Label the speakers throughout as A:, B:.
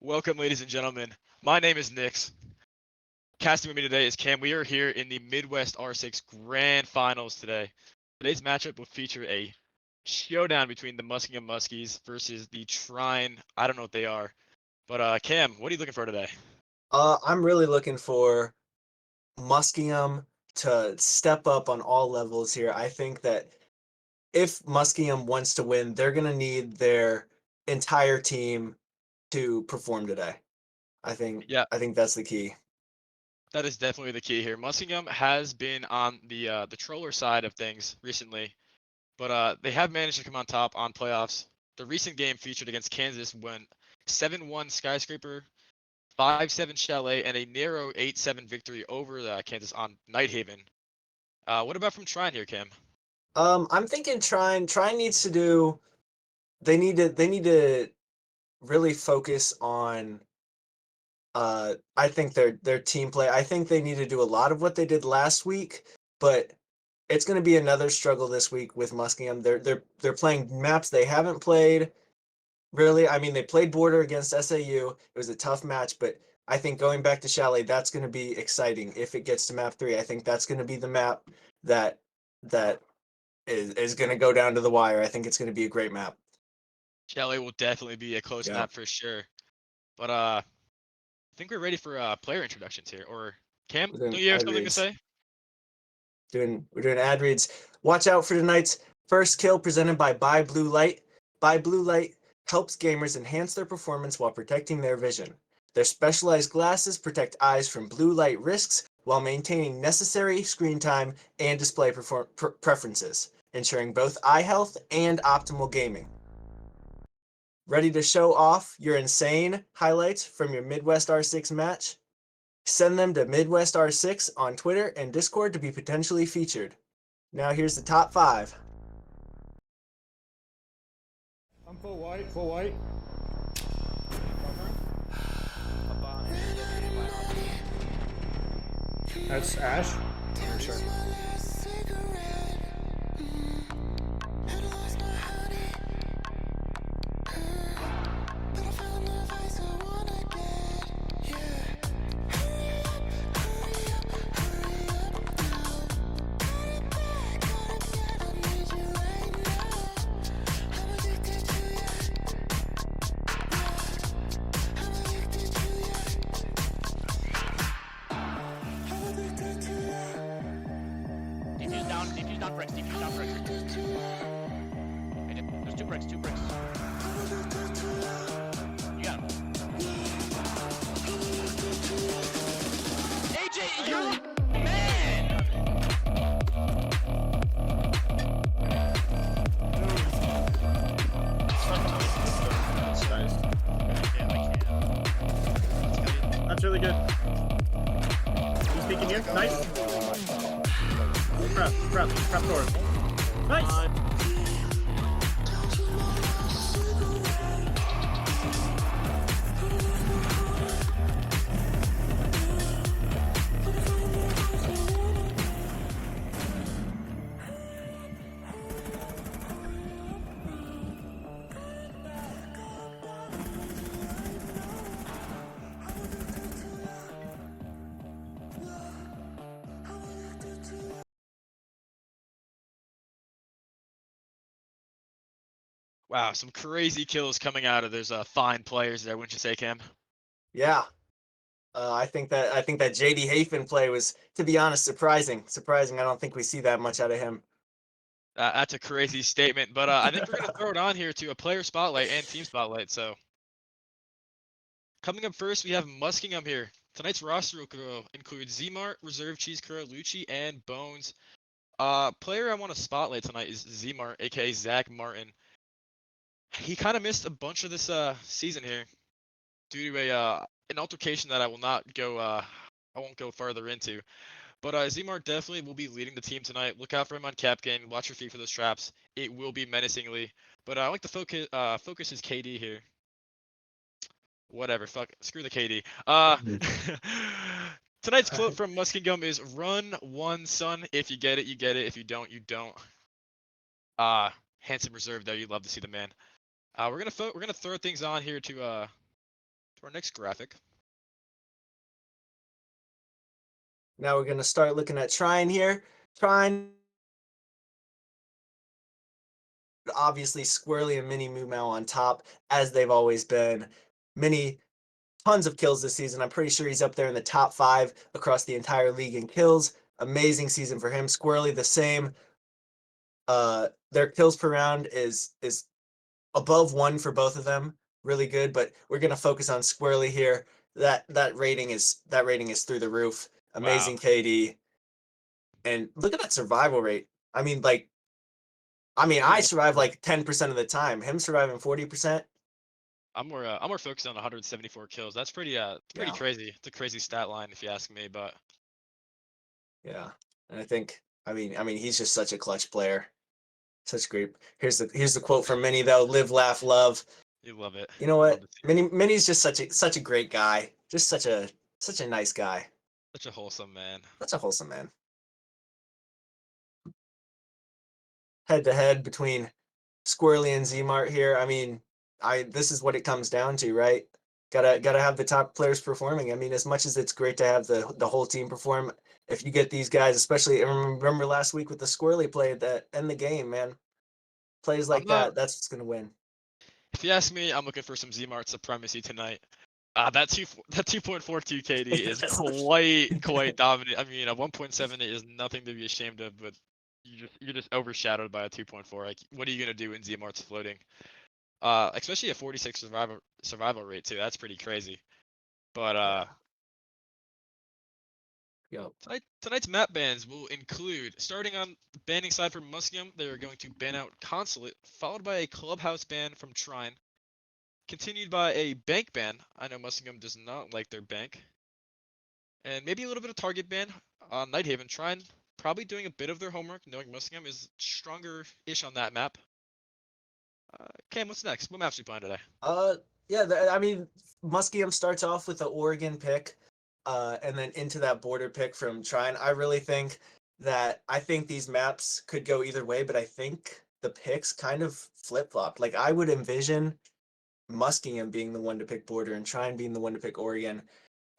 A: Welcome, ladies and gentlemen. My name is Nix. Casting with me today is Cam. We are here in the Midwest R6 Grand Finals today. Today's matchup will feature a showdown between the Muskingum Muskies versus the Trine. I don't know what they are. But Cam, what are you looking for today?
B: I'm really looking for Muskingum to step up on all levels here. I think that if Muskingum wants to win, they're going to need their entire team to perform today. I think
A: Yeah,
B: I think that's the key.
A: that is definitely the key here. Muskingum has been on the troller side of things recently, but they have managed to come on top on playoffs. The recent game featured against Kansas went 7-1 Skyscraper, 5-7 Chalet, and a narrow 8-7 victory over Kansas on Nighthaven. What about from Trine here, Cam?
B: I'm thinking Trine needs to do they need to really focus on I think their team play. I think they need to do a lot of what they did last week, but it's going to be another struggle this week with Muskingum. They're playing maps they haven't played really. I mean, they played Border against SAU. It was a tough match, but I think going back to Chalet, that's going to be exciting if it gets to map 3. I think that's going to be the map that that is going to go down to the wire. I think it's going to be a great map.
A: Chalet will definitely be a close
B: Yeah.
A: map for sure. But I think we're ready for player introductions here. Or Cam,
B: We're doing
A: don't you have
B: ad
A: something to
B: reads.
A: say?
B: We're doing ad reads. Watch out for tonight's first kill presented by Blue Light. Blue Light helps gamers enhance their performance while protecting their vision. Their specialized glasses protect eyes from blue light risks while maintaining necessary screen time and display preferences, ensuring both eye health and optimal gaming. Ready to show off your insane highlights from your Midwest R6 match? Send them to Midwest R6 on Twitter and Discord to be potentially featured. Now here's the top 5.
C: I'm full white, full white. That's Ash. Sure.
D: Defuse down bricks, defuse down bricks. There's two bricks. You got him. AJ, you're the man!
C: That's really good. He's peeking you. Nice. Prep doors. Nice.
A: Wow, some crazy kills coming out of those fine players there, wouldn't you say, Cam?
B: Yeah. I think that JD Hafen play was, to be honest, surprising. Surprising. I don't think we see that much out of him.
A: That's a crazy statement, but I think we're gonna throw it on here to a player spotlight and team spotlight. So coming up first, we have Muskingum here. Tonight's roster will include Zmart, Reserve Cheese Curl, Lucci, and Bones. Player I want to spotlight tonight is Zmart, aka Zach Martin. He kind of missed a bunch of this season here due to a an altercation that I won't go further into. But Zmart definitely will be leading the team tonight. Look out for him on Capcan. Watch your feet for those traps. It will be menacingly. But I like to focus his KD here. Whatever, fuck, screw the KD. Tonight's quote from Muskingum is "Run one, son. If you get it, you get it. If you don't, you don't." Handsome reserve though. You love to see the man. We're gonna throw things on here to To our next graphic.
B: Now we're gonna start looking at Trine here. Trine, obviously Squirrely and Mini Moo Mao on top, as they've always been. Mini, tons of kills this season. I'm pretty sure he's up there in the top 5 across the entire league in kills. Amazing season for him. Squirrely the same. Their kills per round is above 1 for both of them. Really good, but we're gonna focus on Squirrely here. That rating is through the roof. Amazing
A: Wow.
B: KD. And look at that survival rate. I mean, I survive like 10% of the time. Him surviving 40%.
A: I'm more focused on 174 kills. That's pretty pretty
B: Yeah,
A: crazy. It's a crazy stat line if you ask me, but
B: yeah. And I think, he's just such a clutch player. Such great. Here's the quote from Minnie though: "Live, laugh, love."
A: you love it.
B: You know
A: Love
B: what?
A: to see it.
B: Minnie's just such a great guy. Just such a nice guy.
A: Such a wholesome man.
B: Such a wholesome man. Head to head between Squirrely and Zmart here. This is what it comes down to, right? Gotta have the top players performing. As much as it's great to have the whole team perform, if you get these guys, especially remember last week with the Squirrely play that end the game, man. Plays
A: I'm
B: like
A: not.
B: that's what's gonna win.
A: If you ask me, I'm looking for some Zmart supremacy tonight. That 2.42 KD is quite dominant. I mean, a 1.7 is nothing to be ashamed of, but you're just overshadowed by a 2.4. Like, what are you gonna do when Zmart's floating? Especially a 46 survival rate too. That's pretty crazy. But
B: Yeah. Yep.
A: tonight's map bans will include, starting on the banning side for Muskingum, they are going to ban out Consulate, followed by a Clubhouse ban from Trine, continued by a bank ban. I know Muskingum does not like their bank. And maybe a little bit of target ban on Nighthaven. Trine probably doing a bit of their homework, knowing Muskingum is stronger-ish on that map. Cam, what's next? What maps are you playing today?
B: Yeah. Muskingum starts off with the Oregon pick, and then into that border pick from Trine. I think these maps could go either way, but I think the picks kind of flip flop. Like I would envision Muskingum being the one to pick border and Trine being the one to pick Oregon,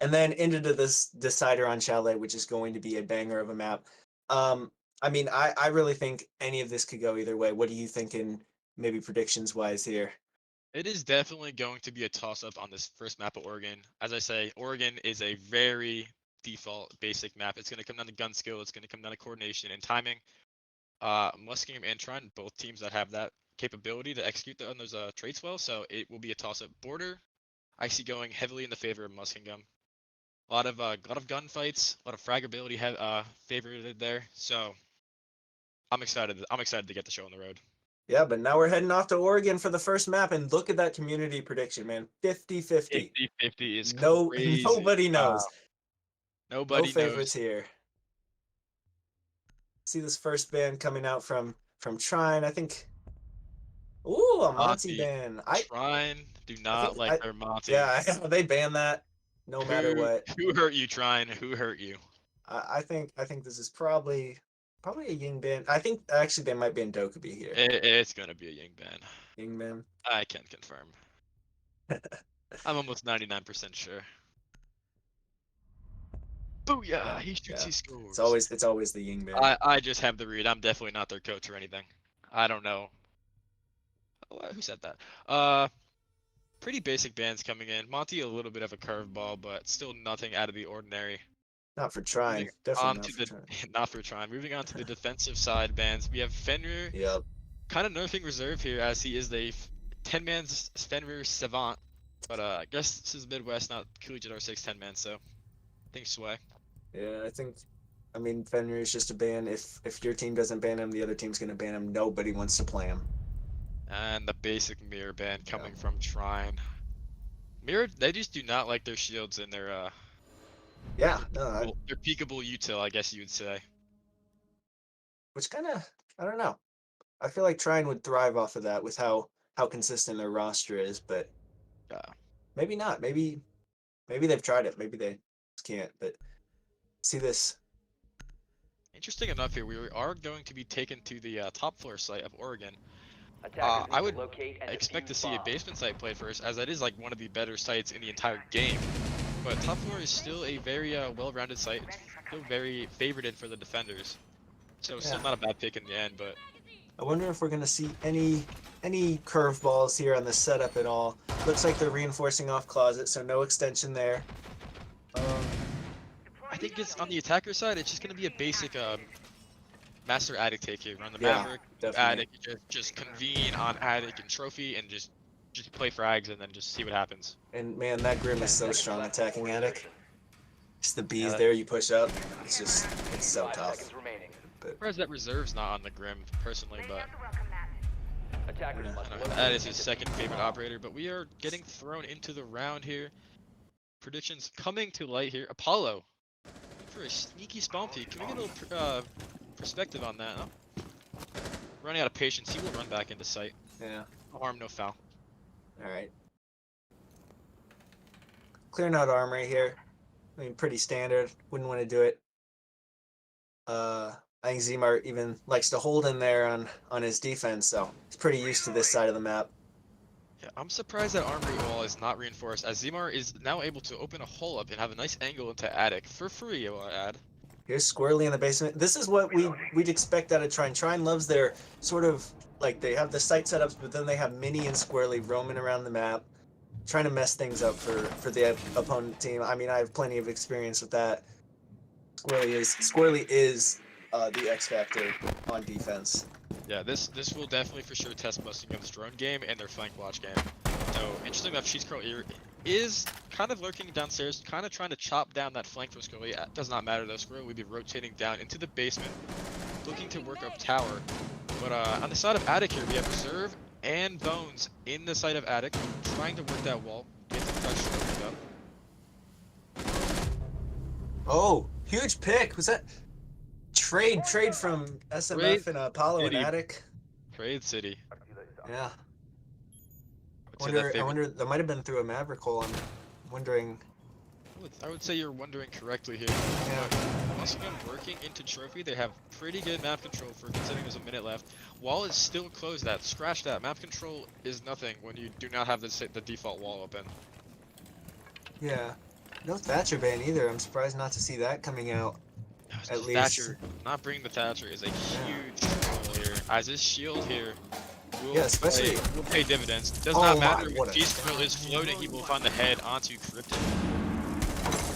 B: and then into this decider on Chalet, which is going to be a banger of a map. I really think any of this could go either way. What are you thinking, maybe predictions wise here?
A: It is definitely going to be a toss-up on this first map of Oregon. As I say, Oregon is a very default basic map. It's going to come down to gun skill. It's going to come down to coordination and timing. Muskingum and Trine, both teams that have that capability to execute on those traits well. So it will be a toss-up. Border, I see going heavily in the favor of Muskingum. A lot of gunfights, a lot of fragability favored there. So I'm excited. I'm excited to get the show on the road.
B: Yeah, but now we're heading off to Oregon for the first map, and look at that community prediction, man. 50-50.
A: 50-50 is
B: No,
A: crazy.
B: nobody knows. No
A: Nobody
B: favorites
A: knows.
B: here. See this first band coming out from Trine. I think. Ooh, a Monty
A: Monty.
B: band.
A: Trine do
B: I
A: not
B: think
A: like their Monty.
B: yeah, they ban that no matter
A: Who
B: what.
A: who hurt you, Trine? Who hurt you?
B: I think this is probably a Ying band. I think actually they might be in Dokubi here.
A: It's gonna be a Ying ban.
B: Ying band.
A: I can confirm. I'm almost 99% sure. Booyah!
B: Yeah,
A: He shoots,
B: yeah.
A: he scores.
B: It's always the Ying band.
A: I just have the read. I'm definitely not their coach or anything. I don't know. Who said that? Pretty basic bands coming in. Monty a little bit of a curveball, but still nothing out of the ordinary.
B: Not for Trine.
A: Moving
B: Definitely
A: on
B: not
A: to
B: for
A: the
B: Trine.
A: not for Trine. Moving on to the defensive side bands, we have Fenrir
B: Yep.
A: kind of nerfing Reserve here as he is the 10-man Fenrir savant. But I guess this is Midwest, not Collegiate R6 10-man, so things sway.
B: Yeah, Fenrir is just a ban. If your team doesn't ban him, the other team's gonna ban him. Nobody wants to play him.
A: And the basic mirror band coming from Trine. Mirror, they just do not like their shields and their
B: Yeah, no,
A: their peekable util, I guess you would say.
B: which kind of I don't know. I feel like Trine would thrive off of that with how consistent their roster is, but
A: Yeah.
B: maybe not. Maybe they've tried it. Maybe they just can't. But see this.
A: Interesting enough here, we are going to be taken to the top floor site of Oregon, I would expect to see a basement site play first, as that is like one of the better sites in the entire game. But top floor is still a very well-rounded site. It's still very favorited for the defenders. So still
B: Yeah.
A: not a bad pick in the end, but
B: I wonder if we're gonna see any curveballs here on the setup at all. Looks like they're reinforcing off closet, so no extension there.
A: I think it's on the attacker side. It's just gonna be a basic master attic take here. Run the
B: Yeah,
A: Maverick,
B: definitely.
A: attic, just convene on attic and trophy, and just play frags and then just see what happens.
B: And man, that Grim is so strong attacking attic. Just the bees
A: Yeah,
B: there you push up. It's so tough.
A: Surprised that reserve's not on the Grim personally, but
D: Attackers
A: I
D: must
A: don't know,
D: locate
A: that is his
D: and
A: second
D: defuse
A: favorite
D: bombs.
A: operator. But we are getting thrown into the round here. Predictions coming to light here. Apollo for a sneaky spawn peek. Can we get a little perspective on that? Huh? Running out of patience, he will run back into sight.
B: Yeah.
A: No harm, no foul.
B: All right. Clearing out armory here. I mean, pretty standard. Wouldn't want to do it. I think Zmart even likes to hold in there on his defense, so he's pretty used to this side of the map.
A: Yeah, I'm surprised that armory wall is not reinforced, as Zmar is now able to open a hole up and have a nice angle into attic for free. I will add.
B: Here's Squirrely in the basement. This is what we'd expect out of Trine. Trine loves their sort of like they have the site setups, but then they have Mini and Squirrely roaming around the map, trying to mess things up for the opponent team. I mean, I have plenty of experience with that. Squirrely is the X factor on defense.
A: Yeah, this will definitely for sure test Muskingum's drone game and their flank watch game. So interesting enough, Cheese Curl here is kind of lurking downstairs, kind of trying to chop down that flank for Squirrely. It does not matter though. Squirrely will be rotating down into the basement, looking to work up tower. But on the side of attic here, we have Reserve and Bones in the side of attic, trying to work that wall, get the pressure opened up.
B: Oh, huge pick. Was that trade from SMF
A: Trade
B: and Apollo and
A: City.
B: Attic?
A: Trade City.
B: Yeah.
A: I'd say that
B: I
A: favorite-
B: wonder that might have been through a Maverick hole. I'm wondering.
A: I would say you're wondering correctly here.
B: Yeah.
A: Muskingum working into trophy. They have pretty good map control for considering there's a minute left. Wall is still closed. That scratch that. Map control is nothing when you do not have the default wall open.
B: Yeah. No Thatcher ban either. I'm surprised not to see that coming out. At least.
A: Thatcher, not bringing the Thatcher is a huge role here. As his shield here will,
B: Yeah, especially-
A: will pay dividends. Does
B: Oh
A: not
B: my,
A: matter
B: what
A: if
B: a-
A: G-Skrill is floating, he will find the head onto Cryptic.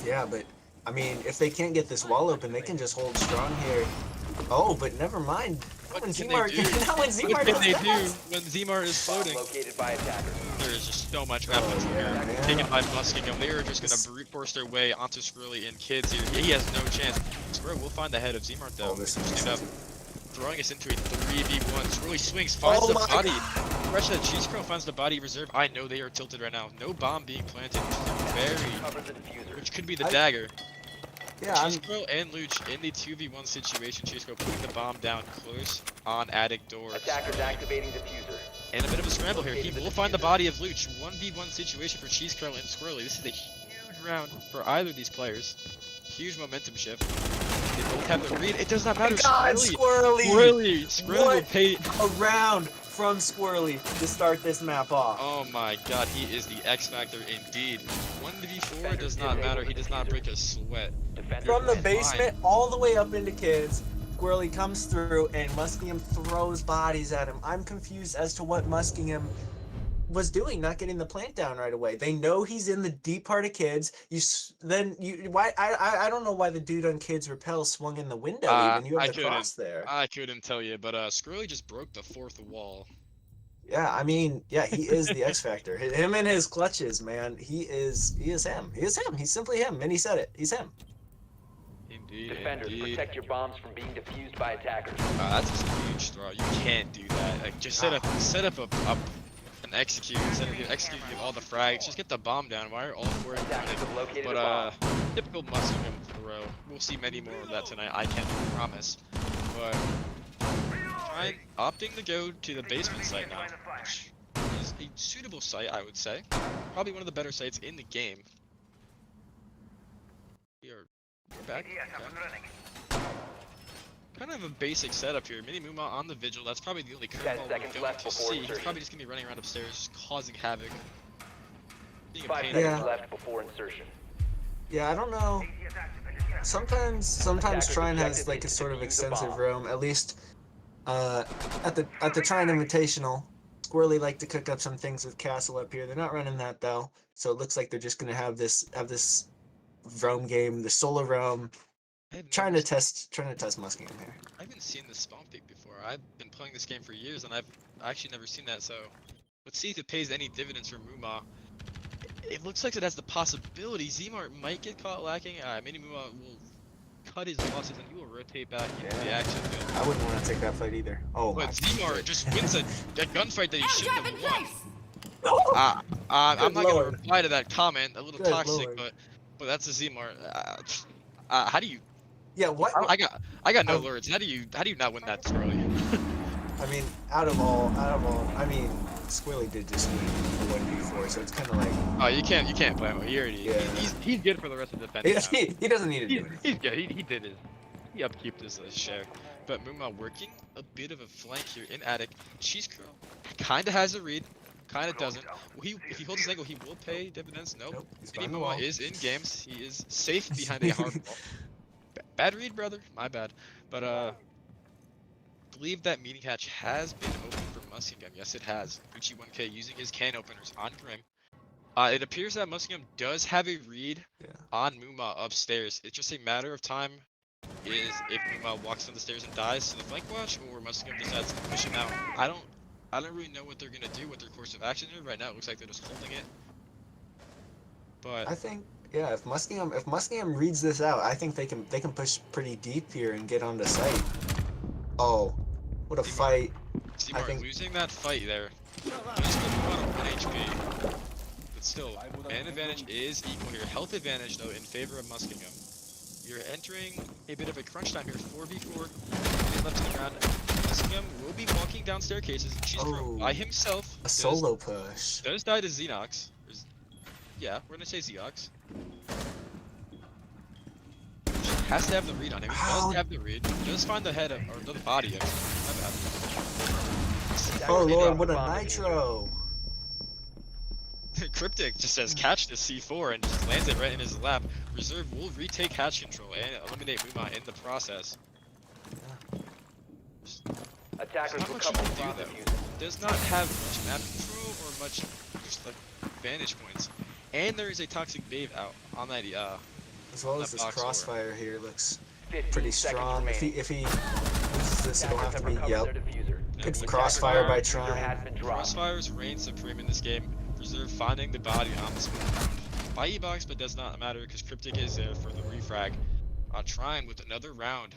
B: Yeah, but I mean, if they can't get this wall open, they can just hold strong here. Oh, but never mind.
A: What
B: When
A: can
B: Zmart,
A: they do?
B: now when
A: What
B: Zmart
A: can
B: does
A: they
B: that?
A: do when Zmart is
D: Bomb
A: floating?
D: located by attackers.
A: There is just so much map control here.
B: man.
A: Taken by Muskingum. They are just gonna brute force their way onto Skrilly and Kids here. He has no chance. Skrilly will find the head of Zmart though.
B: Oh, this is
A: Interesting
B: just-
A: enough. Throwing us into a 3v1. Skrilly swings, finds
B: Oh
A: the
B: my
A: body. Fresh that Cheese Crow finds the body reserve. I know they are tilted right now. No bomb being planted,
D: Cover the diffuser.
A: which could be the dagger.
B: Yeah, I'm,
A: Cheese Crow and Luch in the 2v1 situation. Cheese Crow putting the bomb down close on attic door.
D: Attackers activating diffuser.
A: And a bit of a scramble here. He will find the body of Luch. 1v1 situation for Cheese Curl and Squirrely. This is a huge round for either of these players. Huge momentum shift. They both have the read. It does not matter.
B: God,
A: Squirrely
B: Squirrely!
A: will
B: What?
A: pay.
B: A round from Squirrely to start this map off.
A: Oh my god, he is the X Factor indeed. 1v4 does not matter. He does not break a sweat.
D: Defenders
B: From the
D: win.
B: basement all the way up into Kids, Squirrely comes through and Muskingum throws bodies at him. I'm confused as to what Muskingum was doing, not getting the plant down right away. They know he's in the deep part of Kids. I don't know why the dude on Kids Repel swung in the window. Even you
A: I
B: have the cross there.
A: I couldn't tell you, but Squirrely just broke the fourth wall.
B: Yeah, I mean, yeah, he is the X Factor. Him and his clutches, man. He is him. He is him. He's simply him. And he said it. He's him.
A: Indeed.
D: Defenders,
A: indeed.
D: protect your bombs from being defused by attackers.
A: That's just a huge throw. You can't do that. Like, just set up an execute, instead of executing all the frags. Just get the bomb down. Why are all four of them
D: Attackers have
A: running?
D: located a
A: But
D: bomb.
A: typical Muskingum throw. We'll see many more of that tonight. I can't promise. But Trine opting to go to the basement site now, which is a suitable site, I would say. Probably one of the better sites in the game. We're back. Okay. kind of a basic setup here. Mini Muma on the vigil. That's probably the only
D: 10
A: curveball we're
D: seconds
A: going
D: left
A: to
D: before
A: see. He's
D: insertion.
A: probably just gonna be running around upstairs, causing havoc. Being a
D: 5
A: pain in
D: seconds
A: the
B: Yeah.
D: left before insertion.
B: Yeah, I don't know. Sometimes
D: Attackers
B: Trine has
D: objective
B: like
D: is
B: a
D: to
B: sort of
D: defuse a
B: extensive
D: bomb.
B: roam. At least at the Trine Invitational, Squirrely like to cook up some things with Castle up here. They're not running that though, so it looks like they're just gonna have this roam game, the solo roam,
A: I've
B: trying
A: never
B: to
A: seen,
B: test Muskingum here.
A: I haven't seen the spawn pick before. I've been playing this game for years and I've actually never seen that. So let's see if it pays any dividends for Muma. It looks like it has the possibility. Zmart might get caught lacking. Mini Muma will cut his losses and he will rotate back into the
B: Yeah.
A: action field.
B: I wouldn't want to take that fight either. Oh my.
A: But Zmart just wins a gunfight that he shouldn't have won.
B: Oh,
A: I'm
B: Good
A: not gonna
B: lord.
A: reply to that comment. A little
B: Good
A: toxic,
B: lord.
A: but that's a Zmart. How do you?
B: yeah, what?
A: I got no
B: Um,
A: words. How do you not win that early?
B: I mean, out of all, I mean, Squirrely did just win the 1v4, so it's kind of like
A: Oh, you can't blame him. He already
B: Yeah.
A: he's good for the rest of the defense.
B: he doesn't need to do anything.
A: He's good. He did his. He upkeeped his share. But Muma working a bit of a flank here in attic. Cheese Curl kind of has a read, kind of doesn't. If he holds his angle, he will pay dividends. Nope.
B: He's
A: Mini
B: behind the wall.
A: Muma is in games. He is safe behind a hard wall. Bad read, brother. My bad. But believe that meeting hatch has been open for Muskingum. Yes, it has. Gucci 1K using his can openers on Grim. It appears that Muskingum does have a read
B: Yeah.
A: on Muma upstairs. It's just a matter of time is if Muma walks down the stairs and dies to the flank watch, or Muskingum decides to push him out. I don't really know what they're gonna do with their course of action here. Right now, it looks like they're just holding it. But
B: I think, yeah, if Muskingum reads this out, I think they can push pretty deep here and get onto site. Oh, what a
A: Zmart.
B: fight!
A: Zmart
B: think-
A: losing that fight there. He's still on 1 HP. But still, man advantage is equal here. Health advantage though in favor of Muskingum. You're entering a bit of a crunch time here. 4v4. Left to the ground. Muskingum will be walking down staircases. Cheese Crow by himself.
B: A solo push.
A: Does die to Xenox. Yeah, we're gonna say Xeox. Has to have the read on him. He does have the read. Does find the head of, or the body actually. My bad.
B: Oh
A: Maybe
B: lord, what a
D: bomb
B: nitro!
A: Cryptic just says catch the C4 and just lands it right in his lap. Reserve will retake hatch control and eliminate Muma in the process.
D: Attackers
A: Not
D: will
A: much
D: cover
A: you
D: the
A: can
D: bomb
A: do though.
D: diffuser.
A: Does not have much map control or much just like vantage points. And there is a toxic Bave out on that
B: As well as
A: that
B: this
A: box door.
B: crossfire here looks
D: 15
B: pretty
D: seconds
B: strong. If
D: remaining.
B: he loses this, it'll have
D: Attackers
B: to
D: have
B: be
D: recovered their
B: yep.
D: diffuser.
B: It's
A: With
B: crossfire by
D: Diffuser
B: Trine.
D: has been dropped.
A: Crossfires reign supreme in this game. Reserve finding the body on the spot by E-Box, but does not matter because Cryptic is there for the refrag. Trine with another round.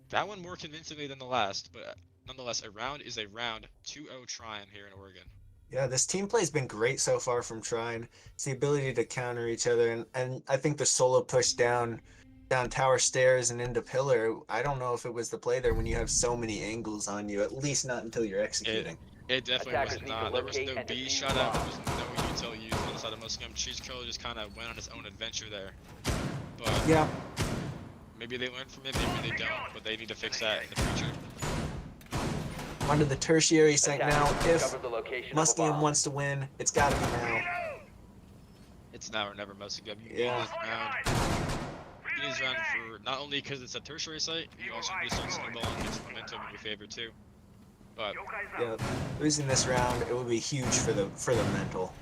A: That one more convincingly than the last, but nonetheless, a round is a round. 2-0 Trine here in Oregon.
B: Yeah, this team play's been great so far from Trine. It's the ability to counter each other, and I think the solo push down tower stairs and into pillar. I don't know if it was the play there when you have so many angles on you. At least not until you're executing.
A: It definitely
D: Attackers
A: wasn't
D: need to
A: not. There was
D: locate
A: no
D: and
A: B
D: defuse
A: shot out.
D: bomb.
A: There was no util used on the side of Muskingum. Cheese Curl just kind of went on his own adventure there. But
B: Yeah,
A: maybe they learned from it, maybe they don't. But they need to fix that in the future.
B: onto the tertiary site now.
D: Attackers
B: If
D: discovered the location of a
B: Muskingum
D: bomb.
B: wants to win, it's got to be now.
A: It's now or never, Muskingum. You
B: Yeah.
A: need this round. You need this round for not only because it's a tertiary site, you also need to start snowballing and get some momentum in your favor too. But
B: Yeah, losing this round, it would be huge for the mental.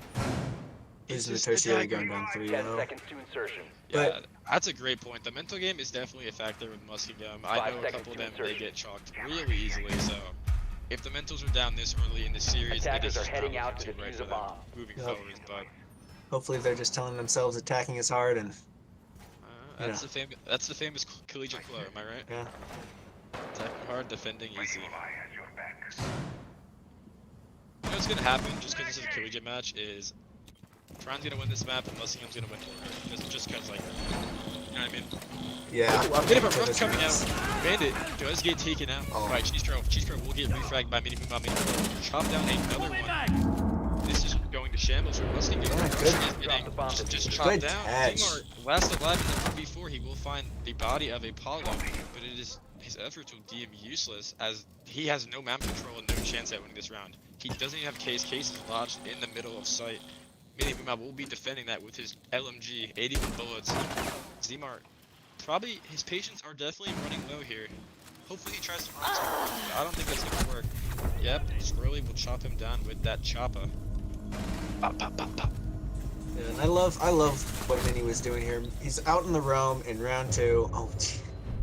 A: it's
B: Losing the
A: just
B: tertiary
A: attacker.
B: going down
D: 10
B: 3-0.
D: seconds to insertion.
A: Yeah,
B: But-
A: that's a great point. The mental game is definitely a factor with Muskingum. I
D: 5
A: know a
D: seconds
A: couple of
D: to
A: them, they
D: insertion.
A: get chalked really easily, so if the mentals are down this early in the series, it
D: Attackers
A: is
D: are
A: just not
D: heading out to
A: looking too right
D: defuse
A: for
D: a
A: them
D: bomb.
A: moving
B: Yep.
A: forward. But
B: Hopefully they're just telling themselves attacking is hard and
A: that's the famous collegiate quote, am I right?
B: yeah.
A: Attacking hard, defending easy. You know what's gonna happen, just because this is a collegiate match, is Trine's gonna win this map and Muskingum's gonna win Oregon. Just cause like, you know what I mean?
B: Yeah.
A: A bit of a rough coming out. Bandit does get taken out.
B: Oh.
A: Right, Cheese Crow will get refragged by Mini Muma. Chop down another one. This is going to shambles for Muskingum.
B: Yeah,
A: Rush
B: good.
A: is getting
D: Drop the bomb
A: just
D: diffuser.
A: chopped
B: Good
A: down.
B: catch.
A: Zmart, last alive in the 1v4, he will find the body of Apollo, but it is his efforts will deem useless as he has no map control and no chance at winning this round. He doesn't even have Case is lodged in the middle of sight. Mini Muma will be defending that with his LMG, 81 bullets. Zmart, probably his patience are definitely running low here. Hopefully he tries to run some, but I don't think that's gonna work. Yep, Squirrely will chop him down with that chopper. Pop, pop, pop, pop.
B: Yeah, and I love what Mini was doing here. He's out in the roam in round 2. Oh, gee.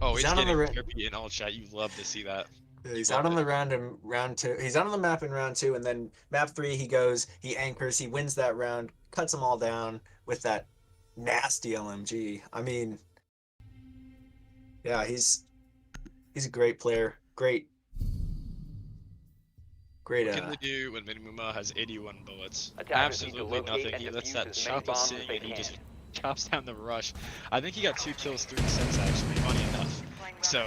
A: Oh,
B: He's
A: he's
B: out on
A: getting
B: the
A: trippy in all chat. You love to see that.
B: He's
A: love
B: out on
A: it.
B: the round in round 2. He's out on the map in round 2, and then map 3 he goes, he anchors, he wins that round, cuts them all down with that nasty LMG. I mean, yeah, he's a great player. Great.
A: What can they do when Minimuma has 81 bullets?
D: Attackers need to
A: Absolutely
D: locate
A: nothing.
D: and
A: He lets
D: defuse
A: that
D: as many
A: choppa
D: bombs
A: sing
D: as they
A: and he
D: can.
A: just chops down the rush. I think he got 2 kills, 3 sets actually, funny enough. So,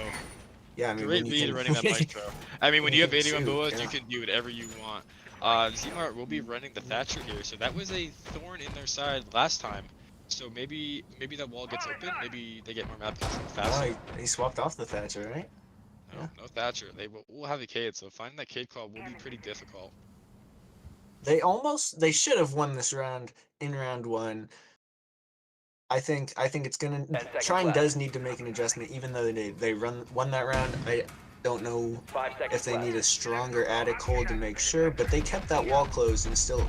B: Yeah, I mean,
A: great
B: when you
A: read
B: can,
A: running that maestro. I mean, when you have 81
B: shoot,
A: bullets,
B: yeah.
A: you can do whatever you want. Zmart will be running the Thatcher here, so that was a thorn in their side last time. So maybe that wall gets open, maybe they get more map control
B: Oh,
A: faster.
B: he swapped off the Thatcher, right?
A: No,
B: Yeah.
A: no Thatcher. They will have a Cade, so finding that Cade call will be pretty difficult.
B: They should have won this round in round 1. I think it's gonna.
D: 10 seconds
B: Trine
D: left.
B: does need to make an adjustment, even though they won that round. I don't know
D: 5 seconds
B: if they
D: left.
B: need a stronger attic hold to make sure, but they kept that wall closed and still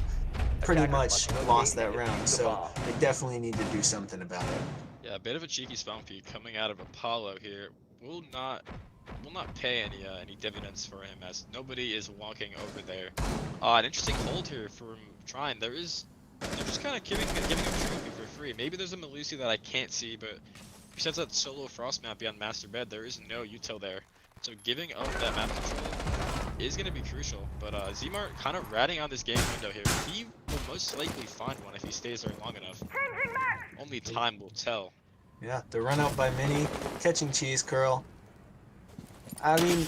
B: pretty
D: Attackers
B: much
D: must locate
B: lost that
D: and defuse
B: round.
D: the
B: So
D: bomb.
B: they definitely need to do something about it.
A: Yeah, a bit of a cheeky spawn peek coming out of Apollo here. Will not pay any dividends for him as nobody is walking over there. An interesting hold here from Trine. They're just kind of giving him a trophy for free. Maybe there's a Melusi that I can't see, but besides that solo frost map beyond Master Bed, there is no util there. So giving up that map control is going to be crucial. But Zmart kind of ratting on this game window here. He will most likely find one if he stays there long enough. Only time will tell.
B: Yeah, the run out by Mini, catching cheese curl. I mean,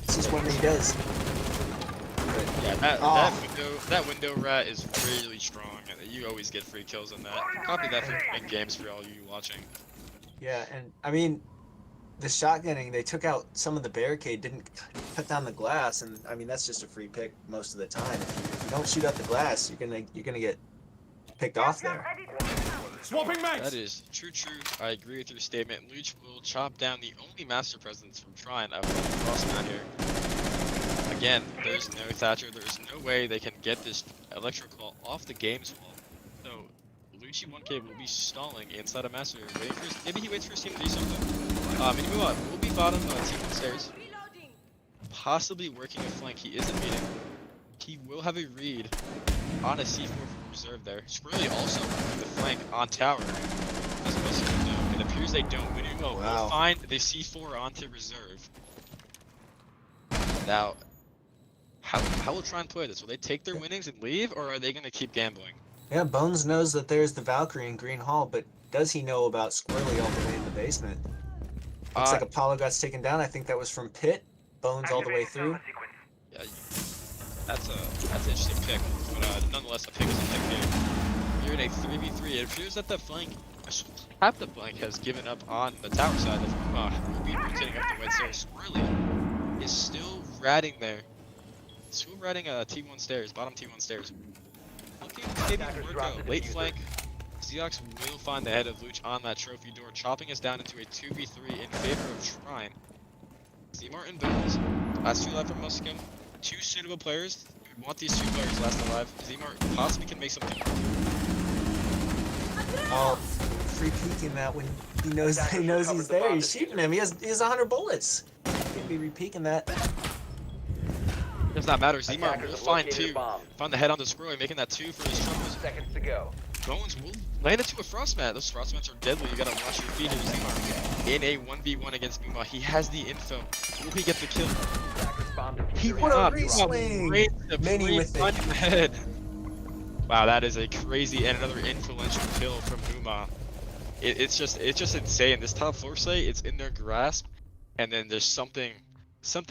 B: this is what he does. But,
A: Yeah,
B: Oh.
A: that window rat is really strong. You always get free kills on that. Copy that for big games for all you watching.
B: yeah, and I mean, the shotgunning, they took out some of the barricade, didn't cut down the glass, and I mean that's just a free pick most of the time. If you don't shoot out the glass, you're gonna get picked off there.
C: Swapping mags.
A: That is true. I agree with your statement. Luch will chop down the only master presence from Trine out of the crossmat here. Again, there's no Thatcher. There's no way they can get this electrical off the games wall. So Lucci 1K will be stalling inside a master, waiting for maybe he waits for his team to do something. Minimuma will be bottom team upstairs. Possibly working a flank. He isn't meeting. He will have a read on a C4 from reserve there. Squirrely also working the flank on tower. As most of them know. It appears they don't. Minimuma will find the C4 onto reserve. Now, how will Trine play this? Will they take their winnings and leave, or are they going to keep gambling?
B: Yeah, Bones knows that there's the Valkyrie in Green Hall, but does he know about Squirrely all the way in the basement? Looks like Apollo got taken down. I think that was from Pit. Bones all the way through.
A: Yeah, that's an interesting pick, but nonetheless, a pick is a pick here. You're in a 3v3. It appears that the flank, half the flank, has given up on the tower side. Will be rotating up the wet stairs. Squirrely is still ratting there. Still ratting T1 stairs, bottom T1 stairs. Looking to maybe work a late flank. Xeox will find the head of Luch on that trophy door, chopping us down into a 2v3 in favor of Trine. Zmart and Bones. Last 2 left from Muskingum. 2 suitable players. We want these 2 players last alive. Zmart possibly can make something.
B: Oh, free peeking that when he knows he's there. He's shooting him. He has 100 bullets. Can't be re-peeking that.
A: Does not matter. Zmart
D: Attackers
A: will
D: have
A: find
D: located
A: 2.
D: a bomb.
A: Find the head on the squirrel, making that 2 for his troubles.
D: Seconds to go.
A: Bones will land into a frostmat. Those frostmats are deadly. You gotta watch your feet here, Zmart. In a 1v1 against Muma, he has the info. Will he get the kill?
D: Attackers bomb diffuser.
A: He
B: What a
A: will
B: re-swing! Many with
A: on the head. Wow, that is a crazy and another influential kill from Muma. It's just insane. This top floor site, it's in their grasp, and then there's something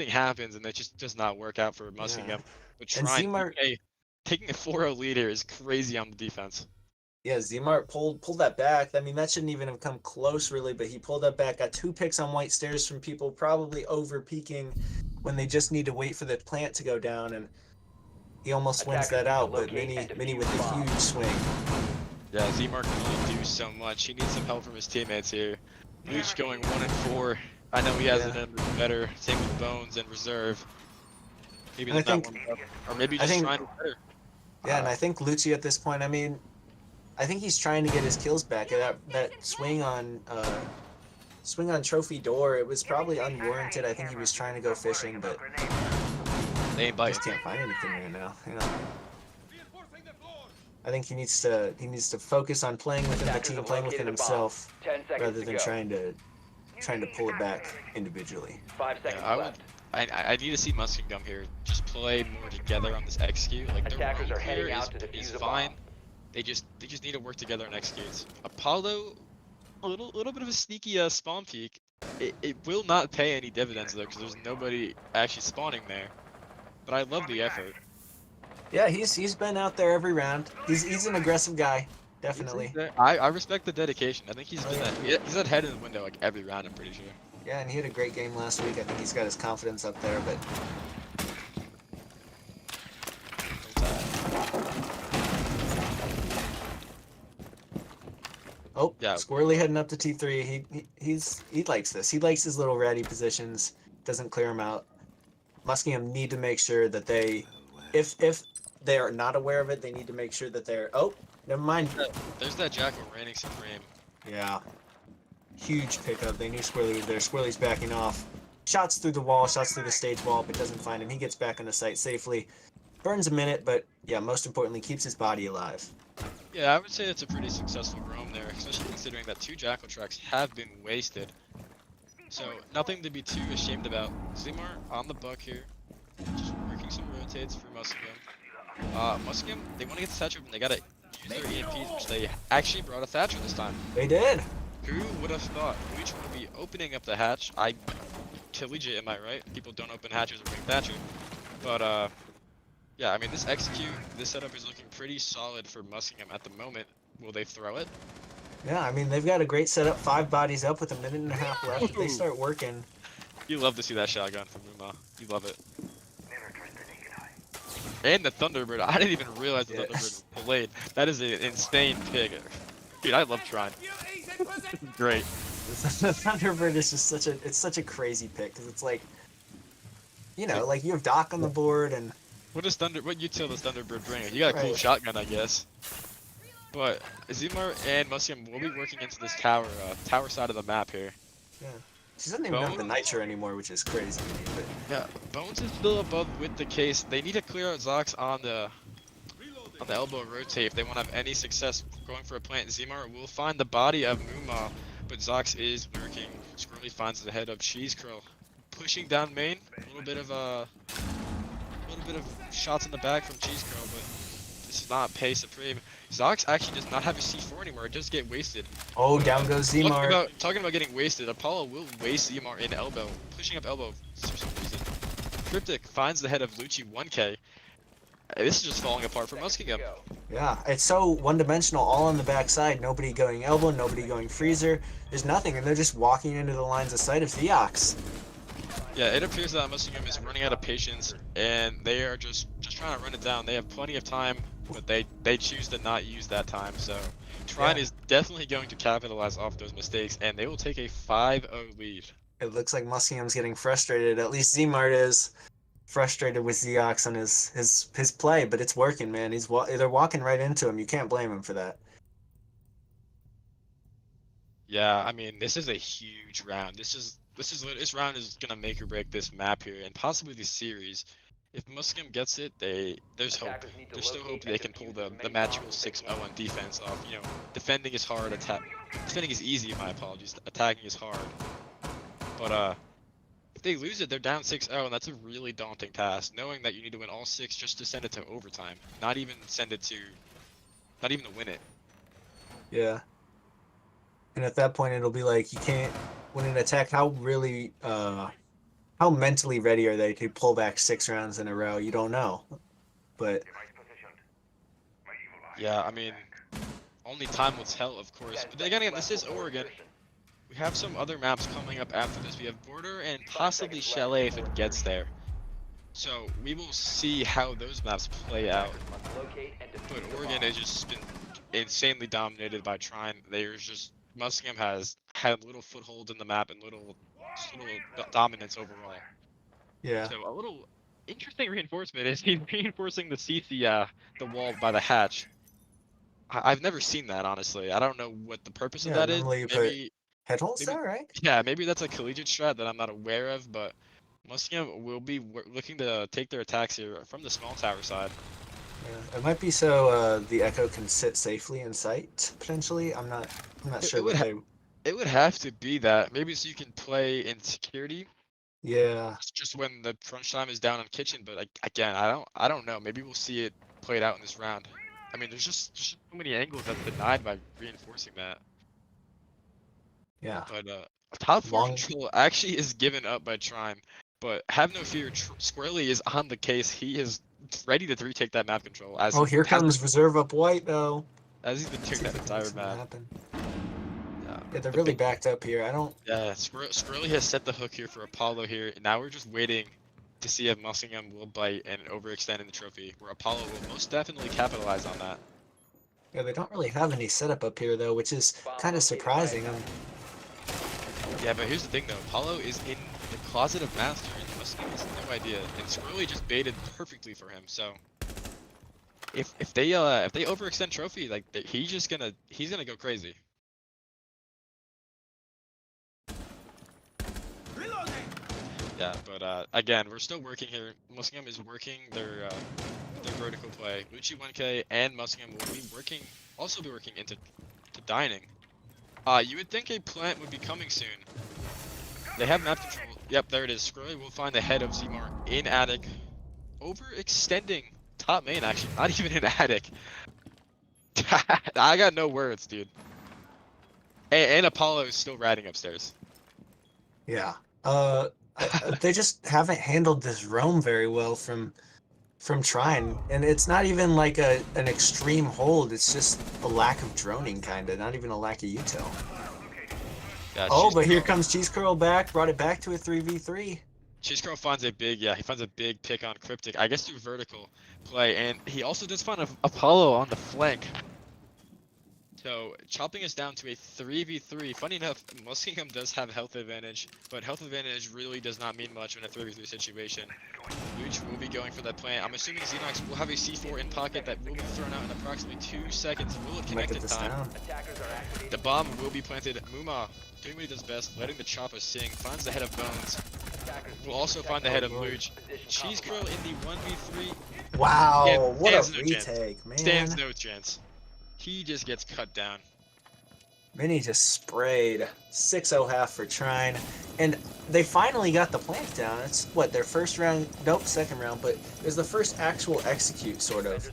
A: happens, and it just does not work out for Muskingum.
B: Yeah.
A: But
B: And
A: Trine,
B: Zmart-
A: taking a 4-0 lead here is crazy on the defense.
B: Yeah, Zmart pulled that back. I mean, that shouldn't even have come close, really, but he pulled that back. Got 2 picks on white stairs from people probably over peaking when they just need to wait for the plant to go down, and he almost wins
D: Attackers
B: that
D: need to
B: out. But
D: locate
B: Mini
D: and
B: Mini
D: defuse
B: with the
D: bomb.
B: huge swing.
A: Yeah, Zmar can only do so much. He needs some help from his teammates here. Luch going 1-4. I know he has
B: Yeah.
A: it in better. Same with Bones and Reserve. Maybe
B: And I
A: they're not
B: think-
A: warmed up. Or maybe
B: I
A: just
B: think-
A: trying to do better.
B: Yeah, and I think Lucci at this point, I mean, I think he's trying to get his kills back. That swing on Trophy Door, it was probably unwarranted. I think he was trying to go fishing, but
A: They ain't
B: just
A: biting.
B: can't find anything right now. You know. I think he needs to focus on playing within the
D: Attackers
B: team,
D: have
B: playing within
D: located a bomb.
B: himself,
D: 10 seconds
B: rather
D: to
B: than
D: go.
B: trying to pull it back individually.
D: 5 seconds
A: I would.
D: left.
A: I need to see Muskingum here just play more together on this execute. Like their
D: Attackers
A: roam
D: are heading
A: clear
D: out to
A: is
D: defuse a
A: fine.
D: bomb.
A: They just need to work together and execute. Apollo, a little bit of a sneaky spawn peek. It will not pay any dividends though, because there's nobody actually spawning there. But I love the effort.
B: Yeah, he's been out there every round. He's an aggressive guy, definitely.
A: I respect the dedication. I think he's
B: Oh,
A: been
B: yeah.
A: he's had head in the window like every round. I'm pretty sure.
B: Yeah, and he had a great game last week. I think he's got his confidence up there, but oh,
A: Yeah.
B: Squirrely heading up to T3. He likes this. He likes his little ratty positions. Doesn't clear him out. Muskingum need to make sure that they, if they are not aware of it, they need to make sure that they're. Oh, never mind.
A: There's that Jackal reigning supreme.
B: Yeah. Huge pickup. They knew Squirrely was there. Squirrely's backing off. Shots through the wall, shots through the stage wall, but doesn't find him. He gets back on the site safely. Burns a minute, but yeah, most importantly, keeps his body alive.
A: Yeah, I would say it's a pretty successful roam there, especially considering that 2 Jackal tracks have been wasted. So nothing to be too ashamed about. Zmar on the buck here, just working some rotates for Muskingum. Muskingum, they want to get the Thatcher open. They gotta use their EMPs, which they actually brought a Thatcher this time.
B: They did.
A: Who would have thought? Leech will be opening up the hatch. Legit, am I right? People don't open hatches or bring Thatcher. But yeah, I mean this setup is looking pretty solid for Muskingum at the moment. Will they throw it?
B: Yeah, I mean, they've got a great setup. 5 bodies up with a minute and a half left. If they start working.
A: You love to see that shotgun from Muma. You love it. And the Thunderbird. I didn't even realize the
B: Yeah.
A: Thunderbird played. That is an insane pick. Dude, I love Trine. Great.
B: The Thunderbird is just such a crazy pick because it's like, you know, like you have Doc on the board and
A: What util does Thunderbird bring? You got a cool
B: Right.
A: shotgun, I guess. But Zmar and Muskingum will be working into this tower side of the map here.
B: she doesn't even have the
A: Bones?
B: nitro anymore, which is crazy to me. But
A: Yeah, Bones is still above with the case. They need to clear out Zox on the elbow rotate if they want to have any success going for a plant. Zmar will find the body of Muma, but Zox is lurking. Squirrely finds the head of Cheese Curl, pushing down main. A little bit of shots in the back from Cheese Curl, but this is not pay supreme. Zox actually does not have a C4 anymore. It does get wasted.
B: oh, down goes Zmar.
A: Talking about getting wasted, Apollo will waste Zmar in elbow, pushing up elbow for some reason. Cryptic finds the head of Lucci 1K. This is just falling apart for Muskingum.
B: Yeah, it's so one-dimensional, all on the backside. Nobody going elbow, nobody going freezer. There's nothing, and they're just walking into the lines of sight of Theox.
A: Yeah, it appears that Muskingum is running out of patience, and they are just trying to run it down. They have plenty of time, but they choose to not use that time. So Trine
B: Yeah.
A: is definitely going to capitalize off those mistakes, and they will take a 5-0 lead.
B: It looks like Muskingum's getting frustrated. At least Zmart is frustrated with Theox on his play, but it's working, man. They're walking right into him. You can't blame him for that.
A: Yeah, I mean, this is a huge round. This round is gonna make or break this map here, and possibly the series. If Muskingum gets it, there's hope.
D: Attackers need to
A: There's still
D: locate
A: hope they
D: and
A: can pull
D: defuse
A: the
D: main
A: magical
D: bombs
A: 6-0 on defense off. You know, defending is hard, defending is easy. My apologies. Attacking is hard. But if they lose it, they're down 6-0, and that's a really daunting task. Knowing that you need to win all 6 just to send it to overtime, not even to win it.
B: Yeah. And at that point, it'll be like you can't win an attack. How mentally ready are they to pull back 6 rounds in a row? You don't know. But
A: Yeah, I mean, only time will tell, of course. But then again, this is Oregon. We have some other maps coming up after this. We have Border and possibly Chalet if it gets there. So we will see how those maps play out. But Oregon has just been insanely dominated by Trine. There's just Muskingum has had little foothold in the map and little dominance overall.
B: Yeah.
A: So a little interesting reinforcement is he's reinforcing the wall by the hatch. I've never seen that, honestly. I don't know what the purpose of
B: Yeah,
A: that is.
B: normally you put
A: Maybe
B: head holes
A: maybe
B: there, right?
A: yeah, maybe that's a collegiate strat that I'm not aware of, but Muskingum will be looking to take their attacks here from the small tower side.
B: Yeah. It might be so the Echo can sit safely in sight, potentially. I'm not
A: It,
B: sure
A: it would
B: what
A: ha
B: they...
A: it would have to be that. Maybe so you can play in security
B: Yeah.
A: just when the crunch time is down on kitchen, but again, I don't know. Maybe we'll see it played out in this round. I mean, there's just so many angles that's denied by reinforcing that.
B: Yeah.
A: But top four
B: Long...
A: control actually is given up by Trine. But have no fear, Squirrely is on the case. He is ready to retake that map control as
B: Oh,
A: he
B: here
A: has
B: comes
A: been,
B: reserve up white, though.
A: as he's been
B: Let's see
A: taking
B: if
A: that
B: we can make
A: entire
B: something
A: map.
B: happen.
A: Yeah,
B: Yeah, they're
A: the
B: really
A: big,
B: backed up here. I don't...
A: yeah. Squirrely has set the hook here for Apollo here. And now we're just waiting to see if Muskingum will bite and overextend in the trophy, where Apollo will most definitely capitalize on that.
B: Yeah, they don't really have any setup up here, though, which is kind of surprising.
A: Yeah, but here's the thing though, Apollo is in the closet of master and Muskingum has no idea. And Squirrely just baited perfectly for him, so if they overextend trophy, like he's gonna go crazy. Yeah, but again, we're still working here. Muskingum is working their vertical play. Lucci 1K and Muskingum will be working into dining. You would think a plant would be coming soon. They have map control. Yep, there it is. Squirrely will find the head of Zmar in attic. Overextending top main, actually. Not even in attic. I got no words, dude. And Apollo is still riding upstairs.
B: Yeah. They just haven't handled this roam very well from Trine, and it's not even like an extreme hold. It's just a lack of droning, kind of. Not even a lack of util.
A: Yeah,
B: Oh, but here
A: Curl.
B: comes Cheese Curl back. Brought it back to a 3v3.
A: Cheese Curl finds he finds a big pick on Cryptic. I guess through vertical play, and he also does find Apollo on the flank. So chopping us down to a 3v3. Funny enough, Muskingum does have health advantage, but health advantage really does not mean much in a 3v3 situation. Luch will be going for that plant. I'm assuming Xenox will have a C4 in pocket that will be thrown out in approximately 2 seconds. Will it connect in time?
B: Down.
A: The bomb will be planted. Muma doing what he does best, letting the chopper sing. Finds the head of Bones. Will also find the head of Luch. Cheese Curl in the 1v3.
B: Wow, what a
A: Stands no chance.
B: retake, man.
A: Stands no chance. He just gets cut down.
B: Mini just sprayed. 6-0 half for Trine. And they finally got the plant down. It's what, their first round? Nope, second round, but it was the first actual execute, sort of,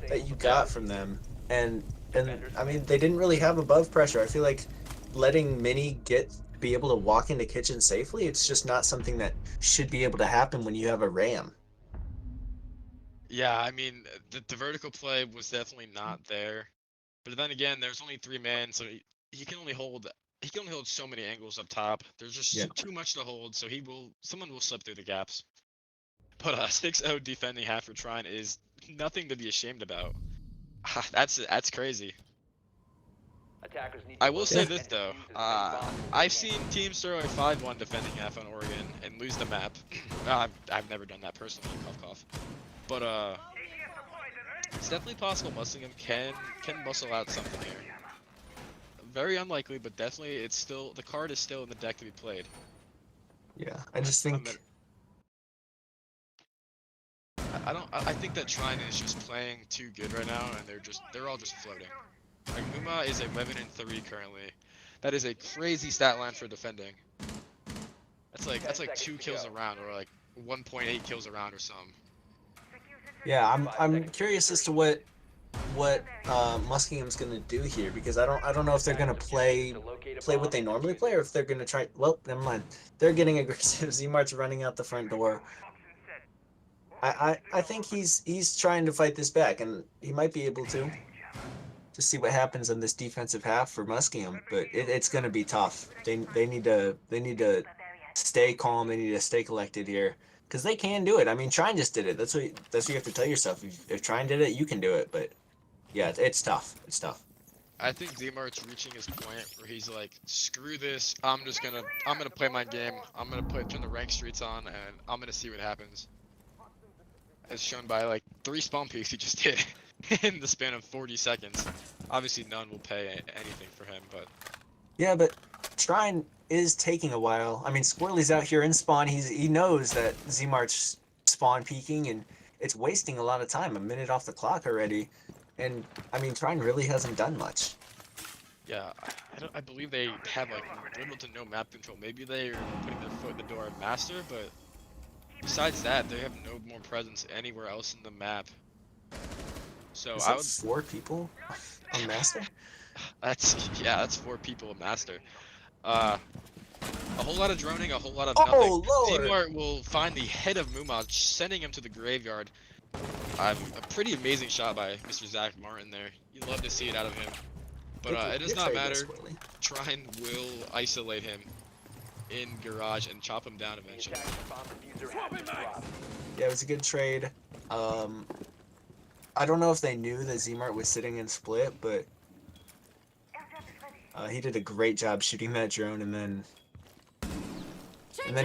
B: that you got from them. And I mean, they didn't really have above pressure. I feel like letting Mini be able to walk into kitchen safely, it's just not something that should be able to happen when you have a Ram.
A: Yeah, I mean, the vertical play was definitely not there. But then again, there's only 3 men, so he can only hold so many angles up top. There's just too much to hold, so someone will slip through the gaps. But 6-0 defending half for Trine is nothing to be ashamed about. That's crazy. I will say this though, I've seen teams throw a 5-1 defending half on Oregon and lose the map. I've never done that personally, cough cough. But it's definitely possible Muskingum can muscle out something here. Very unlikely, but definitely the card is still in the deck to be played.
B: Yeah, I just think
A: I think that Trine is just playing too good right now, and they're all just floating. Like Uma is 11-3 currently. That is a crazy stat line for defending. That's like 2 kills a round, or like 1.8 kills a round or something.
B: yeah, I'm curious as to what Muskingum's gonna do here, because I don't know if they're gonna play what they normally play, or if they're gonna try. Well, never mind. They're getting aggressive. Z-Mart's running out the front door. I think he's trying to fight this back, and he might be able to. to see what happens in this defensive half for Muskingum, but it's going to be tough. They need to stay calm. They need to stay collected here because they can do it. I mean, Trine just did it. That's what you have to tell yourself. If Trine did it, you can do it. But yeah, it's tough. It's tough.
A: I think Zmart's reaching his point where he's like, screw this. I'm gonna play my game. I'm gonna turn the rank streets on, and I'm gonna see what happens. As shown by like 3 spawn peaks he just did in the span of 40 seconds. Obviously, none will pay anything for him, but
B: Yeah, but Trine is taking a while. I mean, Squirrely's out here in spawn. He knows that Zmart's spawn peaking, and it's wasting a lot of time. A minute off the clock already. And, I mean, Trine really hasn't done much.
A: yeah, I believe they have like little to no map control. Maybe they're putting their foot in the door at Master, but besides that, they have no more presence anywhere else in the map. So
B: Is
A: I
B: that
A: would.
B: 4 people on Master?
A: That's 4 people at Master. A whole lot of droning, a whole lot of
B: Oh,
A: nothing.
B: Lord!
A: Zmart will find the head of Mumaj, sending him to the graveyard. A pretty amazing shot by Mr. Zach Martin there. You'd love to see it out of him. But it does not matter. Trine will isolate him in garage and chop him down
D: The
A: eventually.
D: attack bomb diffuser has been dropped.
B: Yeah, it was a good trade. I don't know if they knew that Zmart was sitting in split, but he did a great job shooting that drone, and then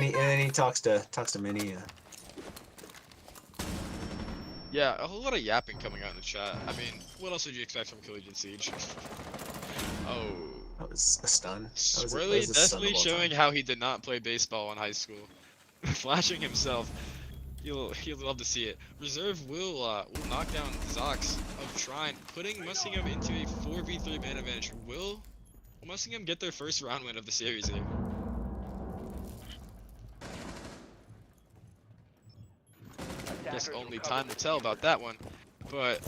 B: he talks to Minnie.
A: Yeah, a whole lot of yapping coming out in the chat. I mean, what else would you expect from Collegiate Siege? Oh.
B: That was a stun.
A: Swirly definitely showing how he did not play baseball in high school. Flashing himself. You'll love to see it. Reserve will knock down Zox of Trine, putting Muskingum into a 4v3 man advantage. Will Muskingum get their first round win of the series here? Guess only time will tell about that one. But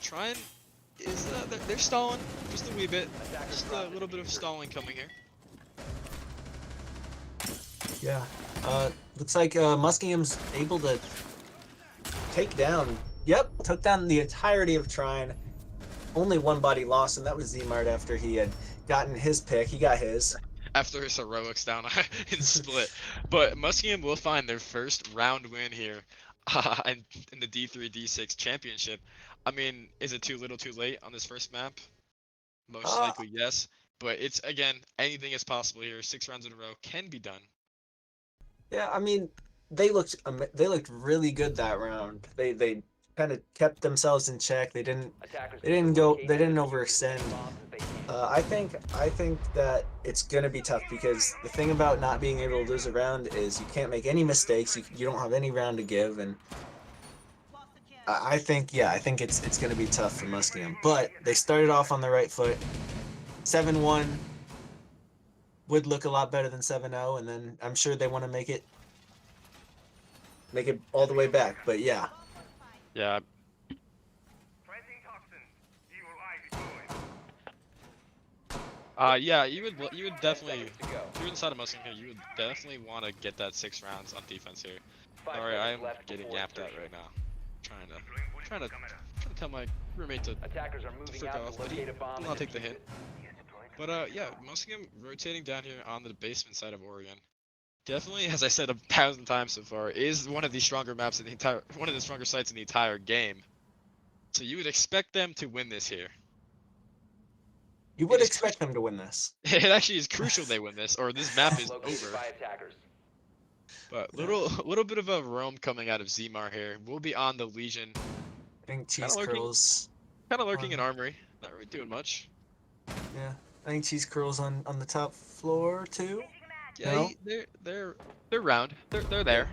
A: Trine is they're stalling just a wee bit. Just a little bit of stalling coming here.
B: Yeah. Looks like Muskingum's able to take down. Yep, took down the entirety of Trine. Only one body lost, and that was Zmart after he had gotten his pick. He got his.
A: After his heroics down in split. But Muskingum will find their first round win here in the D3 D6 championship. I mean, is it too little too late on this first map? Most likely yes. But it's, again, anything is possible here. 6 rounds in a row can be done.
B: Yeah, I mean, they looked really good that round. They kind of kept themselves in check. They didn't overextend. I think that it's gonna be tough because the thing about not being able to lose a round is you can't make any mistakes. You don't have any round to give, and I think it's gonna be tough for Muskingum. But they started off on the right foot. 7-1 would look a lot better than 7-0, and then I'm sure they want to make it all the way back. But yeah.
A: Yeah. Yeah, you would definitely, if you're inside of Muskingum, you would definitely want to get that 6 rounds on defense here. Sorry, I am getting yapped at right now. Trying to tell my roommate to frick off, but he will not take the hit. But yeah, Muskingum rotating down here on the basement side of Oregon. Definitely, as I said 1,000 times so far, is one of the stronger maps in one of the stronger sites in the entire game. So you would expect them to win this here.
B: You would expect them to win this.
A: It actually is crucial they win this, or this map is over. But little bit of a roam coming out of Zmart here. We'll be on the Legion.
B: I think Cheese Curls.
A: Kind of lurking in Armory. Not really doing much.
B: Yeah, I think Cheese Curls on the top floor too.
A: Yeah, no? they're round. They're there.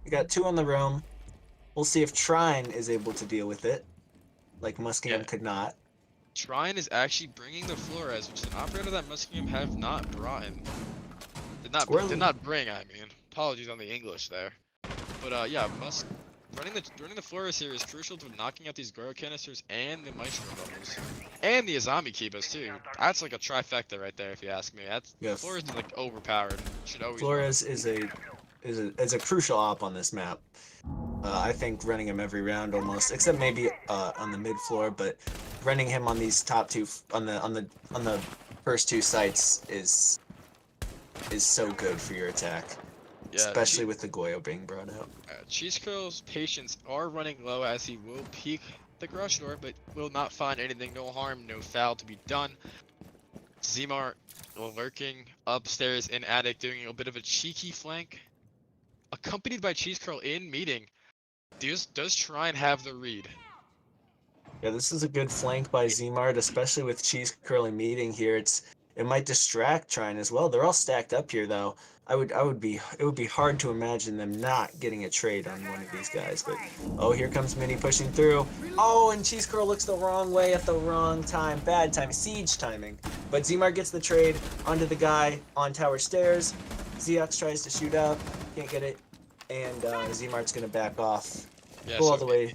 B: We got 2 on the roam. We'll see if Trine is able to deal with it, like Muskingum could not.
A: Trine is actually bringing the Flores, which is an operator that Muskingum have not brought in. Did not bring. I mean, apologies on the English there. But yeah, running the Flores here is crucial to knocking out these Goro canisters and the Maestro bubbles, and the Azami Kibas too. That's like a trifecta right there, if you ask me. Flores is like overpowered. Should always.
B: Flores is a crucial op on this map. I think running him every round almost, except maybe on the mid floor, but running him on these top two on the first two sites is so good for your attack,
A: Yeah,
B: especially with the Goyo being brought out.
A: Cheese Curl's patience are running low as he will peek the garage door, but will not find anything. No harm, no foul to be done. Zmart lurking upstairs in attic, doing a bit of a cheeky flank, accompanied by Cheese Curl in meeting. Does Trine have the read?
B: Yeah, this is a good flank by Zmart, especially with Cheese Curly meeting here. It might distract Trine as well. They're all stacked up here though. It would be hard to imagine them not getting a trade on one of these guys. But oh, here comes Mini pushing through. Oh, and Cheese Curl looks the wrong way at the wrong time. Bad time, siege timing. But Zmart gets the trade onto the guy on tower stairs. Zeox tries to shoot up, can't get it, and Zmart's gonna back off.
A: Yeah,
B: Go all
A: so
B: the way.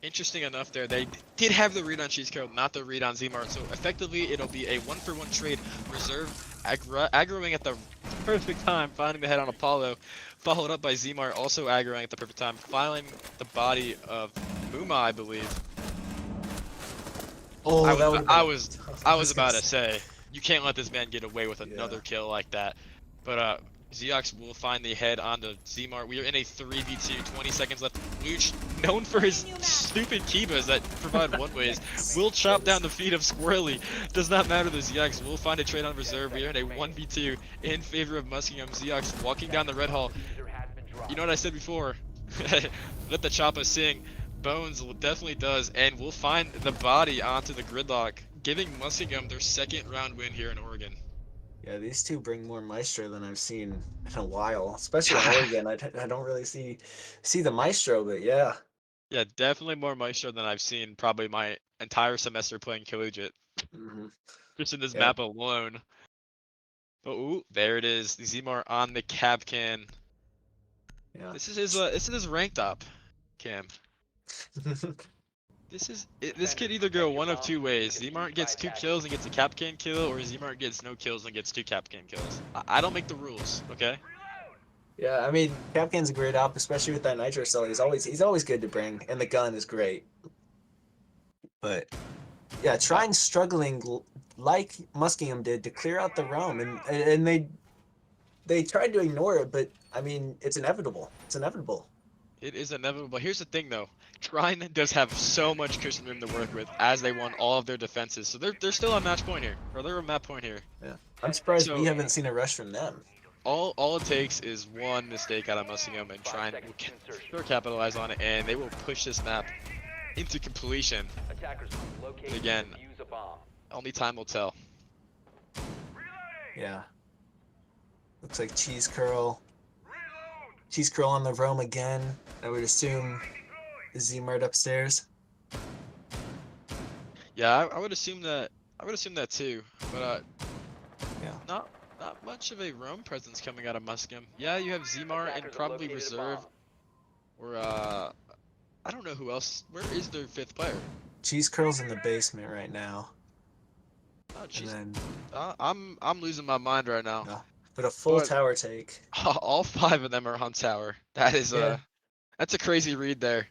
A: interesting enough there, they did have the read on Cheese Curl, not the read on Zmart, so effectively it'll be a 1-for-1 trade. Reserve aggroing at the perfect time, finding the head on Apollo, followed up by Zmart also aggroing at the perfect time, filing the body of Muma, I believe.
B: Oh,
A: I was about to say, you can't let this man get away with another
B: Yeah.
A: kill like that. But Zeox will find the head onto Zmart. We are in a 3v2, 20 seconds left. Luch, known for his stupid Kibas that provide one-ways, will chop down the feet of Squirrely. Does not matter though, Zeox will find a trade on reserve. We are in a 1v2 in favor of Muskingum. Zeox walking down the red hall.
D: Diffuser has been dropped.
A: You know what I said before? Let the choppa sing. Bones definitely does, and we'll find the body onto the gridlock, giving Muskingum their second round win here in Oregon.
B: Yeah, these two bring more Maestro than I've seen in a while, especially in Oregon. I don't really see the Maestro, but yeah.
A: Yeah, definitely more Maestro than I've seen probably my entire semester playing collegiate,
B: Hmm.
A: just in this
B: Yeah.
A: map alone. But ooh, there it is. The Zmar on the Capcan.
B: Yeah.
A: This is his ranked up, Cam. This could either go one of two ways. Zmart gets 2 kills and gets a Capcan kill, or Zmart gets no kills and gets 2 Capcan kills. I don't make the rules, okay?
B: Yeah, I mean, Capcan's a great op, especially with that Nitro cell. He's always good to bring, and the gun is great. But yeah, Trine's struggling like Muskingum did to clear out the roam, and they tried to ignore it, but I mean, it's inevitable. It's inevitable.
A: It is inevitable. Here's the thing, though. Trine does have so much cushion room to work with as they won all of their defenses, so they're still on match point here, or they're on map point here.
B: Yeah, I'm surprised we
A: So
B: haven't seen a rush from them.
A: all it takes is one mistake out of Muskingum, and Trine will sure capitalize on it, and they will push this map into completion.
D: Attackers locate
A: Again.
D: and use a bomb.
A: Only time will tell.
B: Yeah. Looks like Cheese Curl. Cheese Curl on the roam again. I would assume Zmart upstairs.
A: Yeah, I would assume that. I would assume that too, but
B: Yeah.
A: not much of a roam presence coming out of Muskingum. Yeah, you have Zmar and
D: Attackers have
A: probably
D: located a
A: reserve,
D: bomb.
A: or I don't know who else. Where is their 5th player?
B: Cheese Curl's in the basement right now.
A: Oh,
B: And
A: jeez.
B: then
A: I'm losing my mind right now.
B: yeah. But a full
A: But-
B: tower take.
A: All 5 of them are on tower. That is
B: Yeah.
A: that's a crazy read there.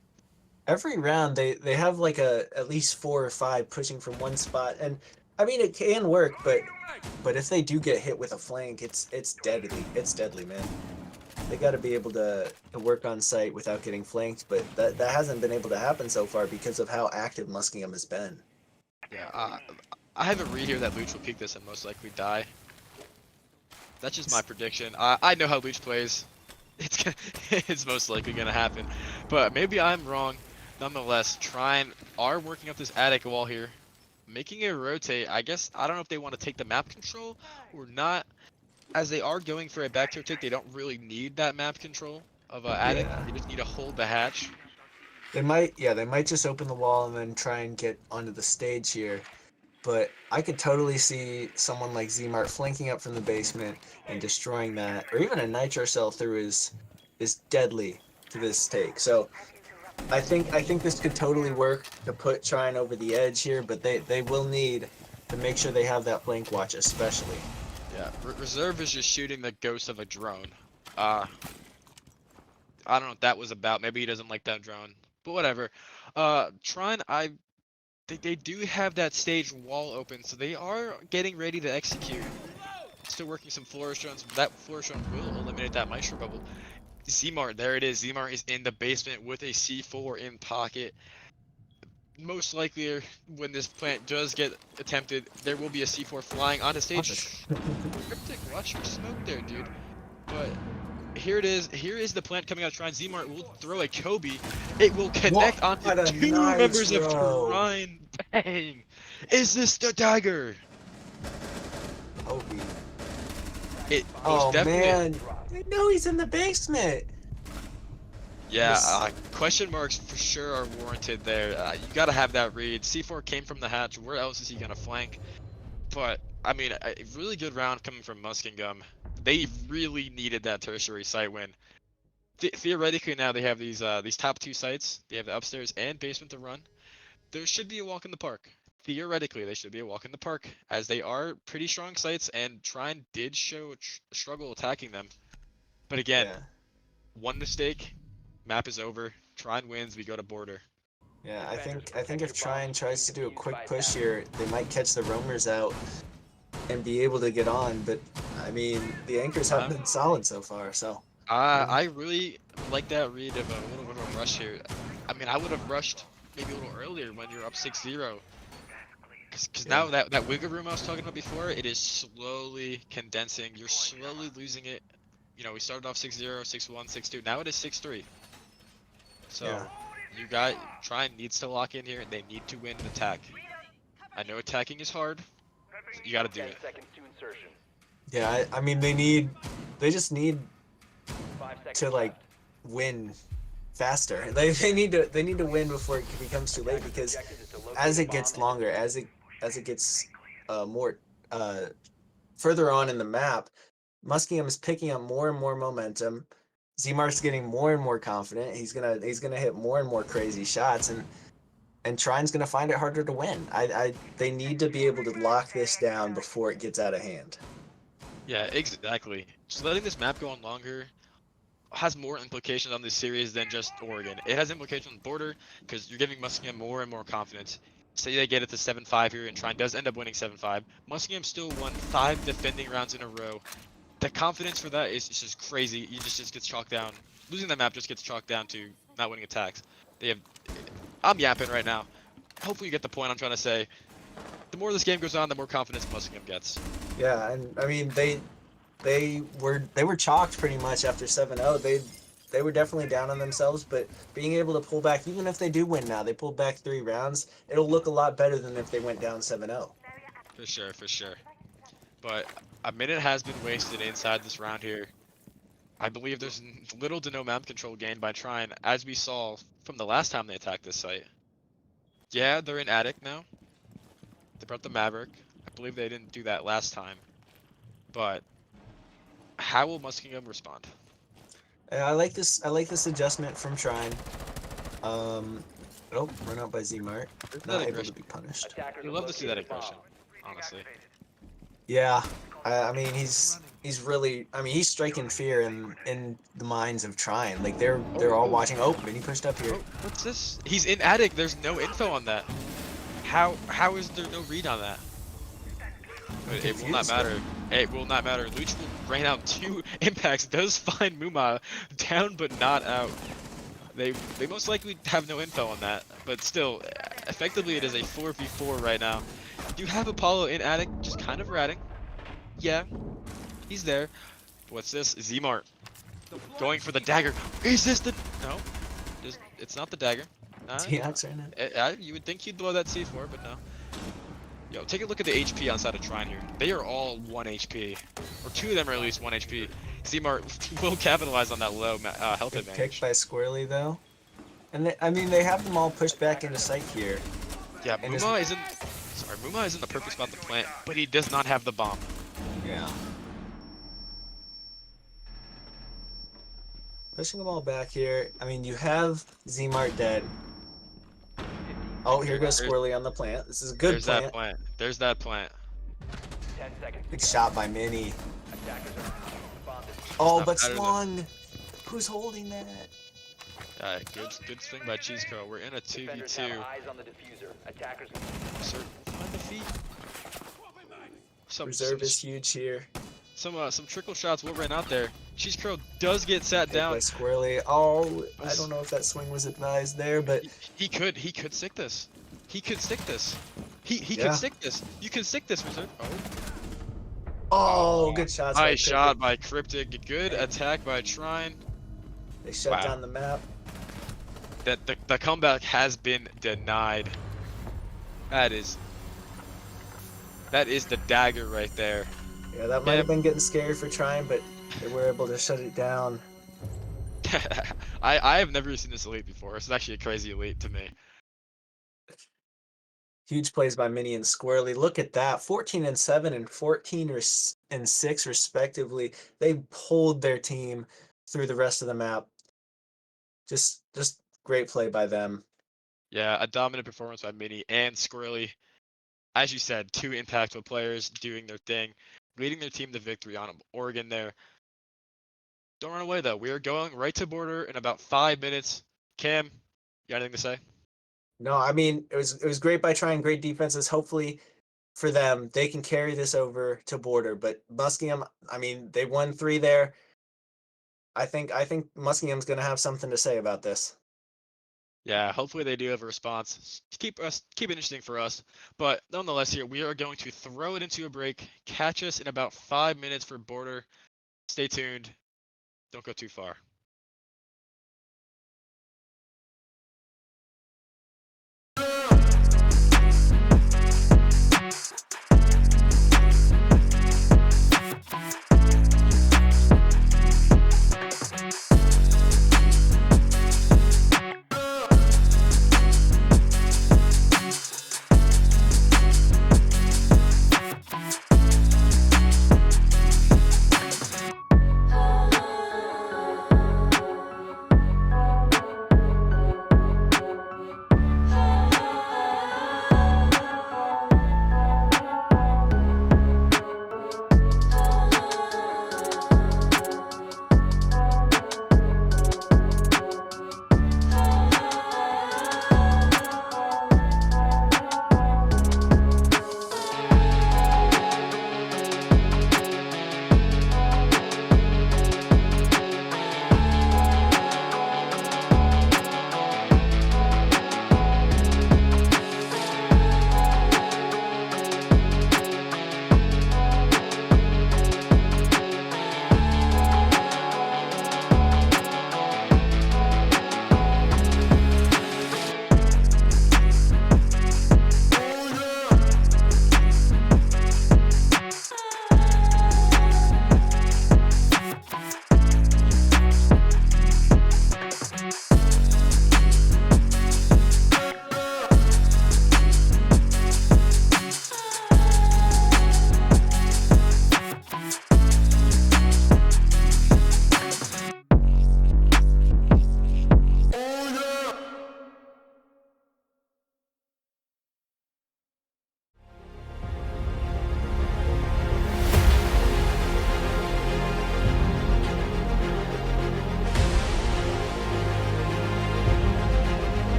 B: Every round they have like at least 4 or 5 pushing from one spot, and I mean it can work, but if they do get hit with a flank, it's deadly. It's deadly, man. They got to be able to work on site without getting flanked, but that hasn't been able to happen so far because of how active Muskingum has been.
A: Yeah, I have a read here that Luch will peek this and most likely die. That's just my prediction. I know how Luch plays. It's most likely gonna happen, but maybe I'm wrong. Nonetheless, Trine are working up this attic wall here, making a rotate. I guess I don't know if they want to take the map control or not. As they are going for a back rotate, they don't really need that map control of attic.
B: Yeah.
A: They just need to hold the hatch.
B: They might just open the wall and then try and get onto the stage here. But I could totally see someone like Zmart flanking up from the basement and destroying that, or even a Nitro cell through is deadly to this take. So I think this could totally work to put Trine over the edge here, but they will need to make sure they have that flank watch, especially.
A: Yeah, reserve is just shooting the ghost of a drone. I don't know what that was about. Maybe he doesn't like that drone, but whatever. Trine, they do have that stage wall open, so they are getting ready to execute. Still working some flourish runs. That flourish run will eliminate that Maestro bubble. Zmart, there it is. Zmart is in the basement with a C4 in pocket. Most likely, when this plant does get attempted, there will be a C4 flying onto stage. Cryptic, watch your smoke there, dude. But here it is. Here is the plant coming out of Trine. Zmart will throw a Kobe. It will connect onto
B: What a
A: two members of
B: nitro.
A: Trine. Bang! Is this the dagger?
B: Kobe.
A: It most
B: Oh
A: definitely.
B: man. I know he's in the basement.
A: Yeah,
B: Yes.
A: question marks for sure are warranted there. You gotta have that read. C4 came from the hatch. Where else is he gonna flank? But I mean, a really good round coming from Muskingum. They really needed that tertiary site win. Theoretically, now they have these top two sites. They have the upstairs and basement to run. There should be a walk in the park. Theoretically, they should be a walk in the park, as they are pretty strong sites, and Trine did show a struggle attacking them. But again,
B: Yeah.
A: one mistake, map is over. Trine wins. We go to border.
B: Yeah, I think if Trine tries to do a quick push here, they might catch the roamers out and be able to get on. But I mean, the anchors have been solid so far. So
A: I really like that read of a little bit of a rush here. I mean, I would have rushed maybe a little earlier when you're up 6-0. Because
B: Yeah.
A: now that wiggle room I was talking about before, it is slowly condensing. You're slowly losing it. You know, we started off 6-0, 6-1, 6-2. Now it is 6-3. So
B: Yeah.
A: you got Trine needs to lock in here, and they need to win an attack. I know attacking is hard. You got to do
D: 10
A: it.
D: seconds to insertion.
B: yeah, I mean they just need
D: 5 seconds
B: to like
D: left.
B: win faster. They need to win before it becomes too late, because
D: Objective is to locate
B: as
D: a
B: it gets
D: bomb
B: longer, as it gets more further on in the map, Muskingum is picking up more and more momentum. Zmart's getting more and more confident. He's gonna hit more and more crazy shots, and Trine's gonna find it harder to win. They need to be able to lock this down before it gets out of hand.
A: Yeah, exactly. Just letting this map go on longer has more implications on this series than just Oregon. It has implications on the border because you're giving Muskingum more and more confidence. Say they get it to 7-5 here and Trine does end up winning 7-5. Muskingum still won 5 defending rounds in a row. The confidence for that is just crazy. You just gets chalked down. Losing that map just gets chalked down to not winning attacks. They have. I'm yapping right now. Hopefully you get the point I'm trying to say. The more this game goes on, the more confidence Muskingum gets.
B: Yeah, and I mean they were chalked pretty much after 7-0. They were definitely down on themselves, but being able to pull back, even if they do win now, they pulled back 3 rounds, it'll look a lot better than if they went down 7-0.
A: For sure, for sure. But a minute has been wasted inside this round here. I believe there's little to no map control gained by Trine, as we saw from the last time they attacked this site. Yeah, they're in attic now. They brought the Maverick. I believe they didn't do that last time. But how will Muskingum respond?
B: I like this adjustment from Trine. Oh, run out by Zmart.
A: There's
B: Not
A: that
B: able to
A: aggression.
B: be punished.
D: Attackers
A: You
D: have
A: love to see that
D: located a
A: aggression,
D: bomb.
A: honestly.
B: Yeah, I mean he's really, I mean he's striking fear in the minds of Trine. Like they're all watching. Oh, and he pushed up here.
A: Oh, what's this? He's in attic. There's no info on that. How is there no read on that? But it will not
B: confused.
A: matter. It will not matter. Luch will rain out 2 impacts. Does find Muma down but not out. They most likely have no info on that. But still, effectively it is a 4v4 right now. You have Apollo in attic, just kind of ratting. Yeah, he's there. What's this? Zmart going for the dagger. Is this the? No, it's not the dagger.
B: Deox right now.
A: You would think he'd blow that C4, but no. Yo, take a look at the HP on side of Trine here. They are all 1 HP. Or 2 of them are at least 1 HP. Zmart will capitalize on that low health
B: Good
A: advantage.
B: pick by Squirrely though. And I mean they have them all pushed back into sight here.
A: Yeah,
B: and
A: Muma is in. Sorry, Muma is in the perfect spot to plant, but he does not have the bomb.
B: Yeah. Pushing them all back here. I mean you have Zmart dead. Oh, here goes Squirrely on the plant. This is a good
A: There's
B: plant.
A: that plant. There's that plant.
D: 10 seconds.
B: Good shot by Mini.
D: Attackers are the bomb is
B: Oh,
A: not
B: but
A: better than-
B: swung. Who's holding that?
A: Good swing by Cheese Crow. We're in a
D: Defenders
A: 2v2.
D: have eyes on the diffuser. Attackers.
A: Find the feet.
B: Reserve is huge here.
A: Some trickle shots will run out there. Cheese Crow does get sat
B: Hit by
A: down.
B: Squirrely. Oh, I don't know if that swing was advised there, but
A: He could stick this. He could stick this. He
B: Yeah.
A: could stick this. You can stick this, Reserve.
B: oh, good shots. by
A: Nice
B: Cryptic.
A: shot by Cryptic. Good attack by Trine.
B: They shut
A: Wow.
B: down the map.
A: That the comeback has been denied. That is the dagger right there.
B: Yeah, that might have been getting scary for Trine, but they were able to shut it down.
A: I have never seen this elite before. It's actually a crazy elite to me.
B: Huge plays by Mini and Squirrely. Look at that. 14-7 and 14-6 respectively. They pulled their team through the rest of the map. Just great play by them.
A: Yeah, a dominant performance by Mini and Squirrely. As you said, two impactful players doing their thing, leading their team to victory on Oregon there. Don't run away though. We are going right to border in about 5 minutes. Cam, you got anything to say?
B: No, I mean, it was great by Trine, great defenses. Hopefully for them, they can carry this over to border. But Muskingum, I mean, they won 3 there. I think Muskingum's gonna have something to say about this.
A: Yeah, hopefully they do have a response. Keep it interesting for us. But nonetheless, here we are going to throw it into a break. Catch us in about 5 minutes for border. Stay tuned. Don't go too far.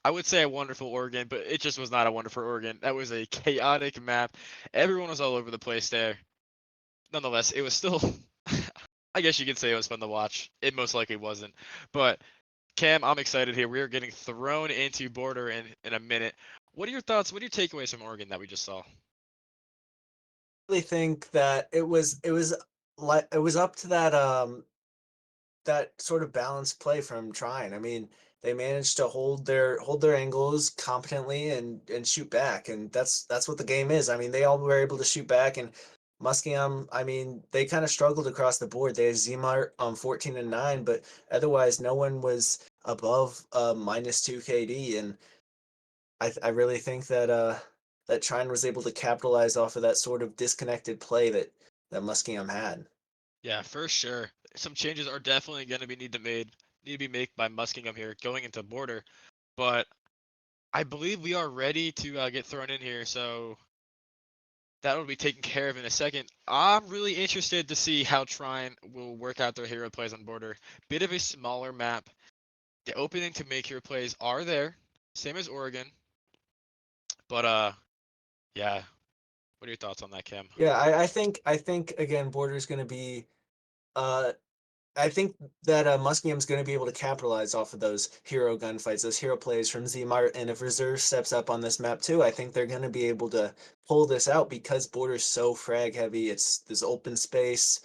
A: I would say a wonderful Oregon, but it just was not a wonderful Oregon. That was a chaotic map. Everyone was all over the place there. Nonetheless, it was still. I guess you could say it was fun to watch. It most likely wasn't, but Cam, I'm excited here. We are getting thrown into border in a minute. What are your thoughts? What are your takeaways from Oregon that we just saw?
B: Really think that it was up to that sort of balanced play from Trine. I mean, they managed to hold their angles competently and shoot back, and that's what the game is. I mean, they all were able to shoot back, and Muskingum, I mean, they kind of struggled across the board. They had Zmart 14 and 9, but otherwise no one was above -2 KD, and I really think that that Trine was able to capitalize off of that sort of disconnected play that Muskingum had.
A: Yeah, for sure. Some changes are definitely going to be need to be made by Muskingum here going into border, but I believe we are ready to get thrown in here, so that'll be taken care of in a second. I'm really interested to see how Trine will work out their hero plays on border. Bit of a smaller map. The opening to make hero plays are there, same as Oregon, but yeah. What are your thoughts on that, Cam?
B: Yeah, I think again, Border's going to be uh I think that Muskingum's going to be able to capitalize off of those hero gunfights, those hero plays from Zmart, and if Reserve steps up on this map too, I think they're going to be able to pull this out because Border's so frag heavy. It's this open space.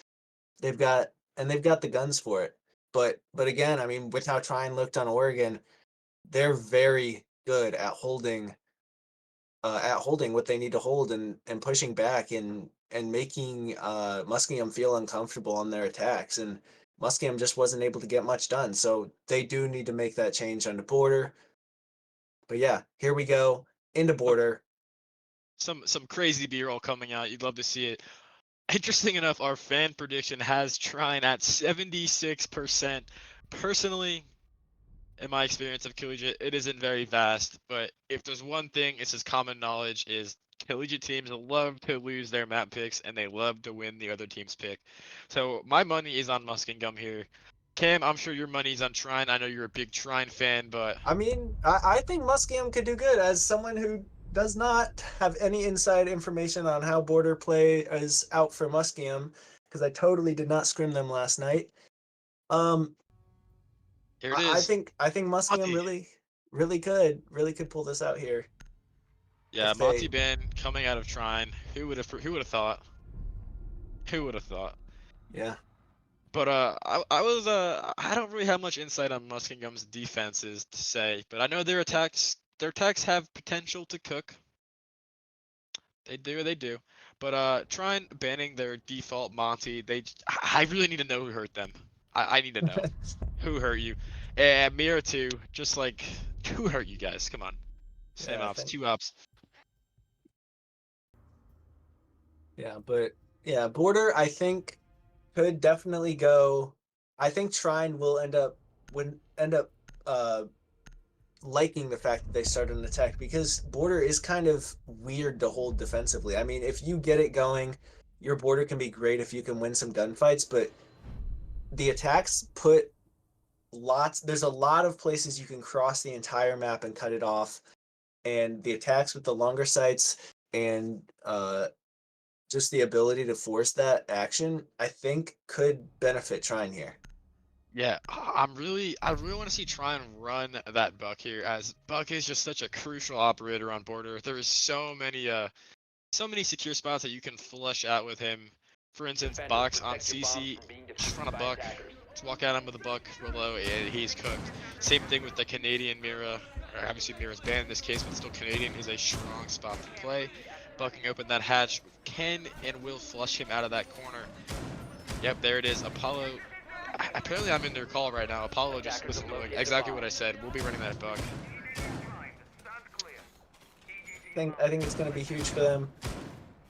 B: They've got the guns for it. But again, I mean, with how Trine looked on Oregon, they're very good at holding what they need to hold and pushing back and making Muskingum feel uncomfortable on their attacks. And Muskingum just wasn't able to get much done. So they do need to make that change on the border. But yeah, here we go into
A: Some
B: border.
A: some crazy B-roll coming out. You'd love to see it. Interesting enough, our fan prediction has Trine at 76%. Personally, in my experience of collegiate, it isn't very vast, but if there's one thing, it's just common knowledge is collegiate teams love to lose their map picks and they love to win the other team's pick. So my money is on Muskingum here. Cam, I'm sure your money's on Trine. I know you're a big Trine fan, but
B: I mean, I think Muskingum could do good as someone who does not have any inside information on how border play is out for Muskingum because I totally did not scrim them last night. Um,
A: here it is.
B: I think Muskingum
A: Monty.
B: really could pull this out here
A: Yeah,
B: if
A: Monty
B: they
A: Ben coming out of Trine. Who would have thought? Who would have thought?
B: yeah.
A: But I don't really have much insight on Muskingum's defenses to say, but I know their attacks have potential to cook. They do. But trying banning their default Monty, I really need to know who hurt them. I need to know who hurt you. And Mira too, just like who hurt you guys? Come on. Same
B: Yeah, I
A: ops,
B: think
A: two ops.
B: yeah, but yeah, border I think could definitely go. I think Trine will would end up uh liking the fact that they started an attack because border is kind of weird to hold defensively. I mean, if you get it going, your border can be great if you can win some gunfights, but the attacks put there's a lot of places you can cross the entire map and cut it off, and the attacks with the longer sights and just the ability to force that action, I think could benefit Trine here.
A: Yeah, I really want to see try and run that Buck here, as Buck is just such a crucial operator on border. There is so many secure spots that you can flush out with him. For instance,
D: Defenders,
A: box on
D: protect your bombs
A: CC,
D: from being
A: just run
D: defused
A: a
D: by
A: Buck,
D: attackers.
A: just walk at him with a Buck real low, and he's cooked. Same thing with the Canadian Mira, or obviously Mira's banned in this case, but still Canadian is a strong spot to play. Bucking open that hatch can and will flush him out of that corner. Yep, there it is. Apollo. Apparently, I'm in their call right now. Apollo just listened to exactly what I said. We'll be running that Buck.
B: I think it's going to be huge for them.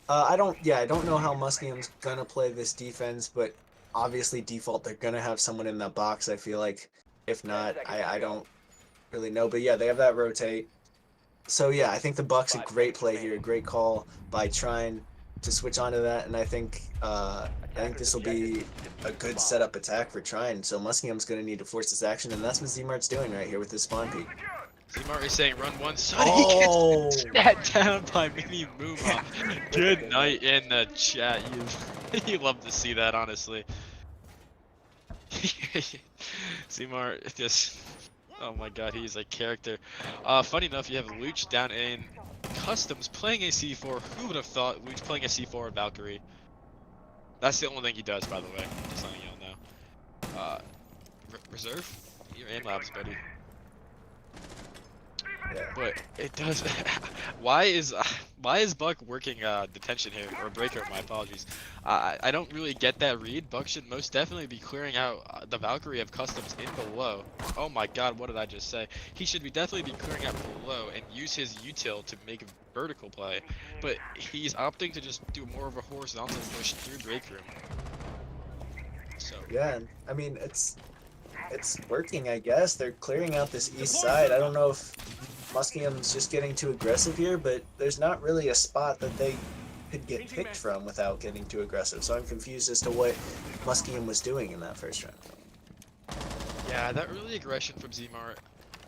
B: I don't know how Muskingum's gonna play this defense, but obviously default they're gonna have someone in that box. I feel like if not, I don't really know. But yeah, they have that rotate. So yeah, I think the Buck's a great play here, a great call by Trine to switch onto that, and I think this will be a good setup attack for Trine. So Muskingum's gonna need to force this action, and that's what Zmart's doing right here with his spawn peak.
A: Zmart is saying run one, so
B: Oh.
A: he gets sat down by Mini Muma. Good night in the chat. You love to see that, honestly. Zmart just, oh my god, he's a character. Funny enough, you have Luch down in customs playing a C4. Who would have thought Luch playing a C4 at Valkyrie? That's the only thing he does, by the way. Just letting y'all know. Reserve? Your aim labs, buddy.
B: Yeah.
A: But it does. why is Buck working detention here, or breaker? My apologies. I don't really get that read. Buck should most definitely be clearing out the Valkyrie of customs in below. Oh my God, what did I just say? He should be definitely be clearing out below and use his util to make a vertical play. But he's opting to just do more of a horizontal push through break room. So
B: Yeah, and I mean it's working, I guess. They're clearing out this east side. I don't know if Muskingum's just getting too aggressive here, but there's not really a spot that they could get picked from without getting too aggressive. So I'm confused as to what Muskingum was doing in that first round.
A: yeah, that early aggression from Zmart.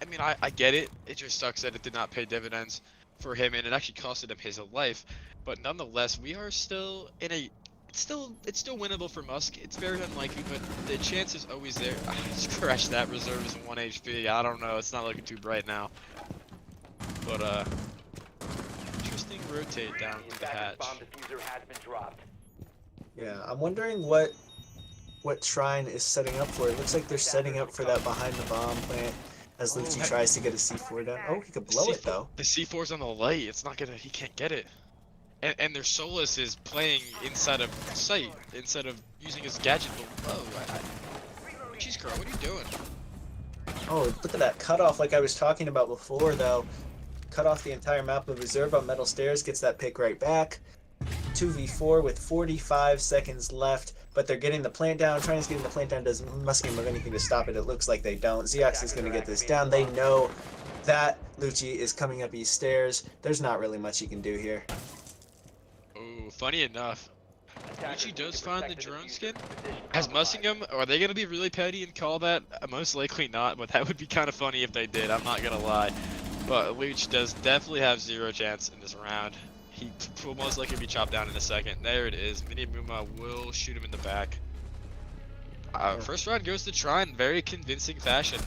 A: I mean, I get it. It just sucks that it did not pay dividends for him, and it actually costed him his life. But nonetheless, we are still in a. It's still winnable for Musk. It's very unlikely, but the chance is always there. Scratch that. Reserve is 1 HP. I don't know. It's not looking too bright now. But interesting rotate down to the hatch.
D: Bomb diffuser has been dropped.
B: Yeah, I'm wondering what Trine is setting up for. It looks like they're setting up for that behind the bomb plant as Lucci tries to get a C4 down. Oh, he could blow it though.
A: The C4's on the light. It's not gonna. He can't get it. And their Solus is playing inside of sight instead of using his gadget below. Jeez, girl, what are you doing?
B: Oh, look at that cutoff like I was talking about before though. Cut off the entire map of reserve on metal stairs, gets that pick right back. 2v4 with 45 seconds left, but they're getting the plant down. Trine's getting the plant down. Does Muskingum have anything to stop it? It looks like they don't. Zeox is going to get this down. They know that Lucci is coming up these stairs. There's not really much he can do here.
A: Oh, funny enough, Lucci does find the drone skin. Has Muskingum, are they going to be really petty and call that? Most likely not, but that would be kind of funny if they did. I'm not going to lie. But Luch does definitely have zero chance in this round. He will most likely be chopped down in a second. There it is. Mini Muma will shoot him in the back. First round goes to Trine, very convincing fashion.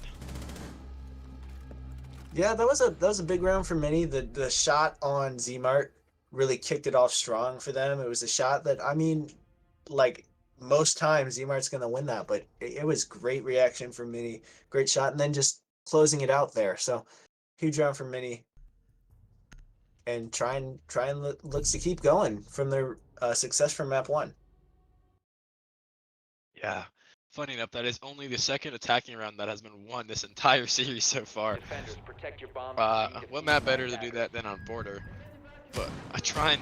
B: Yeah, that was a big round for Mini. The shot on Zmart really kicked it off strong for them. It was a shot that, I mean, like most times Zmart's going to win that, but it was great reaction from Mini. Great shot, and then just closing it out there. So huge round for Mini. And Trine looks to keep going from their success from map 1.
A: Yeah. Funny enough, that is only the second attacking round that has been won this entire series so far.
D: Defenders, protect your bomb.
A: What map better to do that than on Border? But Trine,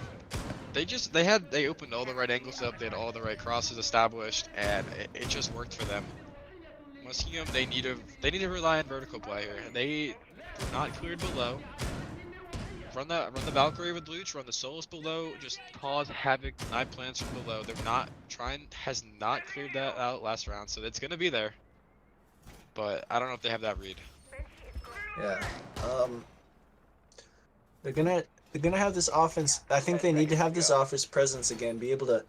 A: they opened all the right angles up, they had all the right crosses established, and it just worked for them. Muskingum, they need to rely on vertical play here. They were not cleared below. Run the Valkyrie with Luch, run the Solus below, just cause havoc, deny plans from below. They're not, Trine has not cleared that out last round, so it's gonna be there. But I don't know if they have that read.
B: Yeah. They're gonna have this offense. I think they need to have this offense presence again, be able to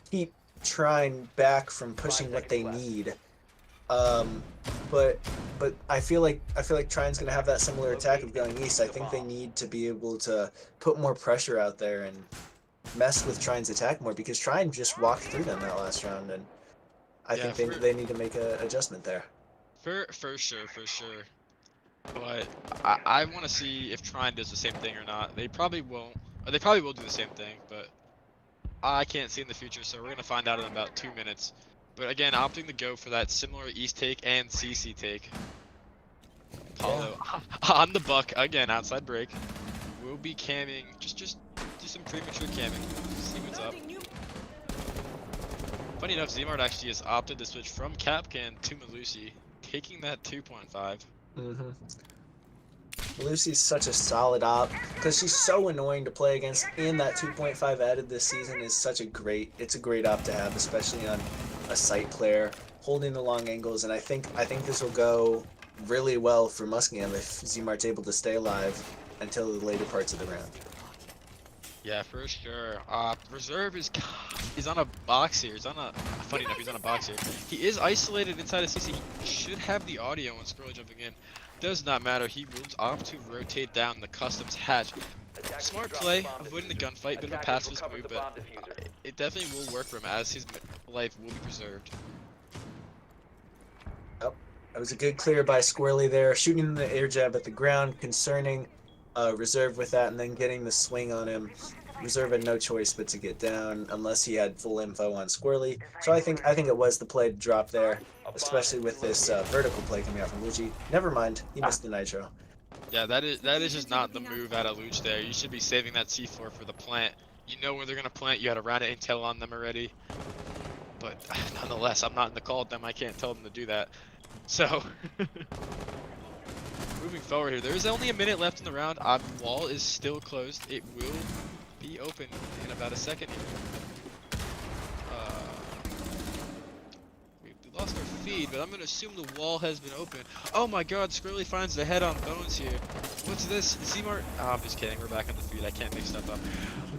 B: keep Trine back from pushing what they need. But I feel like Trine's gonna have that similar attack of going east. I think they need to be able to put more pressure out there and mess with Trine's attack more, because Trine just walked through them that last round, and I think they need to make an adjustment there.
A: For sure. But I want to see if Trine does the same thing or not. They probably won't. Or they probably will do the same thing, but I can't see in the future, so we're gonna find out in about 2 minutes. But again, opting to go for that similar East take and CC take. Apollo on the buck again, outside break. We'll be camming, just do some premature camming. See what's up. Funny enough, Zmart actually has opted to switch from Capcan to Malusi, taking that 2.5.
B: Lucy's such a solid op because she's so annoying to play against, and that 2.5 added this season is such a great op to have, especially on a sight player holding the long angles. And I think this will go really well for Muskingum if Zmart's able to stay alive until the later parts of the round.
A: Yeah, for sure. Reserve is on a box here. He's on a funny enough. He's on a box here. He is isolated inside a CC. He should have the audio when Squirrel jumping in. Does not matter. He will opt to rotate down the customs hatch. Smart play, avoiding the gunfight. Bit of a pacifist move, but it definitely will work for him as his life will be preserved.
B: Oh, that was a good clear by Squirrely there, shooting the air jab at the ground, concerning Reserve with that, and then getting the swing on him. Reserve had no choice but to get down unless he had full info on Squirrely. So I think it was the play to drop there, especially with this vertical play coming out from Luigi. Never mind, he missed the nitro.
A: Yeah, that is just not the move out of Luch there. You should be saving that C4 for the plant. You know where they're gonna plant. You had a round of intel on them already. But nonetheless, I'm not in the call with them. I can't tell them to do that. So, moving forward here, there's only a minute left in the round. Wall is still closed. It will be open in about a second here. We lost our feed, but I'm gonna assume the wall has been open. Oh my god, Squirrely finds the head on Bones here. What's this? Zmart? Oh, I'm just kidding. We're back on the feed. I can't make stuff up.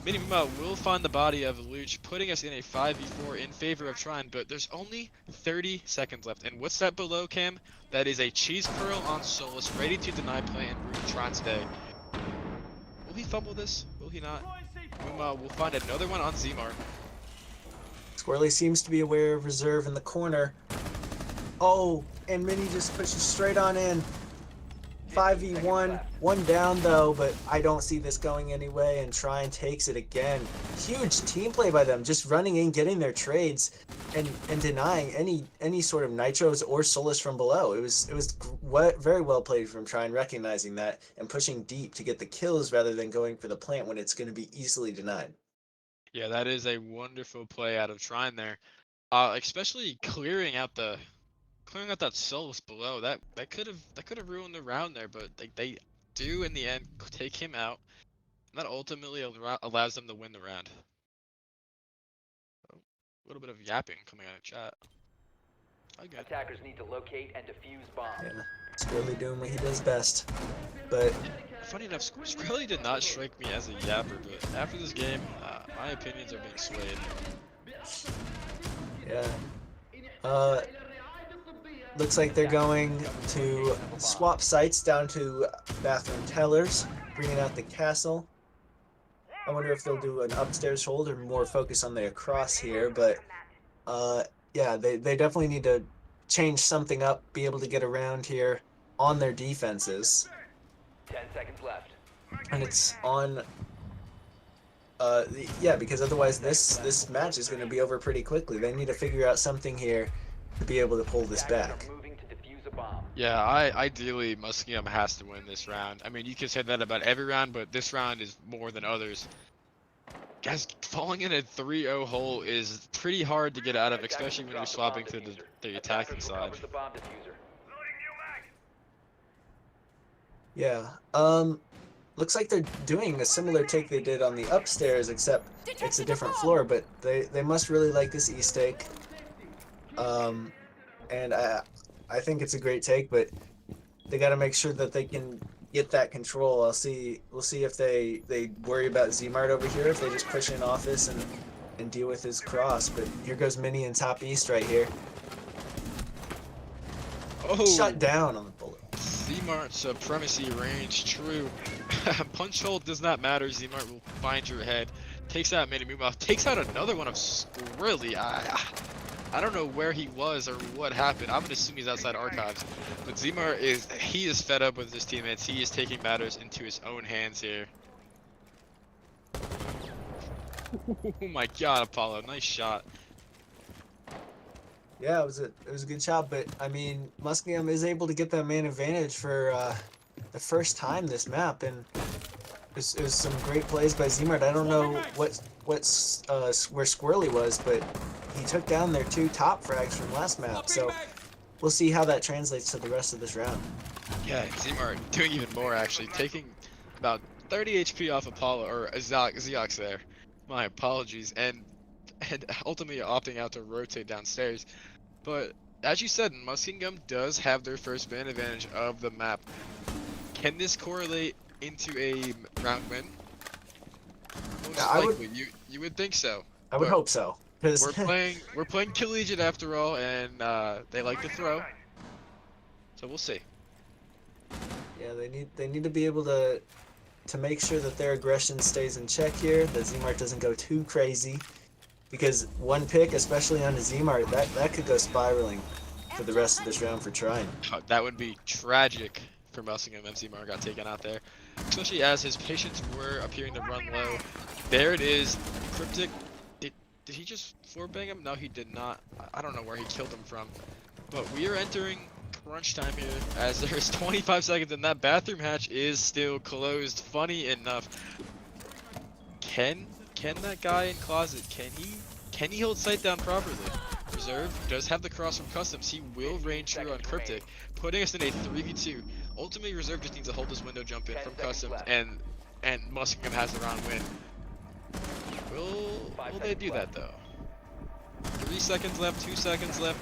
A: Minimum will find the body of Luch, putting us in a 5v4 in favor of Trine, but there's only 30 seconds left. And what's that below, Cam? That is a cheese curl on Solus, ready to deny plant and root Trine's day. Will he fumble this? Will he not? Muma will find another one on Zmart.
B: Squirrely seems to be aware of Reserve in the corner. Oh, and Mini just pushes straight on in. 5v1, one down though, but I don't see this going anyway, and Trine takes it again. Huge team play by them, just running in, getting their trades, and denying any sort of nitros or Solus from below. It was very well played from Trine, recognizing that and pushing deep to get the kills rather than going for the plant when it's going to be easily denied.
A: Yeah, that is a wonderful play out of Trine there. Especially clearing out that Solus below. That could have ruined the round there, but they do in the end take him out. And that ultimately allows them to win the round. Oh, a little bit of yapping coming out of chat. Okay.
D: Attackers need to locate and defuse bombs.
B: Yeah, Squirrely doing what he does best. But
A: Funny enough, Squirrely did not strike me as a yapper, but after this game, my opinions are being swayed.
B: yeah. Looks like they're going to swap sites down to bathroom tellers, bringing out the castle. I wonder if they'll do an upstairs hold or more focus on the across here, but yeah, they definitely need to change something up, be able to get around here on their defenses.
D: 10 seconds left.
B: And it's on yeah, because otherwise this match is going to be over pretty quickly. They need to figure out something here to be able to pull this back.
D: Moving to defuse a bomb.
A: Yeah, ideally Muskingum has to win this round. I mean, you could say that about every round, but this round is more than others. Guys, falling in a 3-0 hole is pretty hard to get out of, especially when you're swapping to the attacking side.
D: The bomb diffuser.
B: Yeah. Looks like they're doing a similar take they did on the upstairs, except it's a different floor, but they must really like this E-stake. And I think it's a great take, but they got to make sure that they can get that control. We'll see if they worry about Zmart over here, if they just push in office and deal with his cross. But here goes Mini in top east right here.
A: Oh,
B: Shut down on the bullet.
A: Zmart supremacy range, true. Punch hold does not matter. Zmart will find your head. Takes out Minimuma. Takes out another one of Squirrely. I don't know where he was or what happened. I'm gonna assume he's outside archives. But Zmart is fed up with his teammates. He is taking matters into his own hands here. Oh my god, Apollo, nice shot.
B: Yeah, it was a good job, but I mean, Muskingum is able to get that man advantage for the first time this map, and it was some great plays by Zmart. I don't know where Squirrely was, but he took down their 2 top frags from last map, so we'll see how that translates to the rest of this round.
A: Yeah, Zmart doing even more actually, taking about 30 HP off Apollo, or Zeox there. My apologies, and ultimately opting out to rotate downstairs. But as you said, Muskingum does have their first man advantage of the map. Can this correlate into a round win? Most
B: I would
A: likely, you would think so.
B: I would
A: But
B: hope so. Because
A: we're playing collegiate after all, and they like to throw. So we'll see.
B: yeah, they need to be able to make sure that their aggression stays in check here, that Zmart doesn't go too crazy. Because one pick, especially on a Zmart, that could go spiraling for the rest of this round for Trine.
A: That would be tragic for Muskingum if Zmar got taken out there. Especially as his patients were appearing to run low. There it is. Cryptic. Did he just floor bang him? No, he did not. I don't know where he killed him from. But we are entering crunch time here as there's 25 seconds and that bathroom hatch is still closed. Funny enough. Can that guy in closet, can he hold sight down properly? Reserve does have the cross from customs. He will rain true on Cryptic, putting us in a 3v2. Ultimately, Reserve just needs to hold this window jump in from customs, and Muskingum has the round win. Will they do that though? 3 seconds left, 2 seconds left.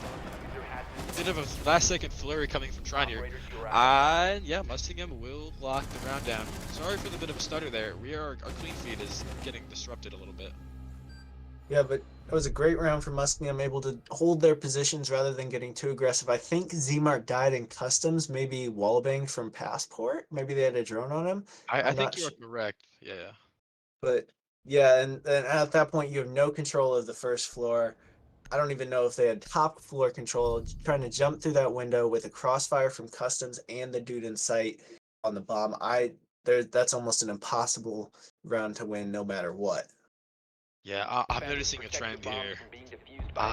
A: Bit of a last second flurry coming from Trine here. Yeah, Muskingum will lock the round down. Sorry for the bit of a stutter there. Our clean feed is getting disrupted a little bit.
B: Yeah, but it was a great round for Muskingum, able to hold their positions rather than getting too aggressive. I think Zmart died in customs, maybe wallbang from Passport. Maybe they had a drone on him.
A: I
B: I'm
A: think
B: not
A: you are
B: sure.
A: correct. Yeah.
B: But yeah, and at that point, you have no control of the first floor. I don't even know if they had top floor control, trying to jump through that window with a crossfire from customs and the dude in sight on the bomb. That's almost an impossible round to win no matter what.
A: Yeah, I'm noticing a trend here.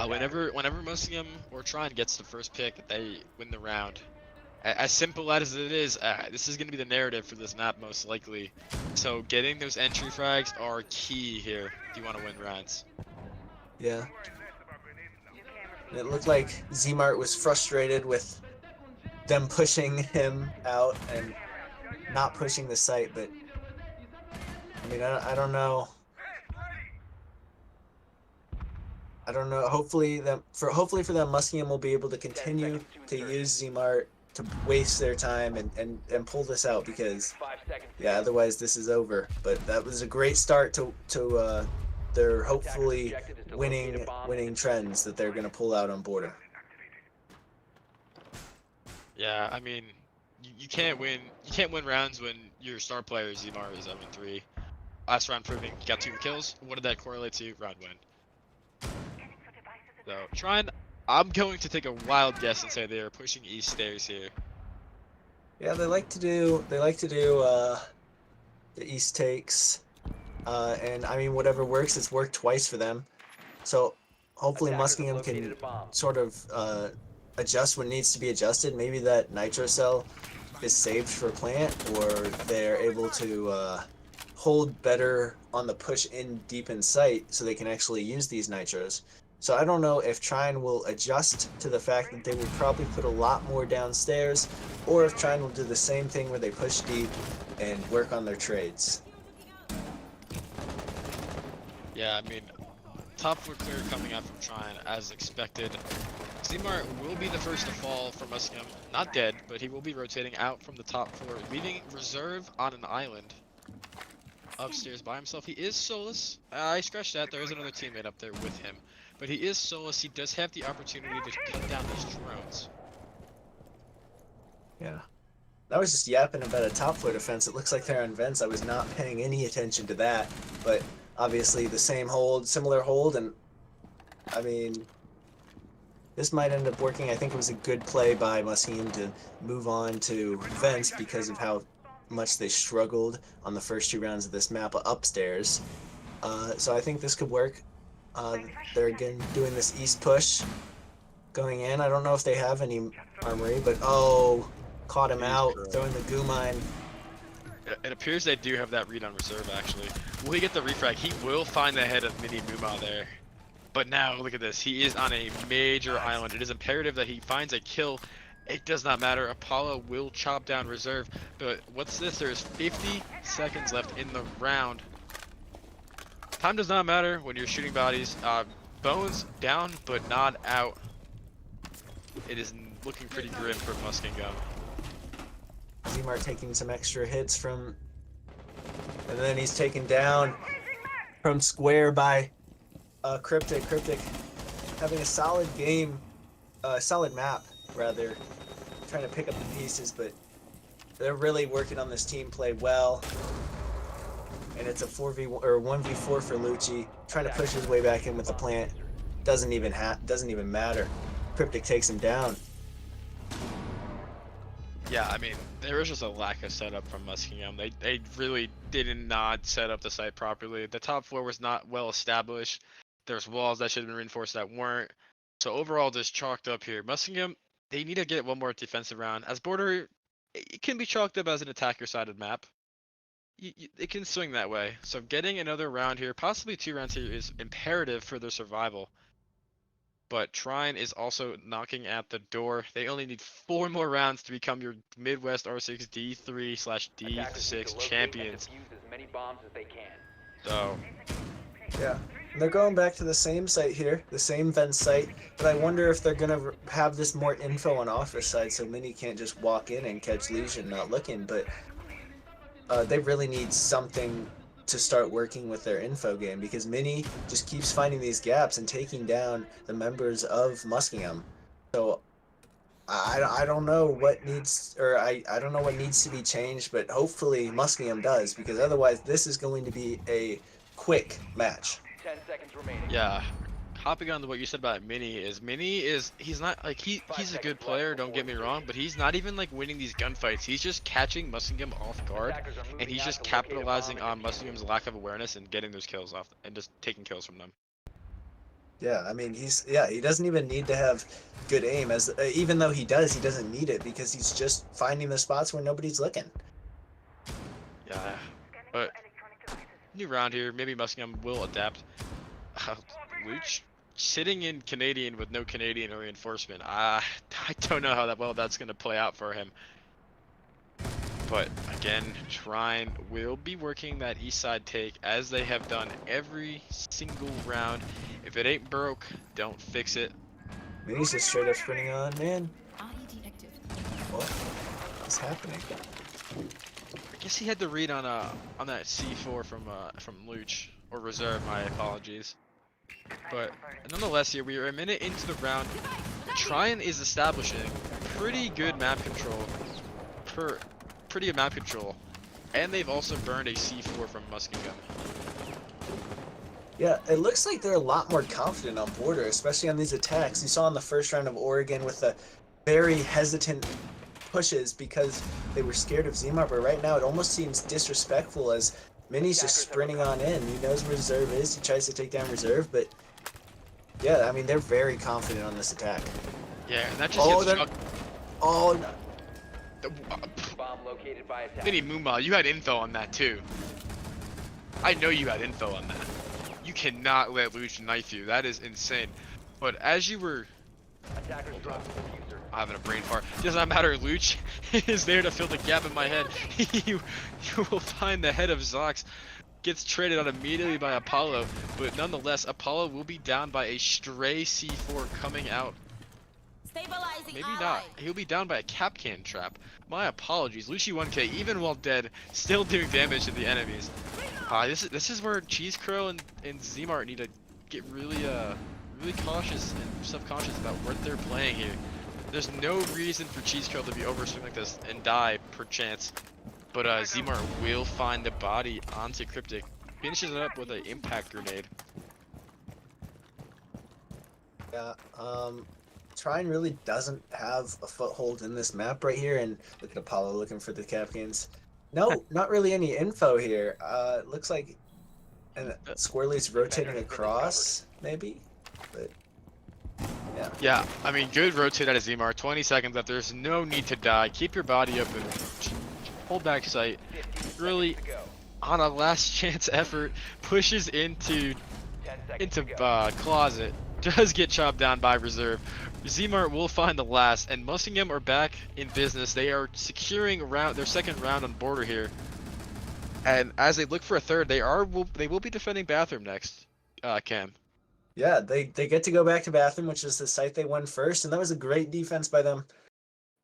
A: Whenever Muskingum or Trine gets the first pick, they win the round. As simple as it is, this is going to be the narrative for this map most likely. So getting those entry frags are key here if you want to win rounds.
B: Yeah. And it looked like Zmart was frustrated with them pushing him out and not pushing the site, but I mean, I don't know. I don't know. Hopefully for them, Muskingum will be able to continue to use Zmart to waste their time and pull this out because yeah, otherwise this is over. But that was a great start to their hopefully winning trends that they're gonna pull out on border.
A: Yeah, I mean, you can't win rounds when your star player Zmar is 0-3. Last round proving you got 2 kills. What did that correlate to? Round win. So Trine, I'm going to take a wild guess and say they are pushing east stairs here.
B: Yeah, they like to do the east takes, and I mean whatever works. It's worked twice for them, so hopefully Muskingum can sort of adjust what needs to be adjusted. Maybe that nitro cell is saved for plant, or they're able to hold better on the push in deep in sight, so they can actually use these nitros. So I don't know if Trine will adjust to the fact that they will probably put a lot more downstairs, or if Trine will do the same thing where they push deep and work on their trades.
A: Yeah, I mean, top floor clear coming out from Trine as expected. Zmart will be the first to fall from Muskingum. Not dead, but he will be rotating out from the top floor, leaving Reserve on an island upstairs by himself. He is solus. I scratched that. There is another teammate up there with him. But he is solus. He does have the opportunity to cut down these drones.
B: Yeah. I was just yapping about a top floor defense. It looks like they're on vents. I was not paying any attention to that. But obviously the same hold, similar hold, and I mean, this might end up working. I think it was a good play by Muskingum to move on to vents because of how much they struggled on the first 2 rounds of this map upstairs. So I think this could work. They're again doing this east push going in. I don't know if they have any armory, but oh, caught him out, throwing the goo mine.
A: It appears they do have that read on Reserve, actually. Will he get the refrag? He will find the head of Mini Muma there. But now, look at this. He is on a major island. It is imperative that he finds a kill. It does not matter. Apollo will chop down Reserve. But what's this? There's 50 seconds left in the round. Time does not matter when you're shooting bodies. Bones down, but not out. it is looking pretty grim for Muskingum.
B: Zmart taking some extra hits from, and then he's taken down from square by Cryptic. Cryptic having a solid game, solid map rather, trying to pick up the pieces, but they're really working on this team play well. And it's a 4v1 or 1v4 for Lucci, trying to push his way back in with the plant. Doesn't even matter. Cryptic takes him down.
A: Yeah, I mean, there was just a lack of setup from Muskingum. They really did not set up the site properly. The top floor was not well established. There's walls that should have been reinforced that weren't. So overall, just chalked up here. Muskingum, they need to get one more defensive round. As border, it can be chalked up as an attacker-sided map. It can swing that way. So getting another round here, possibly 2 rounds here, is imperative for their survival. But Trine is also knocking at the door. They only need 4 more rounds to become your Midwest R6 D3/D6 champions.
D: Defuse as many bombs as they can.
A: So,
B: Yeah. And they're going back to the same site here, the same vent site, but I wonder if they're gonna have this more info on office side so Mini can't just walk in and catch Legion not looking, but they really need something to start working with their info game because Mini just keeps finding these gaps and taking down the members of Muskingum. So I don't know what needs, or I don't know what needs to be changed, but hopefully Muskingum does, because otherwise this is going to be a quick match.
D: 10 seconds remaining.
A: yeah. Hopping on to what you said about Mini is he's not like he's a good player, don't get me wrong, but he's not even like winning these gunfights. He's just catching Muskingum off guard, and he's just capitalizing on Muskingum's lack of awareness and getting those kills off and just taking kills from them.
B: Yeah, I mean he doesn't even need to have good aim, as even though he doesn't need it because he's just finding the spots where nobody's looking.
A: Yeah, but new round here. Maybe Muskingum will adapt. Luch sitting in Canadian with no Canadian reinforcement. I don't know how that's gonna play out for him. But again, Trine will be working that east side take as they have done every single round. If it ain't broke, don't fix it.
B: I mean, he's just straight up sprinting on, man.
E: IED active.
B: What is happening?
A: I guess he had to read on that C4 from Luch or reserve. My apologies. But nonetheless, here we are a minute into the round. Trine is establishing pretty good map control. Pretty good map control, and they've also burned a C4 from Muskingum.
B: Yeah, it looks like they're a lot more confident on border, especially on these attacks. You saw in the first round of Oregon with the very hesitant pushes because they were scared of Zmart, but right now it almost seems disrespectful as Mini's just sprinting on in. He knows where Reserve is, he tries to take down Reserve, but yeah, I mean, they're very confident on this attack.
A: Yeah, and that just gets chucked.
B: Oh, no.
D: Bomb located by attack.
A: Mini Moonball, you had info on that too. I know you had info on that. You cannot let Luch knife you. That is insane. But as you were
D: Attackers drop the diffuser.
A: having a brain fart, does not matter. Luch is there to fill the gap in my head. you will find the head of Zox gets traded out immediately by Apollo, but nonetheless, Apollo will be down by a stray C4 coming out.
E: Stabilizing
A: Maybe
E: ally.
A: not. He'll be down by a Capcan trap. My apologies. Lucci 1K, even while dead, still doing damage to the enemies. This is where Cheese Crow and Zmart need to get really cautious and subconscious about what they're playing here. There's no reason for Cheese Crow to be overswing like this and die per chance. But Zmart will find the body onto Cryptic. Finishes it up with an impact grenade.
B: Yeah, Trine really doesn't have a foothold in this map right here, and look at Apollo looking for the Capcans. No, not really any info here. It looks like Squirrely's rotating across, maybe, but yeah.
A: Yeah, I mean, good rotate out of Zmart. 20 seconds left. There's no need to die. Keep your body open. Hold back sight.
D: 15
A: Really,
D: seconds to go.
A: on a last chance effort, pushes into
D: 10 seconds to go.
A: closet. Does get chopped down by Reserve. Zmart will find the last, and Muskingum are back in business. They are securing their second round on border here, and as they look for a third, they will be defending bathroom next. Cam.
B: Yeah, they get to go back to bathroom, which is the site they won first, and that was a great defense by them.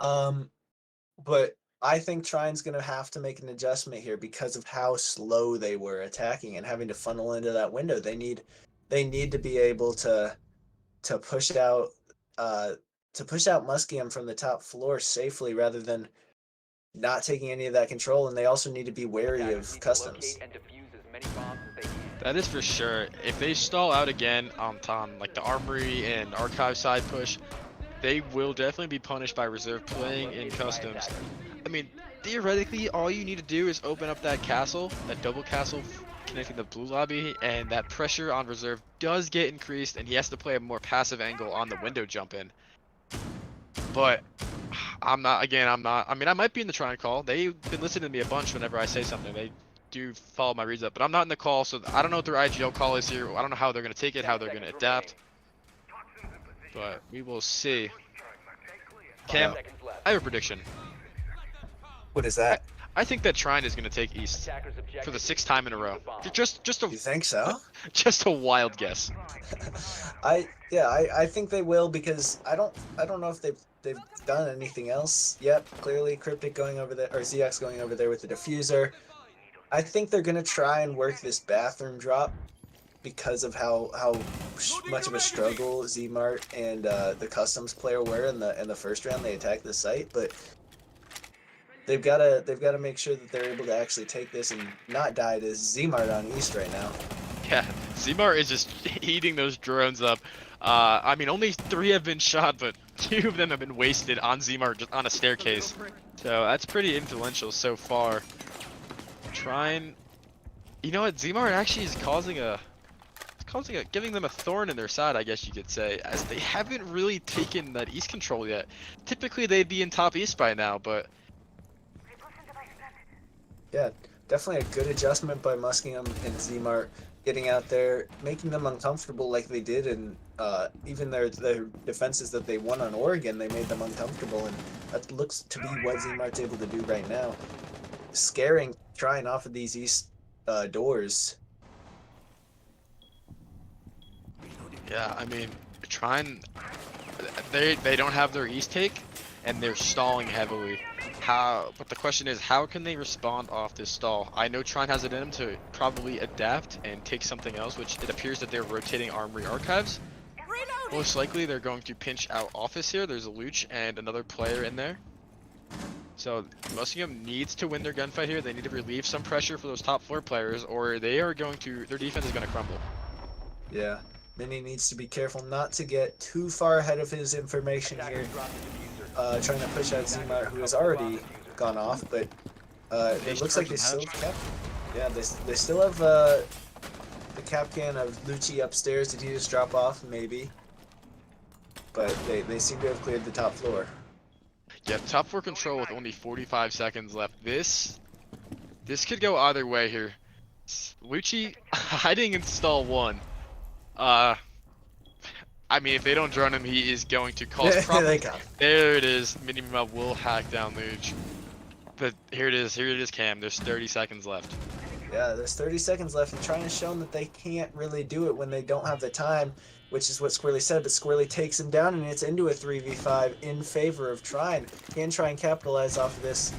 B: But I think Trine's going to have to make an adjustment here because of how slow they were attacking and having to funnel into that window. They need to be able to push out Muskingum from the top floor safely rather than not taking any of that control. And they also need to be wary
D: Attackers
B: of
D: need to
B: customs.
D: locate and defuse as many bombs as they can.
A: That is for sure. If they stall out again on like the armory and archive side push, they will definitely be punished by reserve playing in customs. I mean, theoretically, all you need to do is open up that castle, that double castle connecting the blue lobby, and that pressure on reserve does get increased, and he has to play a more passive angle on the window jump in. But I'm not. I mean, I might be in the Trine call. They've been listening to me a bunch whenever I say something. They do follow my reads up, but I'm not in the call, so I don't know what their IGL call is here. I don't know how they're gonna take it, how they're gonna adapt. But we will see. Cam, I have a prediction.
B: What is that?
A: I think that Trine is going to take East
D: Attackers
A: for the
D: objective
A: 6th time in a row. Just
B: You think so?
A: just a wild guess.
B: I think they will because I don't know if they've done anything else yet. Clearly, Cryptic going over there or ZX going over there with the diffuser. I think they're gonna try and work this bathroom drop because of how much of a struggle Zmart and the customs player were in the first round they attacked the site, but they've got to make sure that they're able to actually take this and not die to Zmart on East right now.
A: Yeah, Zmart is just eating those drones up. I mean, only 3 have been shot, but 2 of them have been wasted on Zmart just on a staircase. So that's pretty influential so far. Trine, you know what? Zmart actually is giving them a thorn in their side, I guess you could say, as they haven't really taken that East control yet. Typically, they'd be in top East by now, but
B: Yeah, definitely a good adjustment by Muskingum and Zmart getting out there, making them uncomfortable like they did, and even their defenses that they won on Oregon, they made them uncomfortable, and that looks to be what Zmart's able to do right now, scaring Trine off of these East doors.
A: yeah, I mean, Trine, they don't have their East take, and they're stalling heavily. But the question is, how can they respond off this stall? I know Trine has it in them to probably adapt and take something else, which it appears that they're rotating Armory Archives. Most likely they're going to pinch out Office here. There's a Luch and another player in there. So Muskingum needs to win their gunfight here. They need to relieve some pressure for those top floor players, or their defense is going to crumble.
B: Yeah, Mini needs to be careful not to get too far ahead of his information here. Trying to push out Zmart, who has already gone off, but it looks like they still kept. Yeah, they still have the Capcan of Lucci upstairs. Did he just drop off? Maybe. But they seem to have cleared the top floor.
A: Yeah, top floor control with only 45 seconds left. This could go either way here. Lucci hiding in stall 1. I mean, if they don't drone him, he is going to cause problems. There it is. Minimum will hack down Luch. But here it is, Cam. There's 30 seconds left.
B: Yeah, there's 30 seconds left, and trying to show them that they can't really do it when they don't have the time, which is what Squirrely said, but Squirrely takes him down, and it's into a 3v5 in favor of Trine. Can try and capitalize off of this.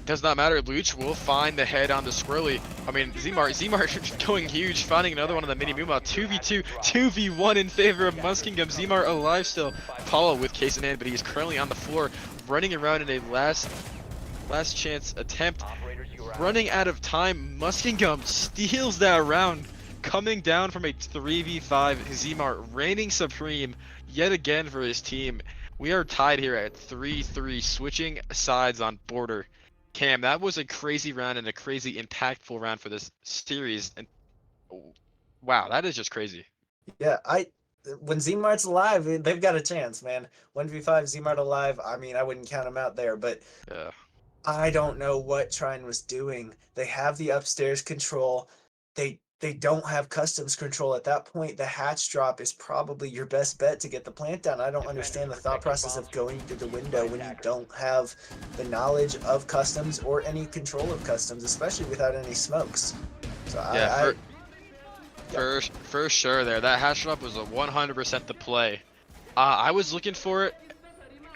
A: Does not matter. Luch will find the head on the Squirrely. I mean, Zmart going huge, finding another one on the Mini Muma. 2v2, 2v1 in favor of Muskingum. Zmart alive still. Paulo with case in hand, but he's currently on the floor, running around in a last chance attempt. Running out of time, Muskingum steals that round, coming down from a 3v5. Zmart reigning supreme yet again for his team. We are tied here at 3-3, switching sides on border. Cam, that was a crazy round and a crazy impactful round for this series. And wow, that is just crazy.
B: Yeah, when Zmart's alive, they've got a chance, man. 1v5 Zmart alive. I mean, I wouldn't count him out there, but
A: Yeah.
B: I don't know what Trine was doing. They have the upstairs control. They don't have customs control at that point. The hatch drop is probably your best bet to get the plant down. I don't understand the thought process of going through the window when you don't have the knowledge of customs or any control of customs, especially without any smokes. So
A: Yeah,
B: I
A: for sure there. That hash drop was a 100% the play. I was looking for it,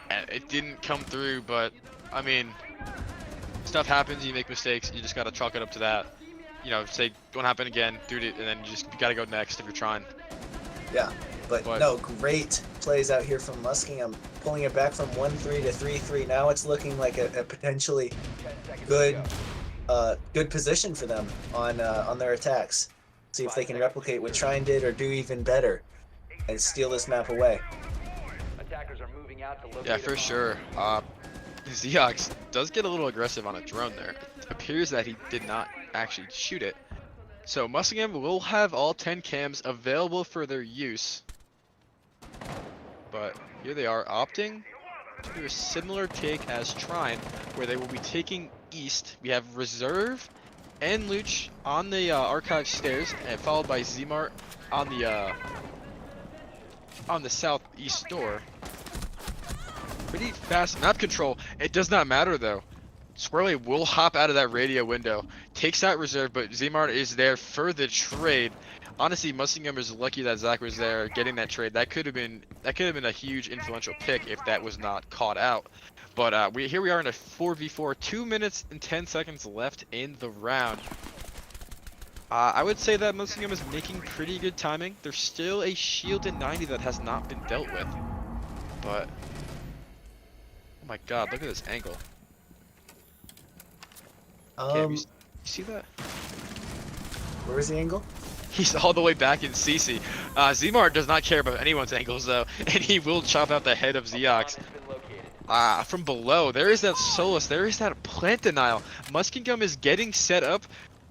A: and it didn't come through, but I mean, stuff happens, you make mistakes, you just gotta chalk it up to that. You know, say, don't happen again, do it, and then you gotta go next if you're trying.
B: yeah, but
A: But-
B: no, great plays out here from Muskingum, pulling it back from 1-3 to 3-3. Now it's looking like a potentially
D: 10 seconds
B: good
D: to go.
B: good position for them on their attacks. See if they can replicate what Trine did or do even better and steal this map away.
D: Attackers are moving out to locate
A: Yeah,
D: a
A: for
D: bomb.
A: sure. Zeox does get a little aggressive on a drone there. It appears that he did not actually shoot it. So Muskingum will have all 10 cams available for their use. But here they are opting to do a similar take as Trine, where they will be taking east. We have Reserve and Luch on the archive stairs, and followed by Zmart on the southeast door. Pretty fast map control. It does not matter though. Squirrely will hop out of that radio window, takes out Reserve, but Zmart is there for the trade. Honestly, Muskingum is lucky that Zach was there getting that trade. That could have been a huge influential pick if that was not caught out. But here we are in a 4v4, 2 minutes and 10 seconds left in the round. I would say that Muskingum is making pretty good timing. There's still a shield in 90 that has not been dealt with. But oh my god, look at this angle. Cam, you see that?
B: Where is the angle?
A: He's all the way back in CC. Zmart does not care about anyone's angles though, and he will chop out the head of
D: Bomb
A: Zeox.
D: has been located.
A: From below, there is that Solus, there is that plant denial. Muskingum is getting set up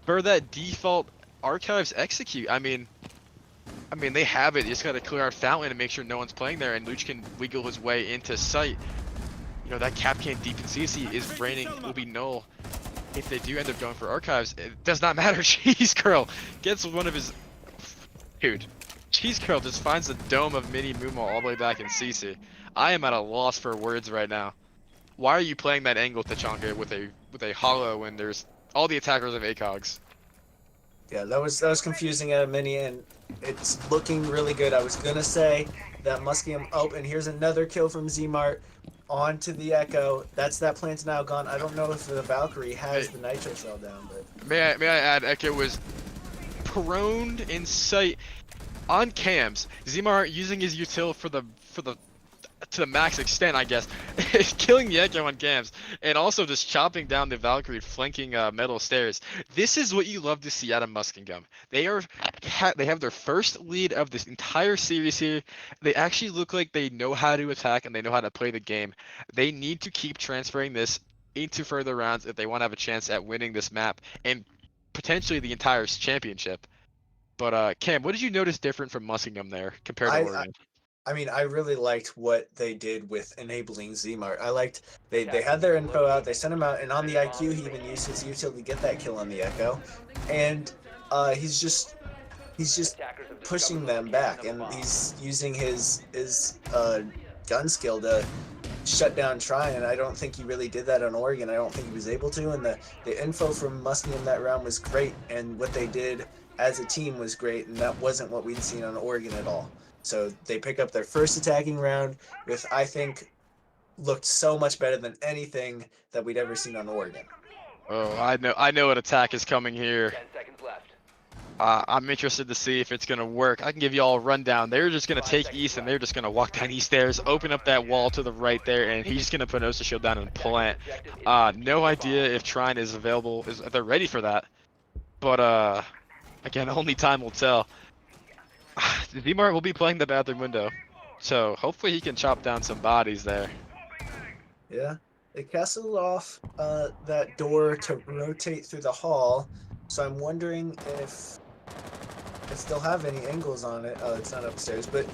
A: for that default archives execute. I mean they have it. You just gotta clear out Fountain and make sure no one's playing there, and Luch can wiggle his way into sight. You know, that cap can deep in CC is raining, will be null. If they do end up going for archives, it does not matter. Cheese Curl gets one of his... Dude, Cheese Curl just finds the dome of Mini Moomo all the way back in CC. I am at a loss for words right now. Why are you playing that angle, Tachanka, with a hollow when there's all the attackers of ACOGs?
B: Yeah, that was confusing at a mini, and it's looking really good. I was gonna say that Muskingum. Oh, and here's another kill from Zmart onto the Echo. That's that plant's now gone. I don't know if the Valkyrie has the nitro cell down, but
A: May I add, Echo was prone in sight on cams. Zmart using his util to the max extent, I guess, killing the Echo on cams, and also just chopping down the Valkyrie flanking metal stairs. This is what you love to see out of Muskingum. They have their first lead of this entire series here. They actually look like they know how to attack and they know how to play the game. They need to keep transferring this into further rounds if they want to have a chance at winning this map and potentially the entire championship. But Cam, what did you notice different from Muskingum there compared to Oregon?
B: I mean, I really liked what they did with enabling Zmart. I liked they had their info out, they sent him out, and on the IQ he even used his util to get that kill on the Echo, and he's just
D: Attackers have
B: pushing
D: discovered the
B: them
D: location
B: back,
D: of a
B: and
D: bomb.
B: he's using his gun skill to shut down Trine, and I don't think he really did that on Oregon. I don't think he was able to, and the info from Muskingum that round was great, and what they did as a team was great, and that wasn't what we'd seen on Oregon at all. So they pick up their first attacking round with, I think, looked so much better than anything that we'd ever seen on Oregon.
A: Oh, I know what attack is coming here.
D: 10 seconds left.
A: I'm interested to see if it's gonna work. I can give you all a rundown. They're just gonna take east and they're just gonna walk down these stairs, open up that wall to the right there, and he's gonna put Osa Shield down and plant. No idea if Trine is available, if they're ready for that. But again, only time will tell. Zmart will be playing the bathroom window, so hopefully he can chop down some bodies there.
B: Yeah, they castled off that door to rotate through the hall, so I'm wondering if they'll have any angles on it. Oh, it's not upstairs, but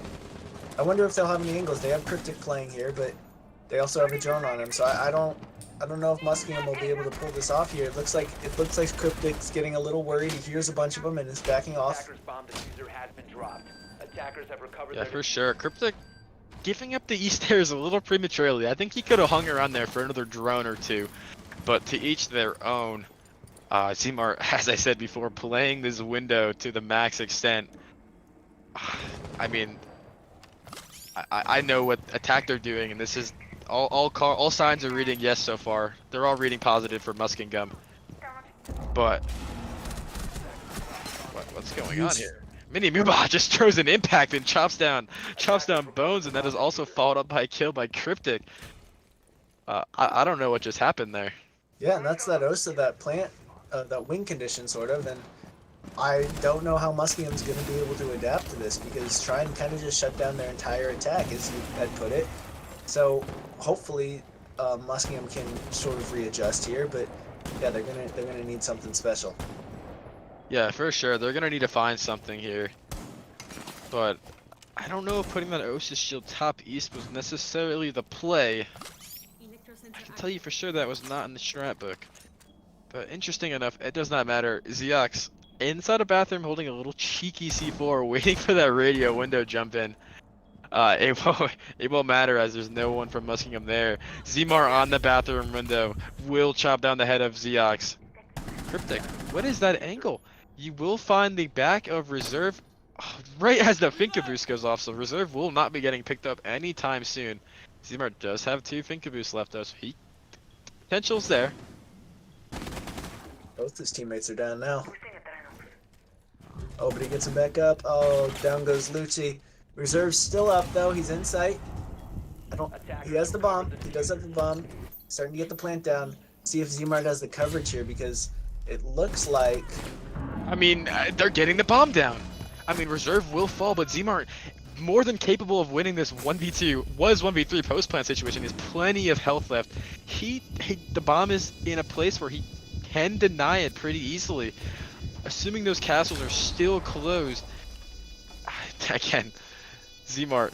B: I wonder if they'll have any angles. They have Cryptic playing here, but they also have a drone on him, so I don't know if Muskingum will be able to pull this off here. It looks like Cryptic's getting a little worried. He hears a bunch of them and is backing off.
D: Attackers bomb diffuser has been dropped. Attackers have recovered
A: Yeah,
D: their
A: for sure. Cryptic giving up the east stairs a little prematurely. I think he could have hung around there for another drone or two, but to each their own. Zimar, as I said before, playing this window to the max extent. I mean, I know what attack they're doing, and this is all signs are reading yes so far. They're all reading positive for Muskingum. But what's going on here? Mini Mooba just throws an impact and chops down Bones, and that is also followed up by a kill by Cryptic. I don't know what just happened there.
B: Yeah, and that's that OSA, that plant, that wing condition sort of, and I don't know how Muskingum's going to be able to adapt to this because Trine kind of just shut down their entire attack, as you had put it. So hopefully Muskingum can sort of readjust here, but yeah, they're gonna need something special.
A: Yeah, for sure. They're gonna need to find something here. But I don't know if putting that OSA shield top east was necessarily the play. I can tell you for sure that was not in the strat book. But interesting enough, it does not matter. Zeox inside a bathroom holding a little cheeky C4 waiting for that radio window jump in. It won't matter as there's no one from Muskingum there. Zimar on the bathroom window will chop down the head of Zeox. Cryptic, what is that angle? You will find the back of Reserve right as the Finka boost goes off, so Reserve will not be getting picked up anytime soon. Zimar does have 2 Finka boosts left though, so potential's there.
B: Both his teammates are down now. Oh, but he gets him back up. Oh, down goes Lucci. Reserve's still up though. He's in sight. He has the bomb. He does have the bomb. Starting to get the plant down. See if Zimar does the coverage here because it looks like.
A: I mean, they're getting the bomb down. I mean, Reserve will fall, but Zimar, more than capable of winning this 1v2, was 1v3 post-plant situation. He has plenty of health left. The bomb is in a place where he can deny it pretty easily. Assuming those castles are still closed. Again, Zimar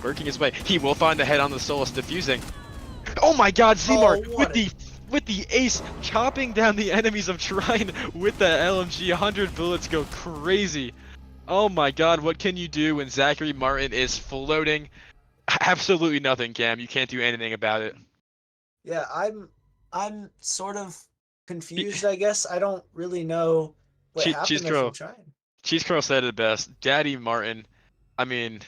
A: working his way. He will find the head on the Solus diffusing. Oh my god, Zimar with the ace chopping down the enemies of Trine with the LMG. 100 bullets go crazy. Oh my god, what can you do when Zachary Martin is floating? Absolutely nothing, Cam. You can't do anything about it.
B: Yeah, I'm sort of confused, I guess. I don't really know what happened there from Trine.
A: Cheese Curl said it best. Daddy Martin. I mean,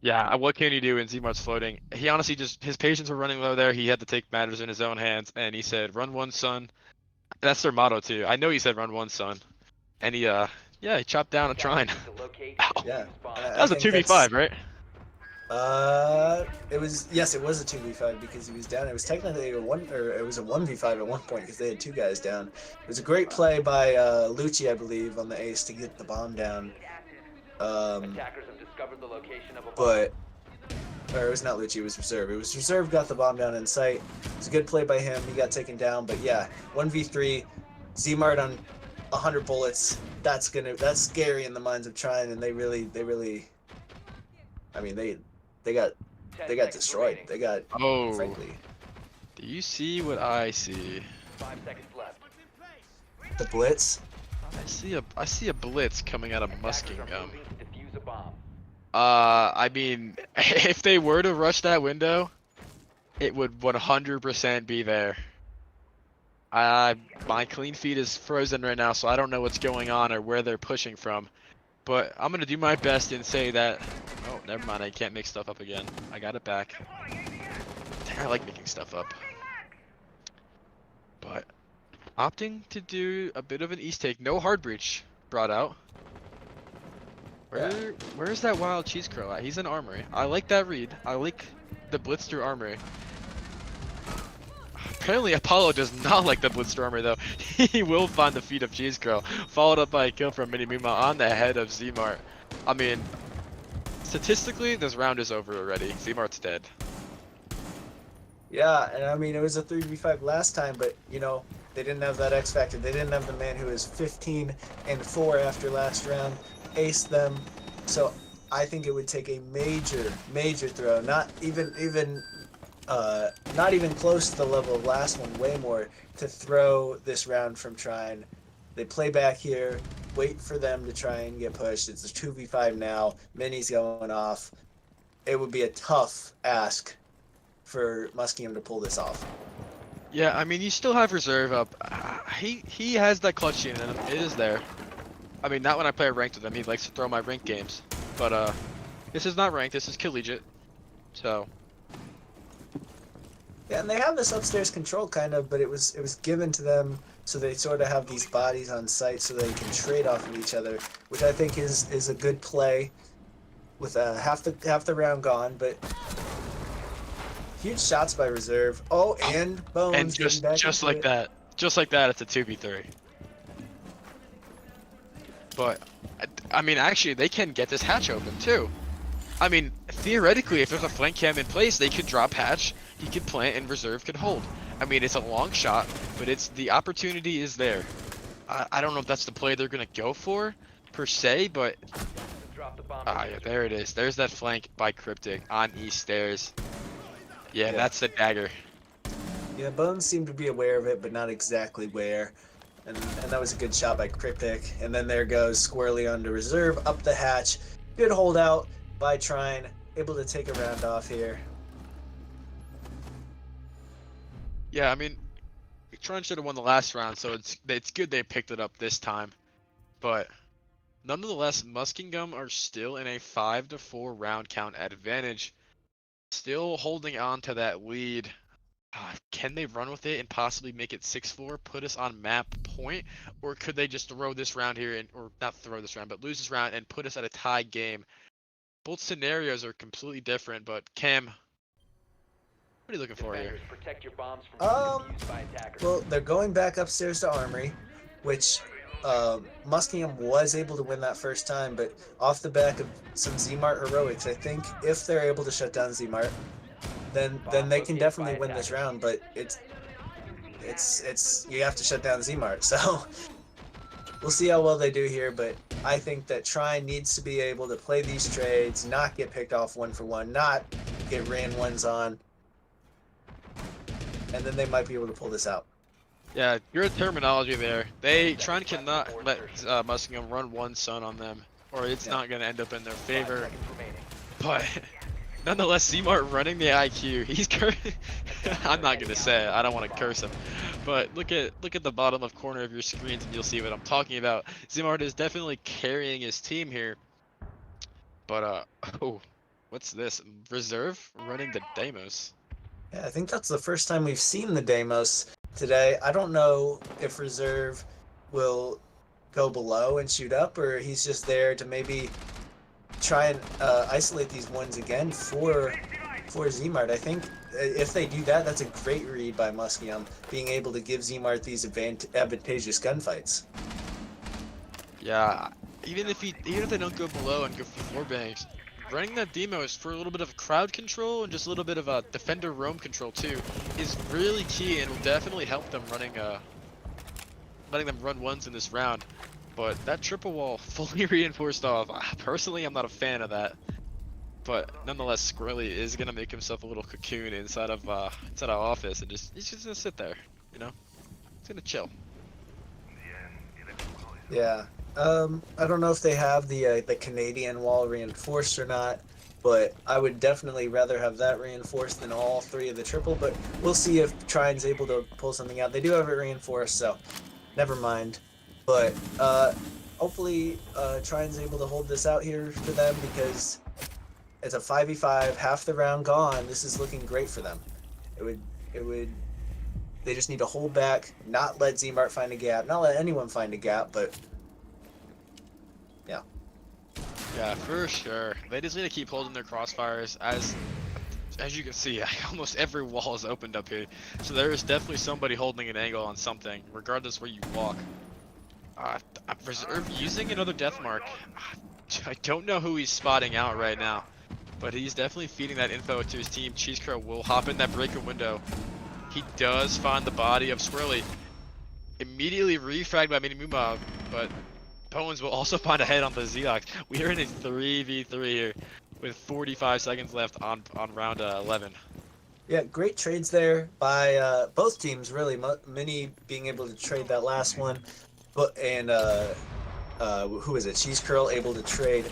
A: yeah, what can you do when Zmart's floating? He honestly his patience were running low there. He had to take matters in his own hands, and he said, "Run one, son." That's their motto too. I know he said, "Run one, son," and he chopped down a Trine.
B: Yeah,
A: that was a 2v5, right?
B: It was a 2v5 because he was down. It was technically it was a 1v5 at one point because they had 2 guys down. It was a great play by Lucci, I believe, on the ace to get the bomb down.
D: Attackers have discovered the location of a
B: But it was not Lucci, it was Reserve. It was Reserve got the bomb down in sight. It was a good play by him. He got taken down, but yeah, 1v3, Zmart on 100 bullets. That's scary in the minds of Trine, and they really I mean they got destroyed. They got frankly.
A: Do you see what I see?
D: 5 seconds left.
B: The blitz.
A: I see a blitz coming out of Muskingum.
D: Defuse a bomb.
A: I mean, if they were to rush that window, it would 100% be there. My clean feed is frozen right now, so I don't know what's going on or where they're pushing from. But I'm gonna do my best and say that. Oh, never mind. I can't make stuff up again. I got it back. I like making stuff up. But opting to do a bit of an east take. No hard breach brought out. Where's that wild cheese curl at? He's in armory. I like that read. I like the blitz through armory. Apparently Apollo does not like the blitz through armory though. He will find the feet of cheese curl, followed up by a kill from Mini Muma on the head of Zmart. I mean, statistically, this round is over already. Zmart's dead.
B: Yeah, and I mean it was a 3v5 last time, but you know they didn't have that X factor. They didn't have the man who is 15-4 after last round. Aced them, so I think it would take a major throw, not even close to the level of last one, way more, to throw this round from Trine. They play back here, wait for them to try and get pushed. It's a 2v5 now. Mini's going off. It would be a tough ask for Muskingum to pull this off.
A: Yeah, I mean, you still have reserve up. He has that clutch gene in him. It is there. I mean, not when I play ranked with him. He likes to throw my ranked games. But this is not ranked. This is collegiate. So
B: Yeah, and they have this upstairs control kind of, but it was given to them so they sort of have these bodies on site so they can trade off of each other, which I think is a good play with half the round gone, but huge shots by reserve. Oh, and Bones
A: and
B: getting back
A: just
B: into
A: like
B: it.
A: that, it's a 2v3. But I mean, actually, they can get this hatch open too. I mean, theoretically, if there's a flank cam in place, they could drop hatch, he could plant, and reserve could hold. I mean, it's a long shot, but the opportunity is there. I don't know if that's the play they're gonna go for, per se, but
D: Drop the bomb.
A: yeah, there it is. There's that flank by Cryptic on east stairs. Yeah,
B: Yeah.
A: that's the dagger.
B: Yeah, Bones seemed to be aware of it, but not exactly where. And that was a good shot by Cryptic. And then there goes Squirrely onto reserve, up the hatch. Good holdout by Trine, able to take a round off here.
A: Yeah, I mean, Trine should have won the last round, so it's good they picked it up this time. But nonetheless, Muskingum are still in a 5-4 round count advantage. Still holding on to that lead. Can they run with it and possibly make it 6-4, put us on map point? Or could they just throw this round here, or not throw this round, but lose this round and put us at a tie game? Both scenarios are completely different, but Cam, what are you looking for here?
D: Defenders, protect your bombs from being abused by attackers.
B: Well, they're going back upstairs to Armory, which Muskingum was able to win that first time, but off the back of some Zmart heroics, I think if they're able to shut down Zmart, then they can definitely win this round. But it's you have to shut down Zmart, so we'll see how well they do here. But I think that Trine needs to be able to play these trades, not get picked off one for one, not get ran ones on, and then they might be able to pull this out.
A: Yeah, your terminology there. Trine cannot let Muskingum run one sun on them, or it's not going to end up in their
D: 5
A: favor.
D: seconds remaining.
A: But nonetheless, Zmart running the IQ. He's I'm not going to say it. I don't want to curse him. But look at the bottom left corner of your screens and you'll see what I'm talking about. Zmart is definitely carrying his team here. But oh, what's this? Reserve running the Deimos.
B: Yeah, I think that's the first time we've seen the Deimos today. I don't know if reserve will go below and shoot up, or he's just there to maybe try and isolate these ones again for Zmart. I think if they do that, that's a great read by Muskingum, being able to give Zmart these advantageous gunfights.
A: Yeah, even if they don't go below and go for 4 bangs, running that Demos for a little bit of crowd control and just a little bit of defender roam control too is really key and will definitely help them letting them run ones in this round. But that triple wall fully reinforced off. Personally, I'm not a fan of that. But nonetheless, Squirrely is gonna make himself a little cocoon inside of office and he's just gonna sit there, you know. He's gonna chill.
B: Yeah. I don't know if they have the Canadian wall reinforced or not, but I would definitely rather have that reinforced than all 3 of the triple. But we'll see if Trine's able to pull something out. They do have it reinforced, so never mind. But hopefully Trine's able to hold this out here for them, because it's a 5v5, half the round gone. This is looking great for them. It would. They just need to hold back, not let Zmart find a gap, not let anyone find a gap, but yeah.
A: Yeah, for sure. They just need to keep holding their crossfires. As you can see, almost every wall is opened up here. So there is definitely somebody holding an angle on something, regardless where you walk. Reserve using another death mark. I don't know who he's spotting out right now, but he's definitely feeding that info to his team. Cheese Crow will hop in that breaker window. He does find the body of Squirrely. Immediately refragged by Minimuma, but Bones will also find a head on the Zeox. We are in a 3v3 here with 45 seconds left on round 11.
B: Yeah, great trades there by both teams, really. Mini being able to trade that last one, and who is it? Cheese Curl able to trade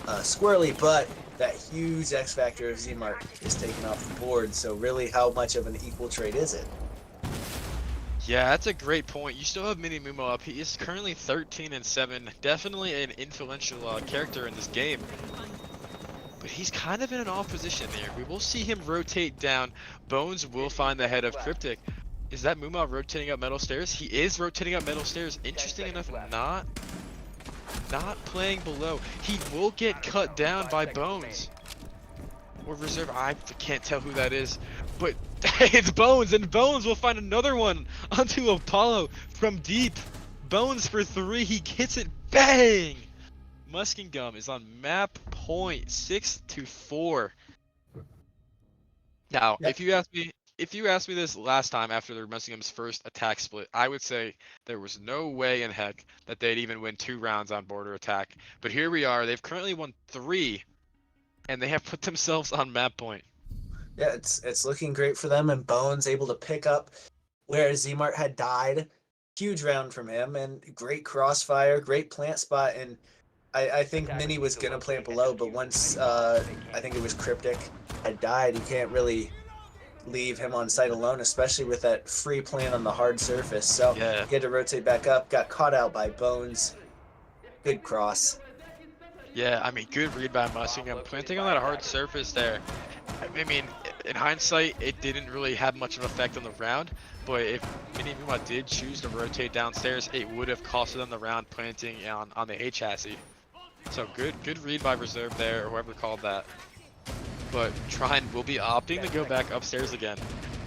B: Squirrely, but that huge X factor of Zmart is taken off the board. So really, how much of an equal trade is it?
A: Yeah, that's a great point. You still have Mini Mumo up. He is currently 13-7. Definitely an influential character in this game. But he's kind of in an off position there. We will see him rotate down. Bones will find the head of Cryptic. Is that Mumo rotating up metal stairs? He is rotating up metal stairs. Interesting enough, not playing below. He will get cut down by Bones. Or Reserve. I can't tell who that is. But it's Bones, and Bones will find another one onto Apollo from deep. Bones for 3. He hits it. Bang! Muskingum is on map point 6-4. Now,
B: Yeah.
A: if you asked me this last time after the Muskingum's first attack split, I would say there was no way in heck that they'd even win 2 rounds on border attack. But here we are. They've currently won 3, and they have put themselves on map point.
B: Yeah, it's looking great for them, and Bones able to pick up where Zmart had died. Huge round from him, and great crossfire, great plant spot, and I think Mini was gonna plant below, but once I think it was Cryptic had died, you can't really leave him on site alone, especially with that free plant on the hard surface. So
A: Yeah.
B: he had to rotate back up, got caught out by Bones. Good cross.
A: Yeah, I mean, good read by Muskingum. Planting on that hard surface there. I mean, in hindsight, it didn't really have much of an effect on the round, but if Mini Muma did choose to rotate downstairs, it would have costed them the round planting on the A chassis. So good read by Reserve there, or whoever called that. But Trine will be opting to go back upstairs again.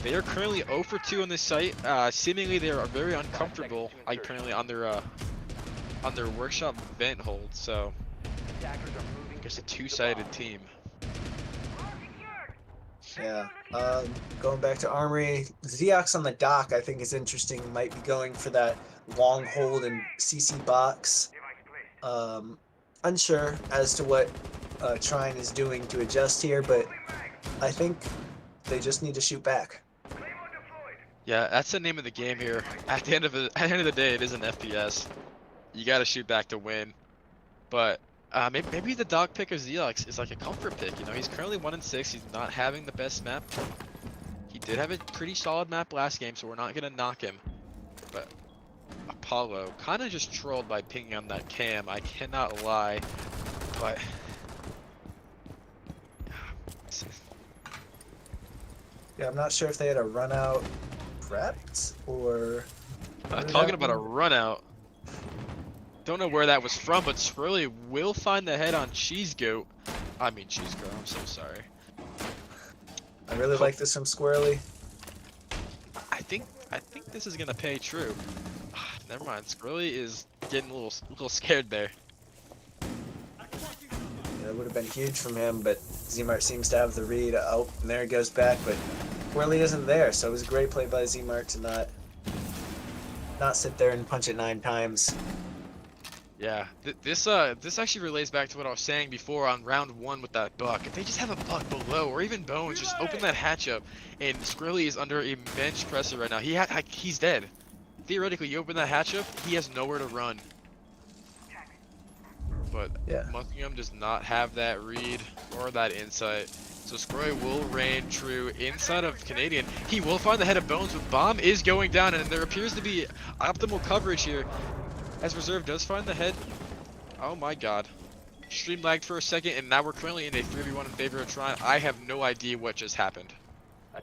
A: They are currently 0 for 2 on this site. Seemingly they are very uncomfortable currently on their workshop vent hold. So I guess a 2-sided team.
B: Yeah. Going back to Armory, Zeox on the dock I think is interesting. Might be going for that long hold and CC box. Unsure as to what Trine is doing to adjust here, but I think they just need to shoot back.
A: Yeah, that's the name of the game here. At the end of the day, it is an FPS. You got to shoot back to win. But maybe the dog pick of Zeox is like a comfort pick. You know, he's currently 1-6. He's not having the best map. He did have a pretty solid map last game, so we're not gonna knock him. But Apollo kind of just trolled by pinging on that cam. I cannot lie, but
B: Yeah, I'm not sure if they had a run out prepped or.
A: talking about a run out. Don't know where that was from, but Squirrely will find the head on Cheese Goat. I mean Cheese Goat, I'm so sorry.
B: I really like this from Squirrely.
A: I think this is gonna pay true. Never mind, Squirrely is getting a little scared there.
B: That would have been huge from him, but Zmart seems to have the read. Oh, and there he goes back, but Squirrely isn't there, so it was a great play by Zmart to not sit there and punch it 9 times.
A: Yeah, this actually relates back to what I was saying before on round 1 with that buck. If they just have a buck below, or even Bones, just open that hatch up, and Squirrely is under immense pressure right now. He's dead. Theoretically, you open that hatch up, he has nowhere to run. But
B: Yeah.
A: Muskingum does not have that read or that insight. So Squirrely will reign true inside of Canadian. He will find the head of Bones, but Bomb is going down, and there appears to be optimal coverage here. As Reserve does find the head. Oh my god. Stream lagged for a second, and now we're currently in a 3v1 in favor of Trine. I have no idea what just happened.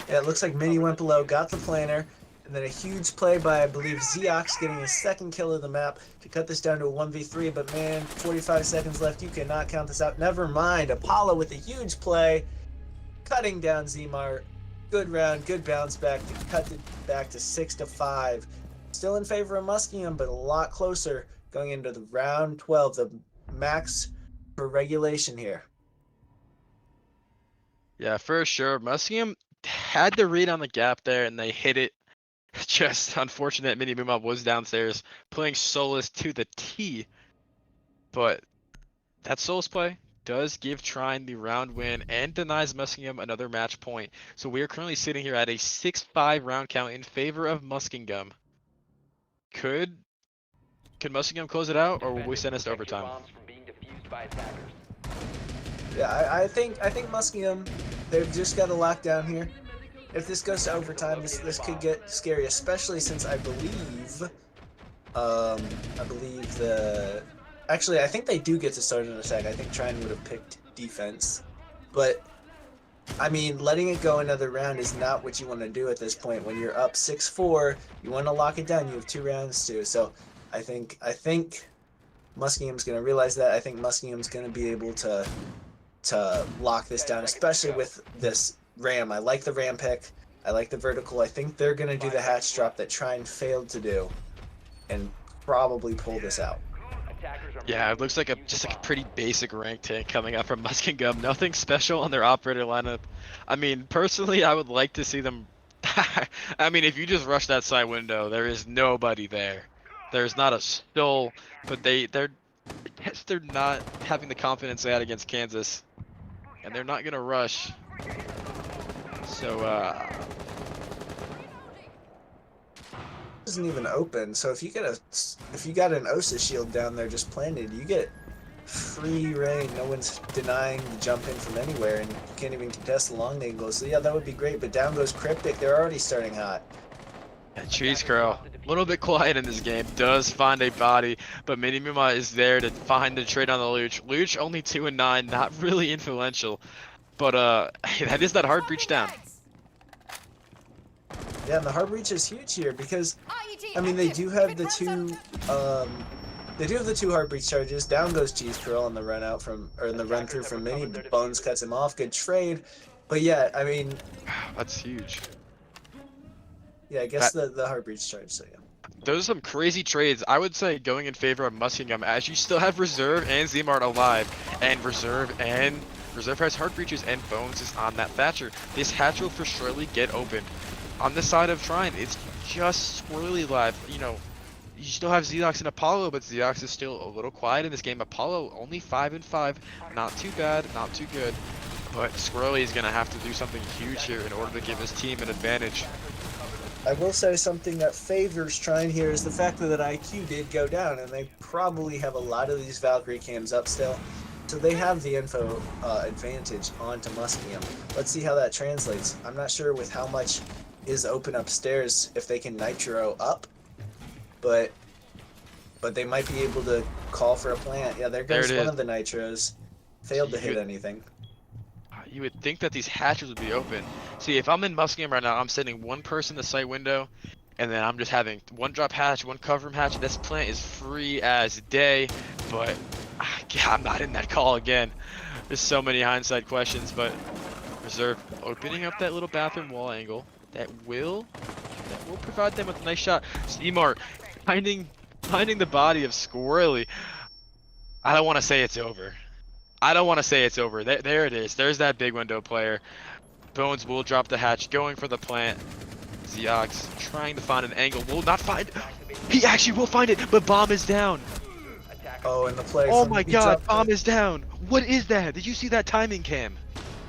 B: Yeah, it looks like Mini went below, got the planner, and then a huge play by, I believe, Zeox getting his 2nd kill of the map to cut this down to a 1v3. But man, 45 seconds left. You cannot count this out. Never mind. Apollo with a huge play, cutting down Zmart. Good round, good bounce back to cut it back to 6-5. Still in favor of Muskingum, but a lot closer going into the round 12, the max for regulation here.
A: Yeah, for sure. Muskingum had the read on the gap there, and they hit it. Just unfortunate Mini Moomop was downstairs, playing Solus to the T. But that Solus play does give Trine the round win and denies Muskingum another match point. So we are currently sitting here at a 6-5 round count in favor of Muskingum. Could Muskingum close it out, or will we send us to overtime?
B: Yeah, I think Muskingum, they've just got a lockdown here, if this goes to overtime, this could get scary, especially since I believe the actually I think they do get to start an attack. I think Trine would have picked defense, but I mean, letting it go another round is not what you want to do at this point. When you're up 6-4, you want to lock it down. You have 2 rounds to. So I think Muskingum's going to realize that. I think Muskingum's going to be able to lock this down, especially with this ram. I like the ram pick. I like the vertical. I think they're going to do the hatch drop that Trine failed to do and probably pull this out.
A: Yeah, it looks like just like a pretty basic rank tank coming out from Muskingum. Nothing special on their operator lineup. I mean, personally, I would like to see them. I mean, if you just rush that side window, there is nobody there. There's not a soul, but they're I guess they're not having the confidence they had against Kansas, and they're not gonna rush. So
B: Isn't even open. So if you got an OSA shield down there just planted, you get free reign. No one's denying the jump in from anywhere, and you can't even contest the long angle. So yeah, that would be great. But down goes Cryptic. They're already starting hot.
A: Cheese Curl, a little bit quiet in this game, does find a body, but Minimuma is there to find the trade on the Luch. Luch only 2 and 9, not really influential, but that is that hard breach down.
B: Yeah, and the hard reach is huge here because
E: IED
B: I mean they
E: active.
B: do have
E: Fit
B: the
E: run zone.
B: two hard breach charges. Down goes Cheese Curl on the run out from or in the run through from Mini. Bones cuts him off. Good trade. But yeah, I mean,
A: That's huge.
B: yeah, I guess the hard breach charge. So yeah.
A: Those are some crazy trades. I would say going in favor of Muskingum as you still have Reserve and Zmart alive, and Reserve has hard breaches and Bones is on that Thatcher. This hatch will for surely get opened. On the side of Trine, it's just swirly live. You know, you still have Xeox and Apollo, but Xeox is still a little quiet in this game. Apollo only 5 and 5, not too bad, not too good. But Squirrely is gonna have to do something huge here in order to give his team an advantage.
B: I will say something that favors Trine here is the fact that IQ did go down, and they probably have a lot of these Valkyrie cams up still. So they have the info advantage onto Muskingum. Let's see how that translates. I'm not sure with how much is open upstairs if they can nitro up, but they might be able to call for a plant. Yeah, there goes one of the nitros. Failed to hit anything.
A: You would think that these hatches would be open. See, if I'm in Muskingum right now, I'm sending one person to the site window, and then I'm just having one drop hatch, one cover hatch. This plant is free as day, but I'm not in that call again. There's so many hindsight questions, but Reserve opening up that little bathroom wall angle that will provide them with a nice shot. Seamart finding the body of Squirrely. I don't want to say it's over. There it is. There's that big window player. Bones will drop the hatch, going for the plant. Xeox trying to find an angle. Will not find. He actually will find it, but bomb is down.
B: Oh, and the play.
A: Oh my god, bomb is down. What is that? Did you see that timing cam?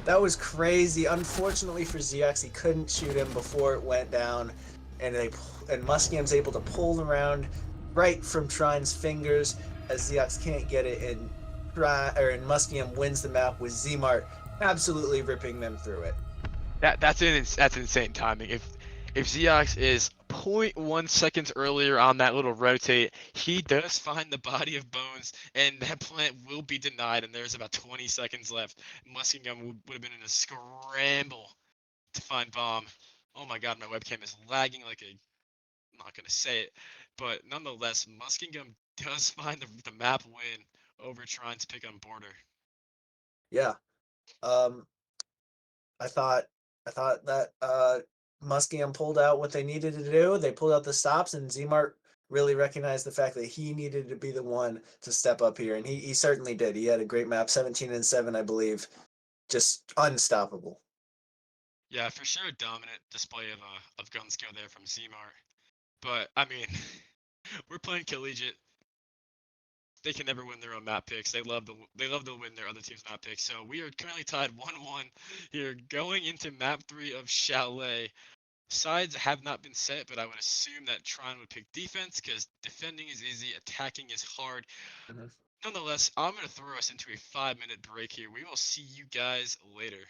B: That was crazy. Unfortunately for Xeox, he couldn't shoot him before it went down, and Muskingum's able to pull around right from Trine's fingers as Xeox can't get it, and Muskingum wins the map with Zmart absolutely ripping them through it.
A: That's insane timing. If Xeox is 0.1 seconds earlier on that little rotate, he does find the body of Bones, and that plant will be denied, and there's about 20 seconds left. Muskingum would have been in a scramble to find bomb. Oh my god, my webcam is lagging like a... I'm not going to say it, but nonetheless, Muskingum does find the map win over Trine's pick on border.
B: Yeah. I thought that Muskingum pulled out what they needed to do. They pulled out the stops, and Zmart really recognized the fact that he needed to be the one to step up here, and he certainly did. He had a great map, 17 and 7, I believe, just unstoppable.
A: Yeah, for sure, a dominant display of gun skill there from Zmart. But I mean, we're playing collegiate. They can never win their own map picks. They love to win their other team's map picks. So we are currently tied 1-1 here, going into map 3 of Chalet. Sides have not been set, but I would assume that Trine would pick defense because defending is easy, attacking is hard.
B: Mm-hmm.
A: Nonetheless, I'm going to throw us into a 5-minute break here. We will see you guys later.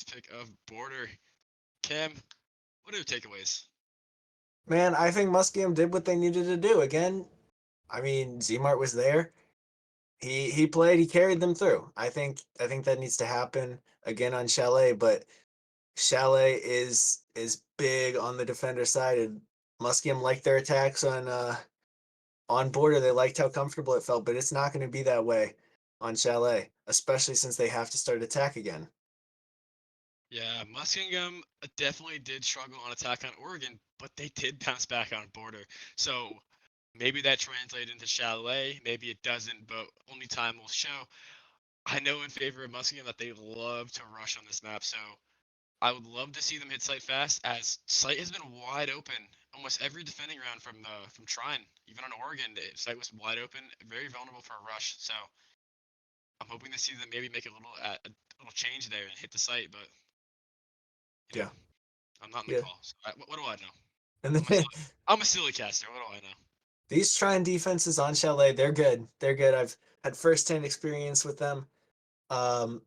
A: first pick of Border. Cam, what are your takeaways?
B: Man, I think Muskingum did what they needed to do. Again, I mean, Zmart was there. He played, he carried them through. I think that needs to happen again on Chalet, but Chalet is big on the defender side, and Muskingum liked their attacks on Border. They liked how comfortable it felt, but it's not going to be that way on Chalet, especially since they have to start attack again.
A: Yeah, Muskingum definitely did struggle on attack on Oregon, but they did bounce back on Border. So maybe that translated into Chalet, maybe it doesn't, but only time will show. I know in favor of Muskingum that they love to rush on this map, so I would love to see them hit site fast, as site has been wide open almost every defending round from Trine. Even on Oregon, site was wide open, very vulnerable for a rush. So I'm hoping to see them maybe make a little change there and hit the site, but you know,
B: Yeah.
A: I'm not in the
B: Yeah.
A: call. So what do I know?
B: And
A: I'm a
B: then
A: silly, I'm a silly caster. What do I know?
B: these Trine defenses on Chalet, they're good. They're good. I've had firsthand experience with them. Um,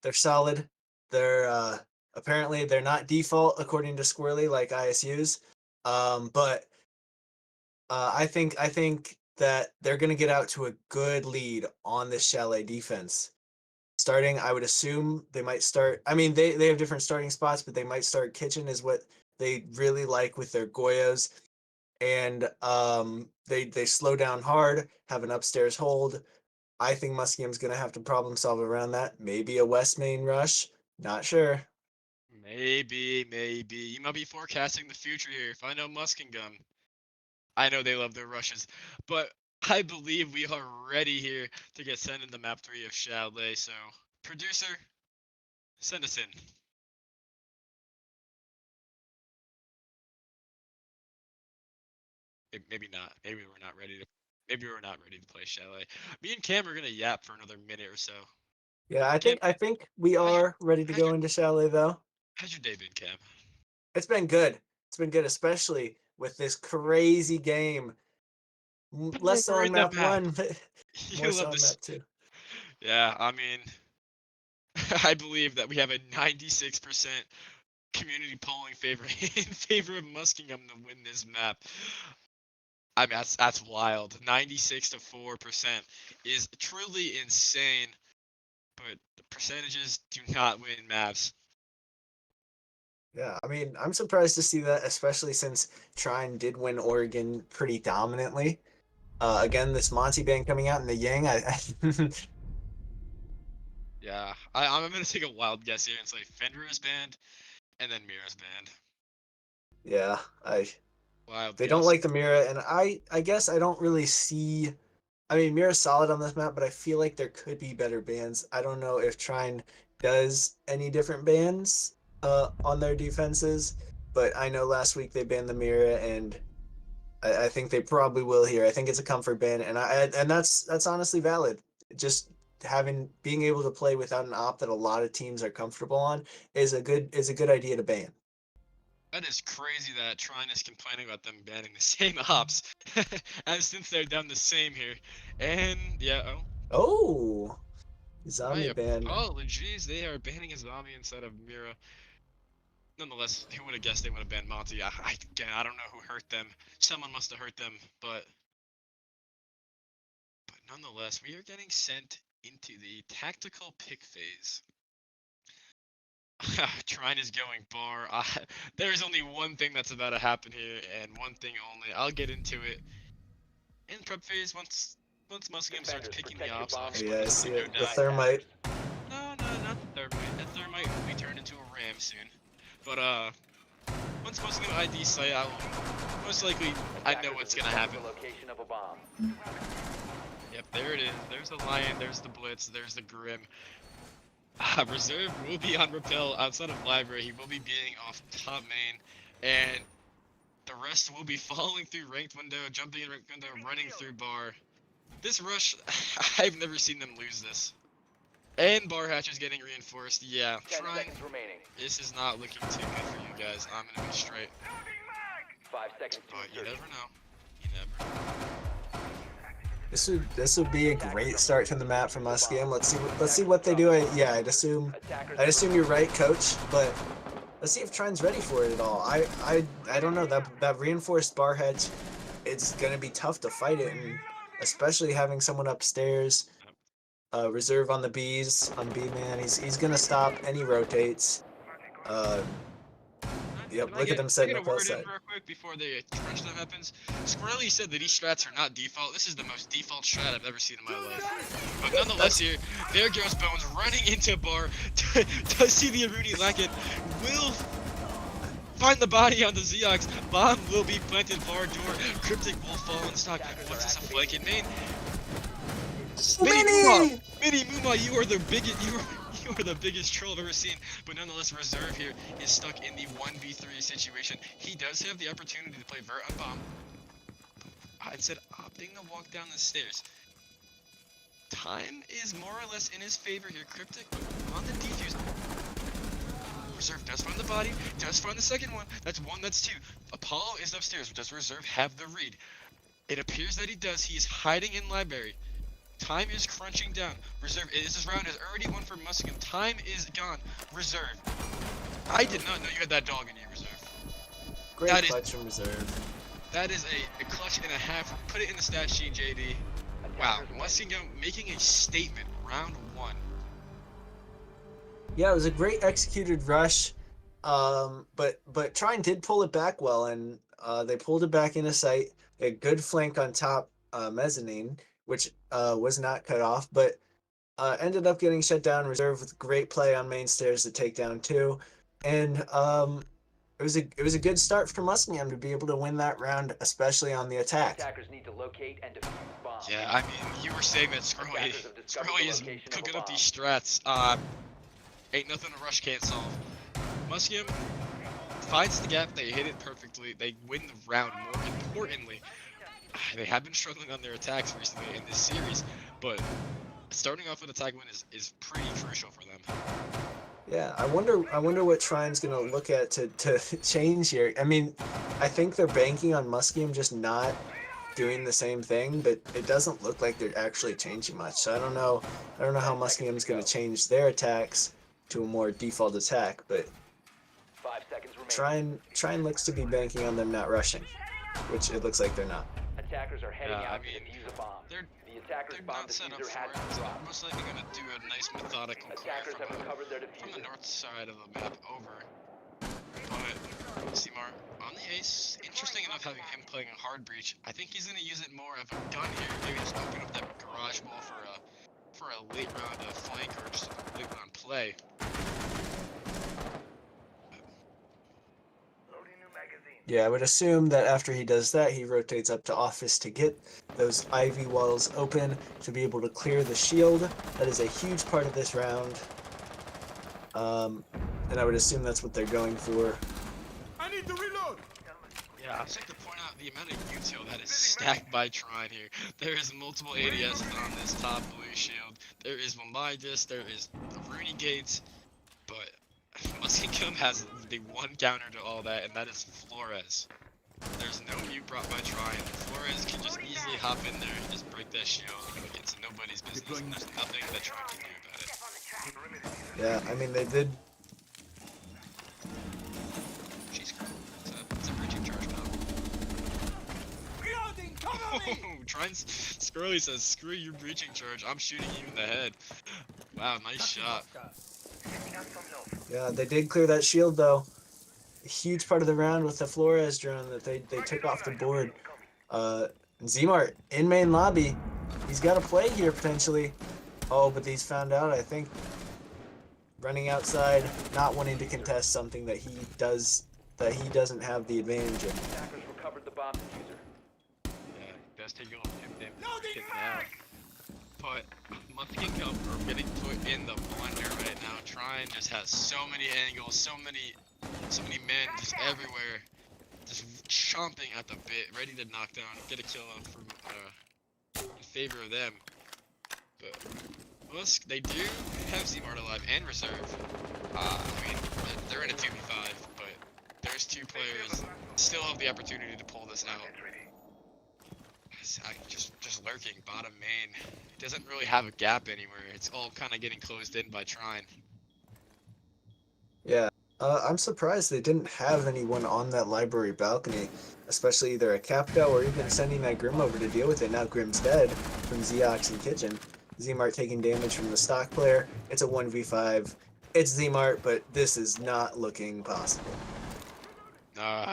B: they're solid. They're apparently they're not default according to Squirrely like ISU's. But I think that they're gonna get out to a good lead on this Chalet defense. Starting, I would assume they might start. I mean, they have different starting spots, but they might start Kitchen is what they really like with their Goyos, and they slow down hard, have an upstairs hold. I think Muskingum's gonna have to problem solve around that. Maybe a West Main rush. Not sure.
A: Maybe. You might be forecasting the future here. If I know Muskingum, I know they love their rushes, but I believe we are ready here to get sent in the map 3 of Chalet. So, producer, send us in. Maybe not. Maybe we're not ready to. Maybe we're not ready to play Chalet. Me and Cam are gonna yap for another minute or so.
B: Yeah, I
A: Cam,
B: think I think we
A: how's your
B: are ready to
A: how's
B: go
A: your
B: into Chalet though.
A: how's your day been, Cam?
B: It's been good. It's been good, especially with this crazy game. Less so on
A: Read the
B: map
A: map.
B: one, but more
A: You
B: so
A: love
B: on
A: this.
B: map two.
A: Yeah, I mean, I believe that we have a 96% community polling favor in favor of Muskingum to win this map. I mean, that's wild. 96 to 4% is truly insane, but the percentages do not win maps.
B: Yeah, I mean, I'm surprised to see that, especially since Trine did win Oregon pretty dominantly. Again, this Monty band coming out in the Yang,
A: Yeah, I'm gonna take a wild guess here and say Fenrir's band and then Mira's band.
B: yeah,
A: Wild
B: they don't
A: guess.
B: like the Mira, and I guess I don't really see. I mean, Mira's solid on this map, but I feel like there could be better bands. I don't know if Trine does any different bands on their defenses, but I know last week they banned the Mira, and I think they probably will here. I think it's a comfort ban, and that's honestly valid. Just being able to play without an op that a lot of teams are comfortable on is a good idea to ban.
A: That is crazy that Trine is complaining about them banning the same ops, and since they're done the same here. And yeah, oh,
B: Oh,
A: my
B: zombie ban.
A: apologies. They are banning a zombie instead of Mira. Nonetheless, who would have guessed they would have banned Monty? Again, I don't know who hurt them. Someone must have hurt them, but nonetheless, we are getting sent into the tactical pick phase. Trine is going bar. There's only one thing that's about to happen here, and one thing only. I'll get into it in prep phase once Muskingum starts
D: Defenders,
A: picking the
D: protect your
A: ops off.
D: bombs.
B: Yeah, I
A: There's
B: see
A: no
B: it. The
A: doubt.
B: thermite.
A: No, not the thermite. That thermite will be turned into a ram soon. But once Muskingum ID site, I will most likely. I know what's gonna happen.
D: The location of a bomb.
A: Yep, there it is. There's the lion. There's the blitz. There's the grim. Reserve will be on rappel outside of library. He will be beating off top main, and the rest will be following through ranked window, jumping in ranked window, running through bar. This rush, I've never seen them lose this. And bar hatch is getting reinforced. Yeah,
D: 10
A: Trine,
D: seconds remaining.
A: this is not looking too good for you guys. I'm gonna be straight,
D: 5 seconds to
A: but you
D: insertion.
A: never know. You never know.
B: This would be a great start to the map for Muskingum. Let's see what they do. I'd assume you're right, Coach. But let's see if Trine's ready for it at all. I don't know, that reinforced bar hedge. It's gonna be tough to fight it, and especially having someone upstairs. Reserve on the B's on B man. He's gonna stop any rotates. Yep, look at them setting up
A: a word
B: outside.
A: in real quick before the crunch time happens. Squirrely said that these strats are not default. This is the most default strat I've ever seen in my life. But nonetheless, here, there goes Bones running into bar. Does see the Aruni Lackett. Will find the body on the Zeox. Bomb will be planted. Bar door. Cryptic will fall in stock. What's this, a flank in main? Mini Muma, you are the biggest. You are the biggest troll I've ever seen, but nonetheless, Reserve here is stuck in the 1v3 situation. He does have the opportunity to play Vert on Bomb, but instead opting to walk down the stairs. Time is more or less in his favor here. Cryptic on the defuse. Reserve does find the body, does find the second one. That's one, that's two. Apollo is upstairs. Does Reserve have the read? It appears that he does. He is hiding in library. Time is crunching down. Reserve, this round is already won for Muskingum. Time is gone. Reserve. I did not know you had that dog in you, Reserve.
B: Great clutch from Reserve.
A: That is a clutch and a half. Put it in the stat sheet, JD. Wow, Muskingum making a statement. Round one.
B: Yeah, it was a great executed rush. But Trine did pull it back well, and they pulled it back into sight. A good flank on top mezzanine, which was not cut off, but ended up getting shut down. Reserve with great play on main stairs to take down two, and it was a good start for Muskingum to be able to win that round, especially on the attack.
D: Attackers need to locate and defuse bombs.
A: Yeah, I mean, you were saying that Squirrely is cooking up these strats. Ain't nothing a rush can't solve. Muskingum finds the gap. They hit it perfectly. They win the round. More importantly, they have been struggling on their attacks recently in this series, but starting off with attack win is pretty crucial for them.
B: Yeah, I wonder what Trine's gonna look at to change here. I mean, I think they're banking on Muskingum just not doing the same thing, but it doesn't look like they're actually changing much. So I don't know how Muskingum's gonna change their attacks to a more default attack, but
D: 5 seconds remaining.
B: Trine looks to be banking on them not rushing, which it looks like they're not.
D: Attackers are heading
A: Yeah, I
D: out
A: mean,
D: to defuse a bomb.
A: They're
D: The attacker's bomb
A: not set up
D: diffuser
A: for
D: has
A: it.
D: been
A: So they're
D: dropped.
A: most likely gonna do a nice methodical clear
D: Attackers have recovered their
A: from the
D: diffuser.
A: north side of the map over. But Seymour on the ace, interesting enough having him playing a hard breach. I think he's gonna use it more of a gun here. Maybe just open up that garage wall for a late round flank or just a late round play.
B: Yeah, I would assume that after he does that, he rotates up to office to get those Ivy walls open to be able to clear the shield. That is a huge part of this round. And I would assume that's what they're going for.
C: I need to reload.
A: Yeah, I'd like to point out the amount of util that is stacked by Trine here. There is multiple ADS on this top blue shield. There is Mombidus, there is Rooney Gates, but Muskingum has the one counter to all that, and that is Flores. There's no mute brought by Trine. Flores can just easily hop in there and just break that shield. It's nobody's business, and there's nothing that Trine can do about it.
B: Yeah, I mean, they did.
A: She's cool. It's a breaching charge now.
C: Reloading, cover me.
A: Trine's Squirrely says, screw your breaching charge, I'm shooting you in the head. Wow, nice shot.
B: Yeah, they did clear that shield though. A huge part of the round with the Flores drone that they took off the board. Zmart in main lobby. He's got a play here potentially. Oh, but he's found out, I think. Running outside, not wanting to contest something that he doesn't have the advantage of.
D: Attackers recovered the bomb diffuser.
A: Yeah, best take a little tip getting out. But Muskingum are getting put in the blender right now. Trine just has so many angles, so many men just everywhere, just chomping at the bit, ready to knock down, get a kill in favor of them. But Musk, they do have Zmart alive and Reserve. I mean, they're in a 2v5, but there's two players still have the opportunity to pull this out. Zach just lurking bottom main. He doesn't really have a gap anywhere. It's all kind of getting closed in by Trine.
B: Yeah, I'm surprised they didn't have anyone on that library balcony, especially either a Capto or even sending that Grim over to deal with it. Now Grim's dead from Zeox and Kitchen. Zmart taking damage from the stock player. It's a 1v5. It's Zmart, but this is not looking possible.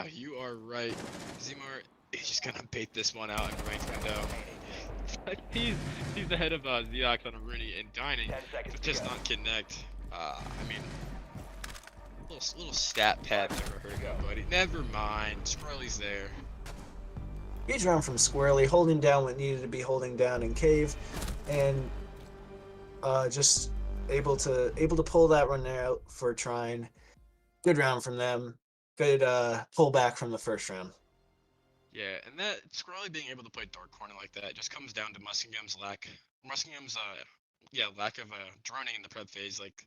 A: You are right. Zimar is just gonna bait this one out in ranked window. he's ahead of Zeox on a Rooney and Dining,
D: 10 seconds
A: but
D: to
A: just
D: go.
A: not connect. I mean, little stat pad never hurt anybody. Never mind. Squirrely's there.
B: Huge round from Squirrely, holding down what needed to be holding down in Cave, and just able to pull that one out for Trine. Good round from them. Good pullback from the first round.
A: Yeah, and that Squirrely being able to play dark corner like that just comes down to Muskingum's lack of droning in the prep phase. Like,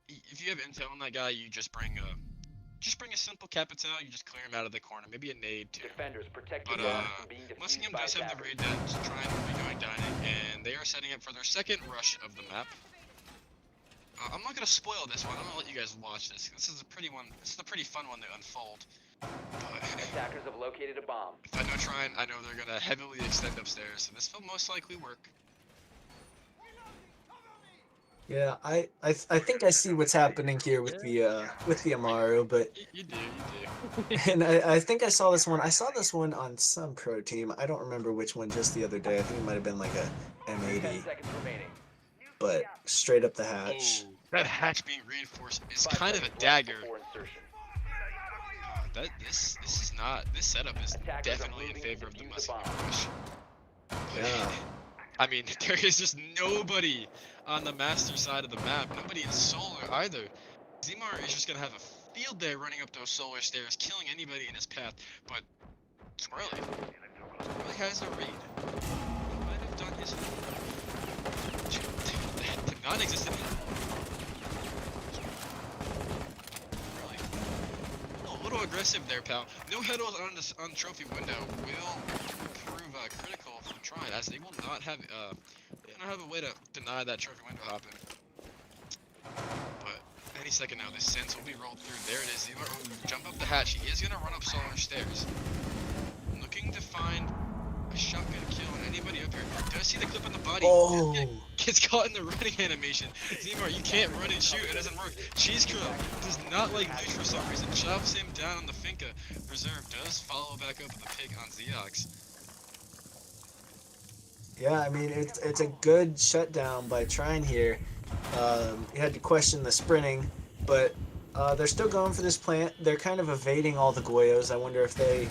A: if you have intel on that guy, you just bring a simple Capital. You just clear him out of the corner. Maybe a nade too.
D: Defenders protect
A: But
D: the bombs from being defused
A: Muskingum
D: by
A: does have the
D: attackers.
A: raid that's trying to be going dining, and they are setting up for their second rush of the map. I'm not gonna spoil this one. I'm gonna let you guys watch this. This is a pretty fun one to unfold. But
D: Attackers have located a bomb.
A: if I know Trine, I know they're gonna heavily extend upstairs, so this will most likely work.
B: Yeah, I think I see what's happening here with the Amaru, but
A: You do.
B: and I think I saw this one. I saw this one on some pro team. I don't remember which one just the other day. I think it might have been like a
D: 10
B: M80,
D: seconds remaining.
B: but straight up the hatch.
A: Oh, that hatch being reinforced is
D: 5
A: kind of a
D: seconds left
A: dagger.
D: before insertion.
A: This setup is
D: Attackers are
A: definitely in
D: moving
A: favor
D: to
A: of the
D: defuse the
A: Muskingum
D: bomb.
A: rush.
B: Yeah.
A: I mean, there is just nobody on the master side of the map. Nobody in solar either. Zmar is just gonna have a field day running up those solar stairs, killing anybody in his path. But Squirrely has a read. He might have done his the non-existent. Really, a little aggressive there, pal. No heddles on trophy window will prove critical for Trine, as they will not have they don't have a way to deny that trophy window hopping. But any second now, this sense will be rolled through. There it is. Zimmer will jump up the hatch. He is gonna run up solar stairs, looking to find a shotgun kill on anybody up here. Does see the clip on the body.
B: Oh.
A: Gets caught in the running animation. Zimmer, you can't run and shoot. It doesn't work. Cheese Crow does not like loot for some reason. Chops him down on the Finca. Reserve does follow back up with a pig on Zeox.
B: Yeah, I mean it's a good shutdown by Trine here. You had to question the sprinting, but they're still going for this plant. They're kind of evading all the Goyos. I wonder if they.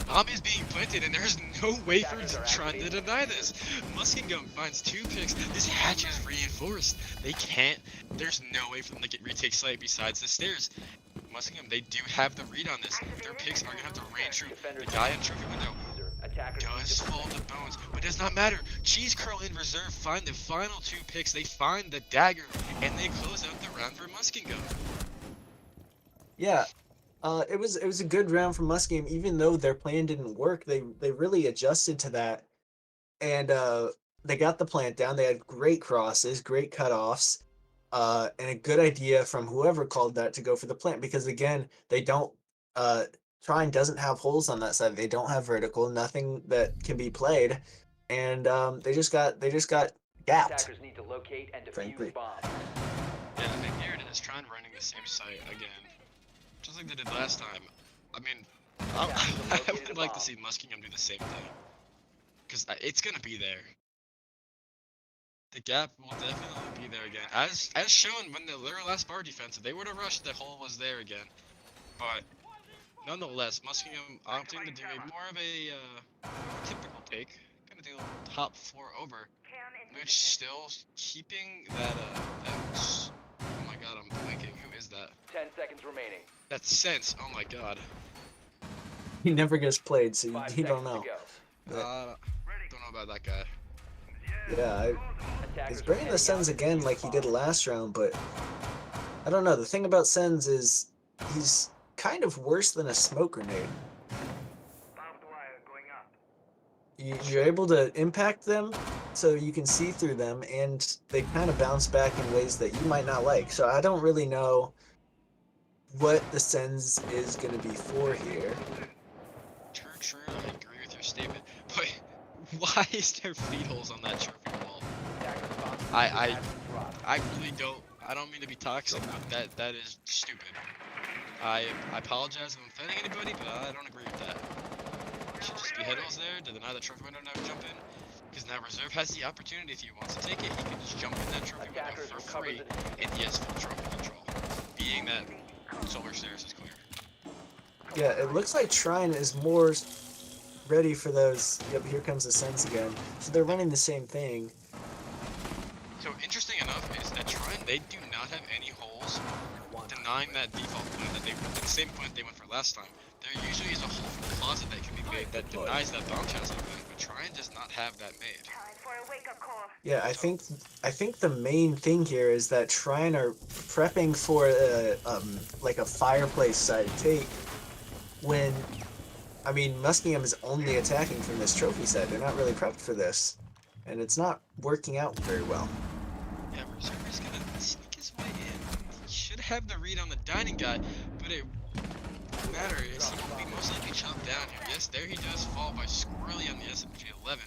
A: Bomb is being planted, and there's no way for Trine to deny this. Muskingum finds 2 picks. This hatch is reinforced. They can't. There's no way for them to get retake site besides the stairs. Muskingum, they do have the read on this. Their picks are gonna have to rain through. The guy in trophy window does fall to bones, but it does not matter. Cheese Curl in reserve find the final 2 picks. They find the dagger, and they close out the round for Muskingum.
B: Yeah, it was a good round for Muskingum. Even though their plan didn't work, they really adjusted to that, and they got the plant down. They had great crosses, great cutoffs, and a good idea from whoever called that to go for the plant, because again, they don't. Trine doesn't have holes on that side. They don't have vertical, nothing that can be played, and they just got gapped.
D: Attackers need to locate and defuse
B: Frankly.
D: bomb.
A: Yeah, I think here it is. Trine running the same site again, just like they did last time. I mean, I would like to see Muskingum do the same thing, because it's gonna be there. The gap will definitely be there again, as shown when their last bar defense. If they were to rush, the hole was there again. But nonetheless, Muskingum opting to do more of a typical take, gonna do top 4 over, which still keeping that oh my god, I'm blanking. Who is that?
D: 10 seconds remaining.
A: That sense. Oh my god.
B: He never gets played, so
D: 5
B: you don't
D: seconds
B: know.
D: to go.
A: Don't know about that guy.
B: Yeah,
D: Attackers
B: he's
D: are
B: bringing the
D: heading
B: Sens
D: out to
B: again
D: defuse
B: like he
D: the
B: did
D: bomb.
B: last round, but I don't know. The thing about Sens is he's kind of worse than a smoke grenade. you're able to impact them, so you can see through them, and they kind of bounce back in ways that you might not like. So I don't really know what the Sens is going to be for here.
A: True, I agree with your statement, but why is there feed holes on that trophy wall? I really don't. I don't mean to be toxic, but that is stupid. I apologize if I'm offending anybody, but I don't agree with that. There should just be head holes there to deny the trophy window never jump in. Because now reserve has the opportunity, if he wants to take it, he can just jump in that trophy window for free, and he has full trophy control. Being that Solar Stairs is clear.
B: Yeah, it looks like Trine is more ready for those. Yep, here comes the Sens again. So they're running the same thing.
A: So interesting enough is that Trine, they do not have any holes denying that default point that they the same point they went for last time. There usually is a hole from the closet that can be made that denies that bomb chance open, but Trine does not have that made.
B: Yeah, I think the main thing here is that Trine are prepping for like a fireplace side take when, I mean, Muskingum is only attacking from this trophy set. They're not really prepped for this, and it's not working out very well.
A: Yeah, Reserver's gonna sneak his way in. He should have the read on the dining guy, but it won't matter as he will be most likely chopped down here. Yes, there he does fall by Squirrely on the SMG-11.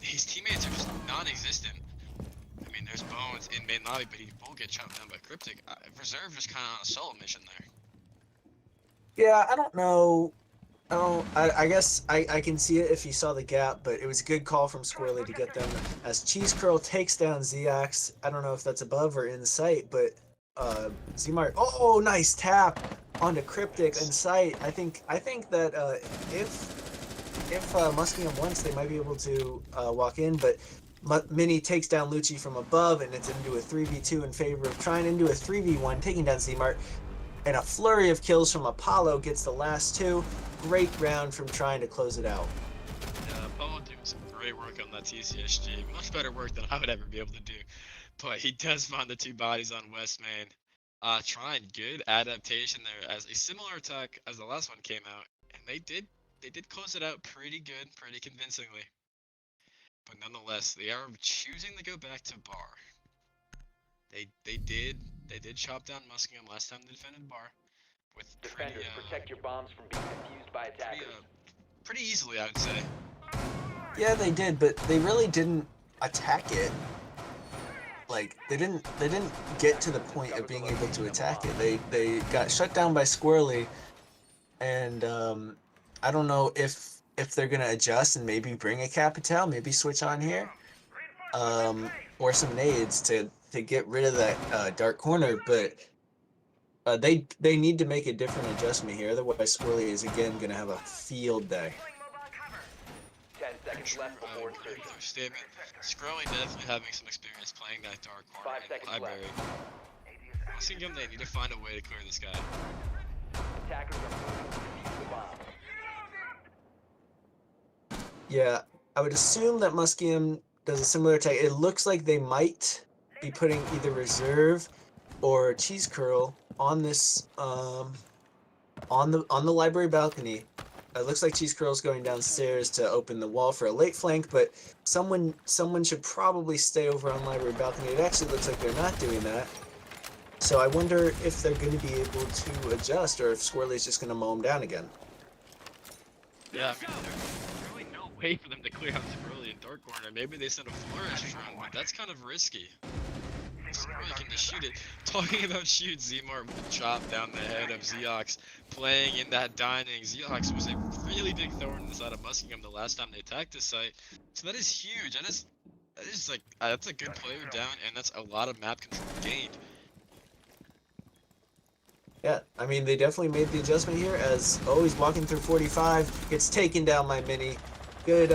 A: His teammates are just non-existent. I mean, there's Bones in main lobby, but he will get chopped down by Cryptic. Reserve just kind of on a solo mission there.
B: Yeah, I don't know. I guess I can see it if you saw the gap, but it was a good call from Squirrely to get them. As Cheese Curl takes down Zeox, I don't know if that's above or in sight, but Zmart, oh, nice tap onto Cryptic in sight. I think that if Muskingum wants, they might be able to walk in, but Mini takes down Lucci from above, and it's into a 3v2 in favor of Trine, into a 3v1, taking down Zmart. And a flurry of kills from Apollo gets the last two. Great round from Trine to close it out.
A: Yeah, Apollo doing some great work on that TCSG. Much better work than I would ever be able to do. But he does find the two bodies on West Main. Trine, good adaptation there as a similar attack as the last one came out. And they did close it out pretty good, pretty convincingly. But nonetheless, they are choosing to go back to Bar. They did chop down Muskingum last time they defended Bar with pretty
D: Defenders, protect your bombs from being defused by attackers.
A: pretty easily, I would say.
B: Yeah, they did, but they really didn't attack it. Like they didn't get to the point of being able to attack it. They got shut down by Squirrely, and I don't know if they're gonna adjust and maybe bring a Capital, maybe switch on here, or some nades to get rid of that dark corner, but they need to make a different adjustment here. Otherwise, Squirrely is again going to have a field day.
D: 10 seconds left before
A: Agree
D: insertion.
A: with your statement. Squirrely definitely having some experience playing that dark corner
D: 5
A: in the
D: seconds
A: library. Muskingum, they need to find a way to clear this guy.
D: Attackers are moving to defuse the bomb.
B: Yeah, I would assume that Muskingum does a similar attack. It looks like they might be putting either Reserve or Cheese Curl on this on the library balcony. It looks like Cheese Curl's going downstairs to open the wall for a late flank, but someone should probably stay over on library balcony. It actually looks like they're not doing that. So I wonder if they're going to be able to adjust, or if Squirrely's just going to mow them down again.
A: Yeah, I mean, there's really no way for them to clear out Squirrely in dark corner. Maybe they send a flourish run, but that's kind of risky. Squirrely can just shoot it. Talking about shoot, Zmart will chop down the head of Zeox playing in that dining. Zeox was a really big thorn in the side of Muskingum the last time they attacked this site. So that is huge. That is like, that's a good player down, and that's a lot of map control gained.
B: Yeah, I mean, they definitely made the adjustment here as always walking through 45, gets taken down by Mini. Good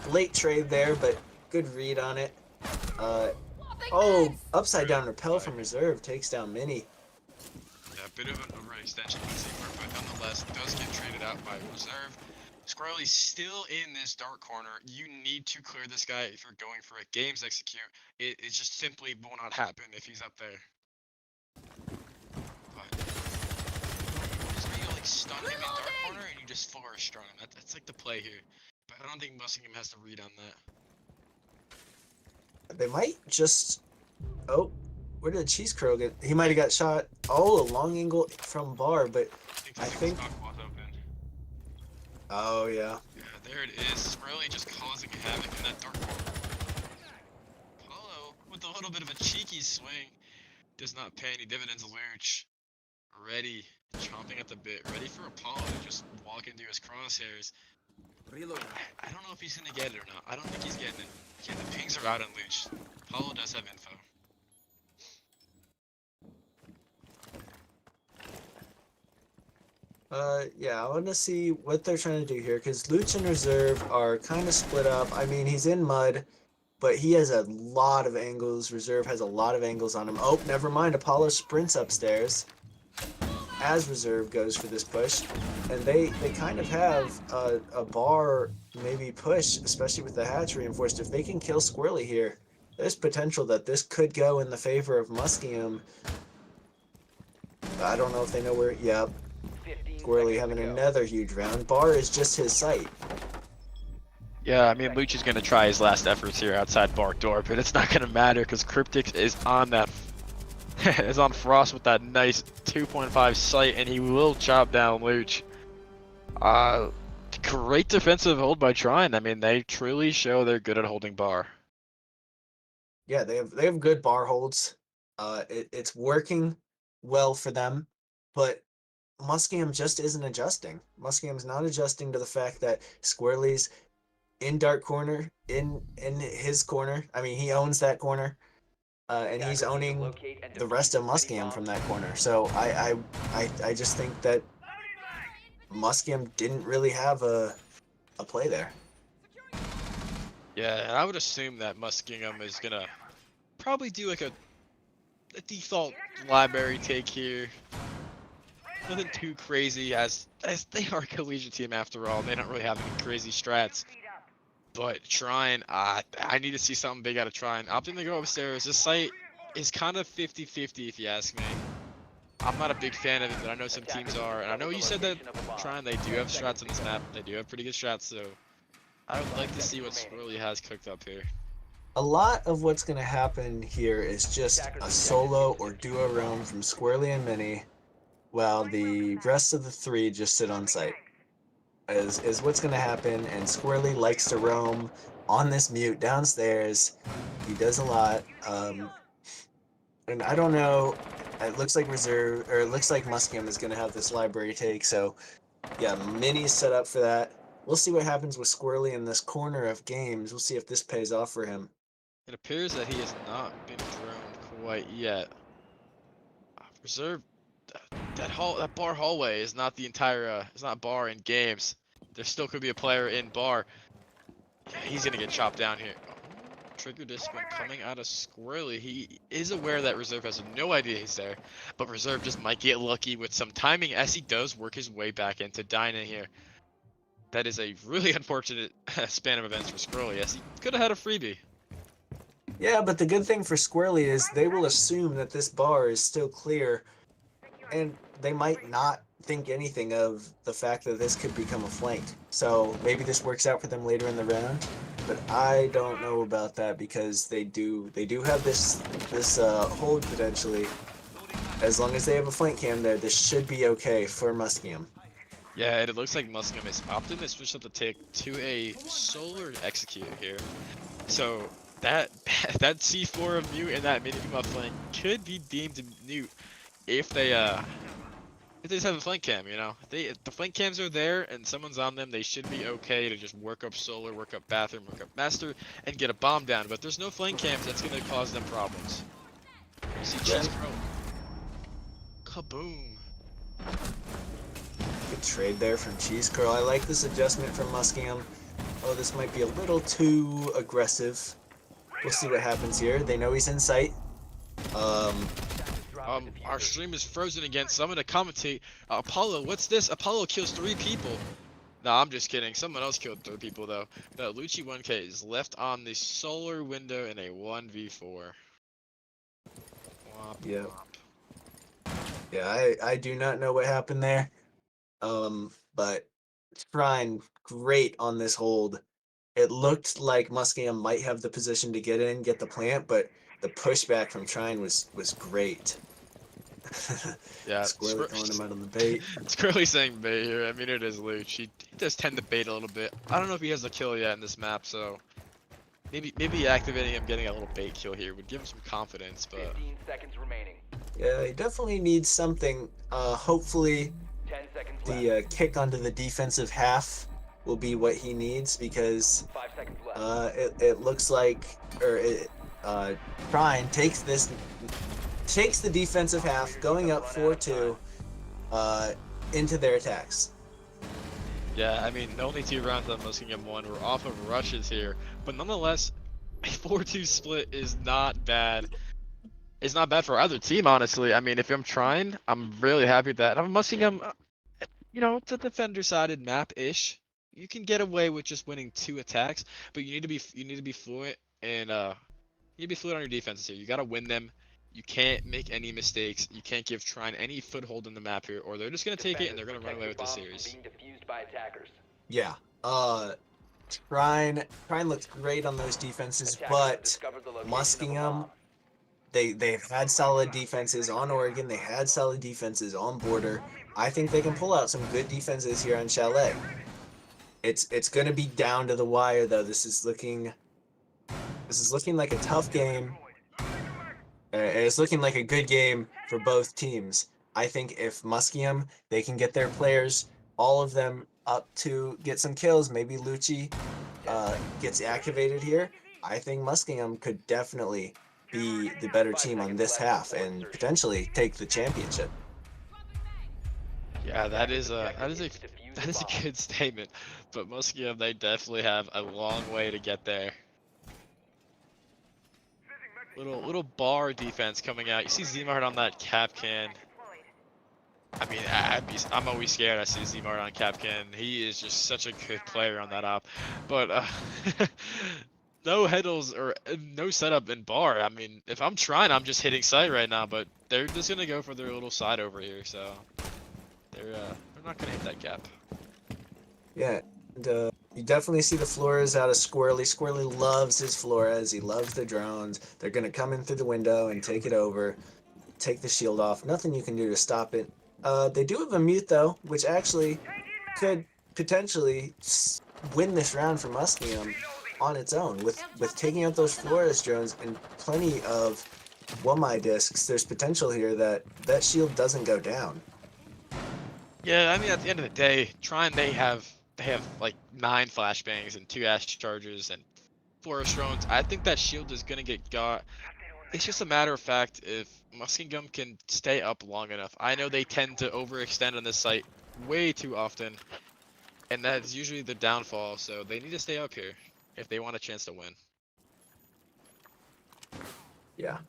B: late trade there, but good read on it. Oh, upside down repel from Reserve takes down Mini.
A: Yeah, a bit of an overextension by Zmart, but nonetheless does get traded out by Reserve. Squirrely's still in this dark corner. You need to clear this guy if you're going for a games execute. It just simply will not happen if he's up there. But just maybe like stun him in dark corner and you just flourish strong. That's like the play here. But I don't think Muskingum has to read on that.
B: They might just. Oh, where did Cheese Crow get? He might have got shot. Oh, a long angle from bar, but I think.
A: Open.
B: Oh yeah.
A: Yeah, there it is. Really just causing havoc in that dark corner. Apollo, with a little bit of a cheeky swing, does not pay any dividends. Lurch, ready, chomping at the bit, ready for Apollo to just walk into his crosshairs.
E: Reload.
A: I don't know if he's gonna get it or not. I don't think he's getting it. Yeah, the pings are out on Luch. Apollo does have info.
B: Yeah, I want to see what they're trying to do here because Luch and Reserve are kind of split up. I mean, he's in mud, but he has a lot of angles. Reserve has a lot of angles on him. Oh, never mind. Apollo sprints upstairs as Reserve goes for this push, and they kind of have a bar maybe push, especially with the hatch reinforced. If they can kill Squirrely here, there's potential that this could go in the favor of Muskingum. I don't know if they know where. Yep.
D: 15
B: Squirrely
D: seconds
B: having
D: to go.
B: another huge round. Bar is just his sight.
A: Yeah, I mean, Luch is gonna try his last efforts here outside bar door, but it's not gonna matter because Cryptic is on that, is on Frost with that nice 2.5 sight, and he will chop down Luch. Great defensive hold by Trine. I mean, they truly show they're good at holding bar.
B: Yeah, they have good bar holds. It's working well for them, but Muskingum just isn't adjusting. Muskingum's not adjusting to the fact that Squirrely's in dark corner, in his corner. I mean, he owns that corner, and he's
D: Attackers need to
B: owning
D: locate and
B: the
D: defuse
B: rest of
D: as many
B: Muskingum
D: bombs
B: from
D: as
B: that corner.
D: possible.
B: So I just think that Muskingum didn't really have a play there.
A: Yeah, and I would assume that Muskingum is gonna probably do like a default library take here. Nothing too crazy as they are a collegiate team after all. They don't really have any crazy strats. But Trine, I need to see something big out of Trine. Opting to go upstairs. This site is kind of 50-50 if you ask me. I'm not a big fan of it, but I know some teams are. And I know you said that Trine, they do have strats on this map. They do have pretty good strats, so I would like to see what Swirly has cooked up here.
B: A lot of what's going to happen here is just a solo or duo roam from Squirrely and Minnie, while the rest of the three just sit on site. Is what's going to happen, and Squirrely likes to roam on this mute downstairs. He does a lot, and I don't know. It looks like Reserve, or it looks like Muskingum is going to have this library take. So, yeah, Minnie's set up for that. We'll see what happens with Squirrely in this corner of games. We'll see if this pays off for him.
A: It appears that he has not been droned quite yet. Reserve, that bar hallway is not the entire, it's not bar in games. There still could be a player in bar. Yeah, he's gonna get chopped down here. Oh, trigger discipline coming out of Squirrely. He is aware that Reserve has no idea he's there, but Reserve just might get lucky with some timing as he does work his way back into Dyna here. That is a really unfortunate span of events for Squirrely, as he could have had a freebie.
B: Yeah, but the good thing for Squirrely is they will assume that this bar is still clear, and they might not think anything of the fact that this could become a flank. So maybe this works out for them later in the round, but I don't know about that because they do have this hold potentially. As long as they have a flank cam there, this should be okay for Muskingum.
A: Yeah, and it looks like Muskingum is opting to switch up the take to a solar execute here. So that that C4 of mute and that mini beam flank could be deemed mute if they just have a flank cam, you know. If the flank cams are there and someone's on them, they should be okay to just work up solar, work up bathroom, work up master, and get a bomb down. But there's no flank cams, that's gonna cause them problems. You see Cheese Crow. Kaboom.
B: Good trade there from Cheese Curl. I like this adjustment from Muskingum. Oh, this might be a little too aggressive. We'll see what happens here. They know he's in sight.
A: Our stream is frozen again, so I'm gonna commentate. Apollo, what's this? Apollo kills 3 people. Nah, I'm just kidding. Someone else killed 3 people though. The Lucci 1K is left on the solar window in a 1v4. Womp,
B: Yep.
A: womp.
B: Yeah, I do not know what happened there. But Trine, great on this hold. it looked like Muskingum might have the position to get in, get the plant, but the pushback from Trine was great.
A: Yeah,
B: Squirrely calling him out on the bait.
A: Squirrely saying bait here. I mean, it is Luch. He does tend to bait a little bit. I don't know if he has a kill yet in this map, so maybe activating him, getting a little bait kill here would give him some confidence. But
D: 15 seconds remaining.
B: Yeah, he definitely needs something. Hopefully
D: 10 seconds left.
B: the kick onto the defensive half will be what he needs, because
D: 5 seconds left.
B: it looks like, Trine takes the defensive half, going up 4-2 into their attacks.
A: yeah, I mean, the only 2 rounds that Muskingum won were off of rushes here, but nonetheless, a 4-2 split is not bad. It's not bad for either team, honestly. I mean, if I'm trying, I'm really happy with that. I'm Muskingum, it's a defender-sided map-ish. You can get away with just winning 2 attacks, but you need to be fluent and you need to be fluent on your defenses here. You got to win them. You can't make any mistakes. You can't give Trine any foothold in the map here, or they're just gonna take it and they're gonna run away with the series.
D: Being defused by attackers.
B: Yeah. Trine looks great on those defenses,
D: Attackers have
B: but
D: discovered the location of a
B: Muskingum,
D: bomb.
B: they've had solid defenses on Oregon. They had solid defenses on Border. I think they can pull out some good defenses here on Chalet. It's going to be down to the wire, though. This is looking like a tough game. It's looking like a good game for both teams. I think if Muskingum, they can get their players, all of them, up to get some kills. Maybe Lucci gets activated here. I think Muskingum could definitely be the better team on this half and potentially take the championship.
A: Yeah, that is a good statement. But Muskingum, they definitely have a long way to get there. Little bar defense coming out. You see Zmart on that cap can. I mean, I'm always scared I see Zmart on cap can. He is just such a good player on that op. But no headles or no setup in bar. I mean, if I'm trying, I'm just hitting sight right now. But they're just gonna go for their little side over here. So they're not gonna hit that cap.
B: Yeah, and you definitely see the Flores out of Squirrely. Squirrely loves his Flores. He loves the drones. They're going to come in through the window and take it over, take the shield off. Nothing you can do to stop it. They do have a mute, though, which actually could potentially win this round for Muskingum on its own. With taking out those Flores drones and plenty of Womai discs, there's potential here that shield doesn't go down.
A: Yeah, I mean, at the end of the day, Trine, they have like 9 flashbangs and 2 ash chargers and 4 drones. I think that shield is gonna get got. It's just a matter of fact if Muskingum can stay up long enough. I know they tend to overextend on this site way too often, and that's usually the downfall. So they need to stay up here if they want a chance to win.
B: Yeah.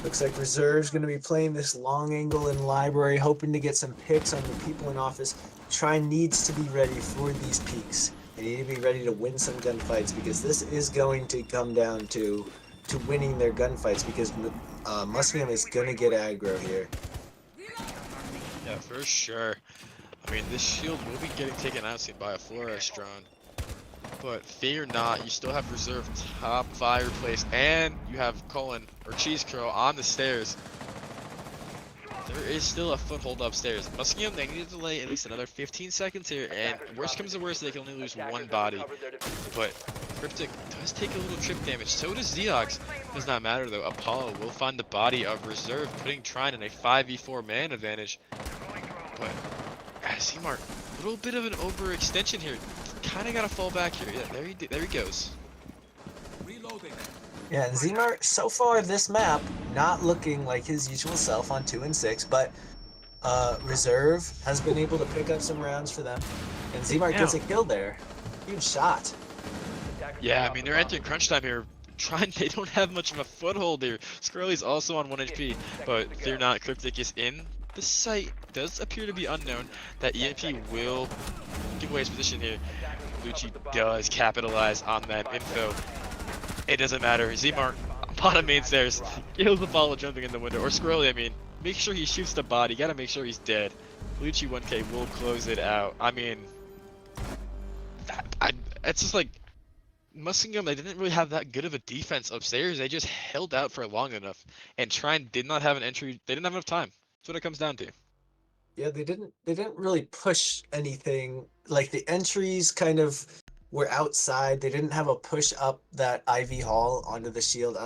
B: Looks like Reserve's going to be playing this long angle in library, hoping to get some picks on the people in office. Trine needs to be ready for these peaks. They need to be ready to win some gunfights, because this is going to come down to winning their gunfights, because Muskingum is going to get aggro here.
A: Yeah, for sure. I mean, this shield will be getting taken out soon by a Flores drone. But fear not, you still have Reserve top fireplace, and you have Colin or Cheese Curl on the stairs. There is still a foothold upstairs. Muskingum, they need to delay at least another 15 seconds here, and worst comes to worst, they can only lose 1 body. But Cryptic does take a little trip damage. So does Zeox. Does not matter though. Apollo will find the body of Reserve, putting Trine in a 5v4 man advantage. But Zmart, a little bit of an overextension here. Kind of got to fall back here. Yeah, there he goes.
B: Yeah, and Zmart, so far this map, not looking like his usual self on 2 and 6, but Reserve has been able to pick up some rounds for them, and Zmart gets a kill there. Huge shot.
A: Yeah, I mean, they're entering crunch time here. They don't have much of a foothold here. Squirrely's also on 1 HP, but fear not, Cryptic is in. The site does appear to be unknown. That EMP will give away his position here. Lucci does capitalize on that info. It doesn't matter. Zmart, bottom main stairs, kills the follow jumping in the window. Or Squirrely, I mean. Make sure he shoots the body. Gotta make sure he's dead. Lucci 1K will close it out. I mean, it's just like Muskingum, they didn't really have that good of a defense upstairs. They just held out for long enough. And Trine did not have an entry. They didn't have enough time. That's what it comes down to.
B: Yeah, they didn't really push anything. Like the entries kind of were outside. They didn't have a push up that Ivy Hall onto the shield.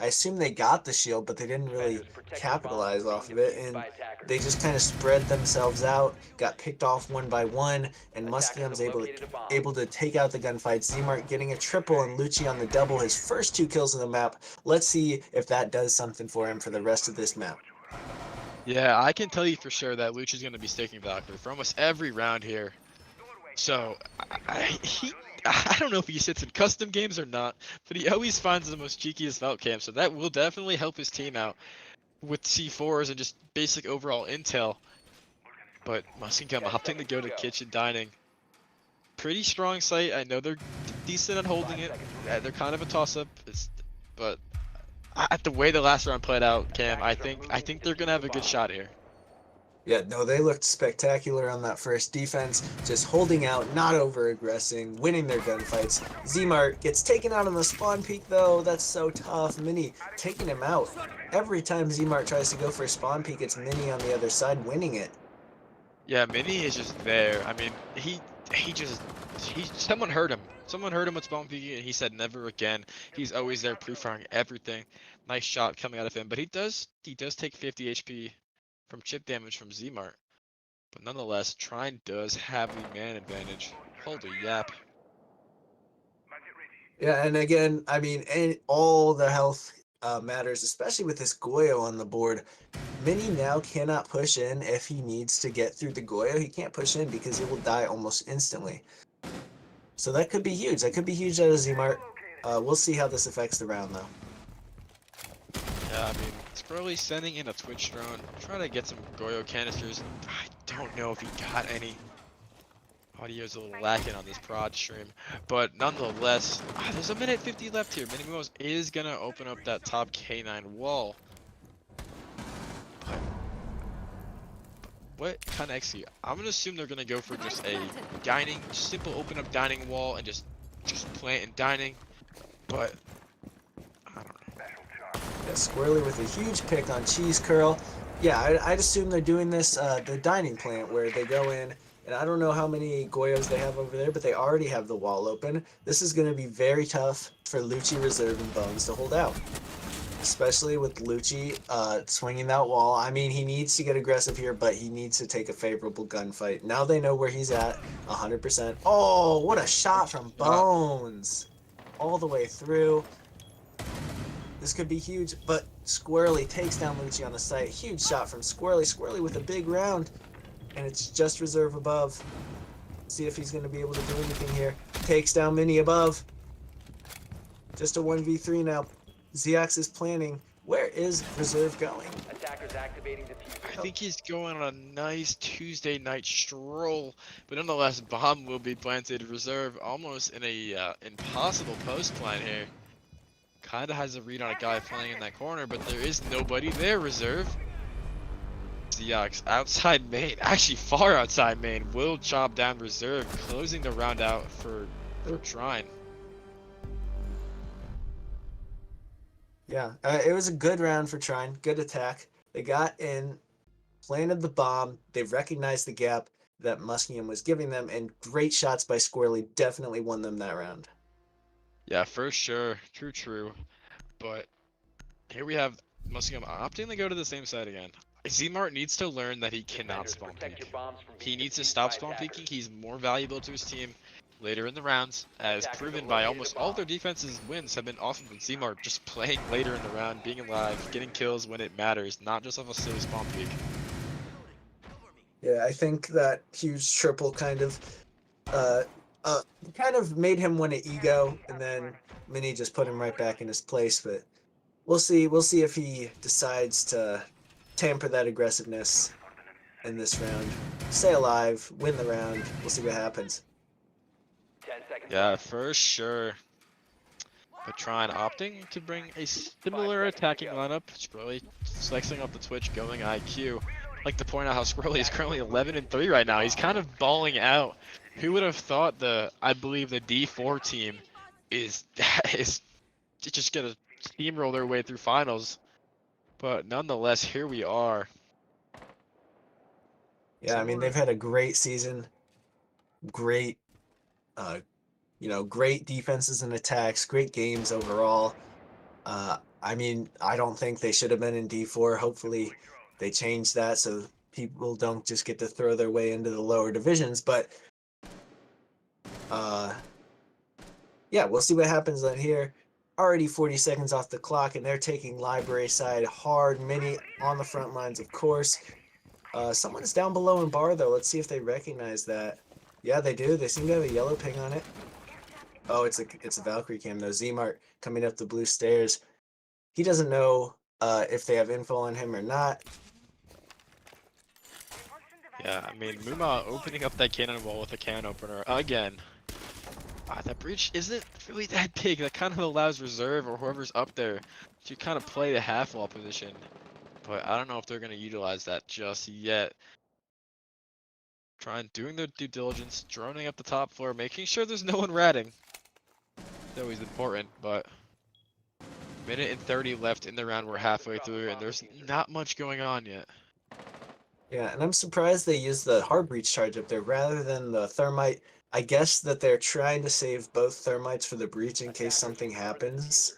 B: I assume they got the shield, but they didn't really
D: Defenders, protect your bombs
B: capitalize
D: from
B: off
D: being
B: of it,
D: defused
B: and
D: by attackers.
B: they just kind of spread themselves out, got picked off one by one, and
D: Attackers
B: Muskingum's
D: have located a bomb.
B: able to take out the gunfight. Z-Mart getting a triple and Lucci on the double, his first 2 kills on the map. Let's see if that does something for him for the rest of this map.
A: Yeah, I can tell you for sure that Lucci's going to be sticking Valkyrie for almost every round here. So, I don't know if he sits in custom games or not, but he always finds the most cheekiest Valk cam, so that will definitely help his team out with C4s and just basic overall intel. But Muskingum opting to go to kitchen dining. Pretty strong site. I know they're decent at holding it. They're kind of a toss-up, but at the way the last round played out, Cam, I think they're gonna have a good shot here.
B: Yeah, no, they looked spectacular on that first defense, just holding out, not over-aggressing, winning their gunfights. Z-Mart gets taken out on the spawn peak, though. That's so tough. Mini taking him out. Every time Z-Mart tries to go for a spawn peak, it's Mini on the other side winning it.
A: Yeah, Mini is just there. I mean, someone heard him. Someone heard him with spawn peeking, and he said never again. He's always there, pre-firing everything. Nice shot coming out of him, but he does take 50 HP from chip damage from Z-Mart. But nonetheless, Trine does have the man advantage. Holy yap.
B: Yeah, and again, I mean, all the health matters, especially with this Goyo on the board. Mini now cannot push in if he needs to get through the Goyo. He can't push in because he will die almost instantly. So that could be huge. That could be huge out of Z-Mart. We'll see how this affects the round, though.
A: Yeah, I mean, Squirrely sending in a Twitch drone, trying to get some Goyo canisters. I don't know if he got any. Audio's a little lacking on this prod stream, but nonetheless, there's a minute 50 left here. Minimos is gonna open up that top K9 wall. But what kind of execute? I'm gonna assume they're gonna go for just a simple open up dining wall and just plant and dining. But I don't know.
B: Yeah, Squirrely with a huge pick on Cheese Curl. Yeah, I'd assume they're doing this, the dining plant, where they go in, and I don't know how many Goyos they have over there, but they already have the wall open. This is going to be very tough for Lucci, Reserve, and Bones to hold out. Especially with Lucci swinging that wall. I mean, he needs to get aggressive here, but he needs to take a favorable gunfight. Now they know where he's at, 100%. Oh, what a shot from Bones! All the way through. This could be huge, but Squirrely takes down Lucci on the site. Huge shot from Squirrely. Squirrely with a big round, and it's just Reserve above. See if he's going to be able to do anything here. Takes down Mini above. Just a 1v3 now. Zeox is planning. Where is Reserve going?
D: Attackers activating diffuser.
A: I think he's going on a nice Tuesday night stroll, but nonetheless, bomb will be planted. Reserve almost in a impossible post plan here. Kinda has a read on a guy playing in that corner, but there is nobody there. Reserve. Zeox outside main, actually far outside main, will chop down Reserve, closing the round out for Trine.
B: Yeah, it was a good round for Trine. Good attack. They got in, planted the bomb. They recognized the gap that Muskingum was giving them, and great shots by Squirrely definitely won them that round.
A: Yeah, for sure. True. But here we have Muskingum opting to go to the same side again. Z-Mart needs to learn that he cannot
D: Defenders,
A: spawn
D: protect your
A: peek.
D: bombs from
A: He
D: being
A: needs to
D: defused
A: stop
D: by
A: spawn
D: attackers.
A: peeking. He's more valuable to his team later in the rounds, as
D: Attackers
A: proven
D: have
A: by
D: located
A: almost
D: a
A: all their
D: bomb.
A: defense's wins have been often from Z-Mart just playing later in the round, being alive, getting kills when it matters, not just off a silly spawn peek.
B: Yeah, I think that huge triple kind of made him win an ego, and then Mini just put him right back in his place. But we'll see. We'll see if he decides to tamper that aggressiveness in this round. Stay alive, win the round. We'll see what happens.
D: 10 seconds
A: Yeah,
D: left.
A: for sure. But Trine opting to bring a similar attacking lineup. It's really flexing off the Twitch, going IQ. like to point out how Squirrely is currently 11-3 right now. He's kind of balling out. Who would have thought I believe the D4 team is just gonna steamroll their way through finals. But nonetheless, here we are.
B: Yeah, I mean, they've had a great season, great, great defenses and attacks, great games overall. I mean, I don't think they should have been in D4. Hopefully, they change that so people don't just get to throw their way into the lower divisions. But yeah, we'll see what happens on here. Already 40 seconds off the clock, and they're taking library side hard. Mini on the front lines, of course. Someone's down below in bar, though. Let's see if they recognize that. Yeah, they do. They seem to have a yellow ping on it. Oh, it's a Valkyrie cam, though. Zmart coming up the blue stairs. He doesn't know if they have info on him or not.
A: Yeah, I mean, Muma opening up that cannon wall with a can opener again. That breach isn't really that big. That kind of allows reserve or whoever's up there to kind of play the half wall position. But I don't know if they're going to utilize that just yet. Doing their due diligence, droning up the top floor, making sure there's no one ratting. It's always important, but minute and 30 left in the round. We're halfway through, and there's not much going on yet.
B: Yeah, and I'm surprised they used the hard breach charge up there rather than the thermite. I guess that they're trying to save both thermites for the breach in case something happens.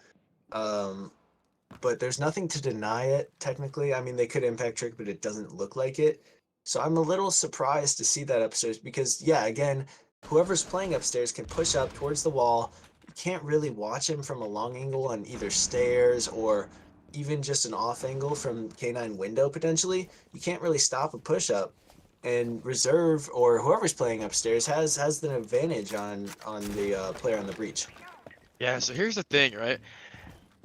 B: But there's nothing to deny it, technically. I mean, they could impact trick, but it doesn't look like it. So I'm a little surprised to see that upstairs because, yeah, again, whoever's playing upstairs can push up towards the wall. You can't really watch him from a long angle on either stairs or even just an off angle from K9 window, potentially. You can't really stop a push up. And reserve or whoever's playing upstairs has an advantage on the player on the breach.
A: Yeah, so here's the thing, right?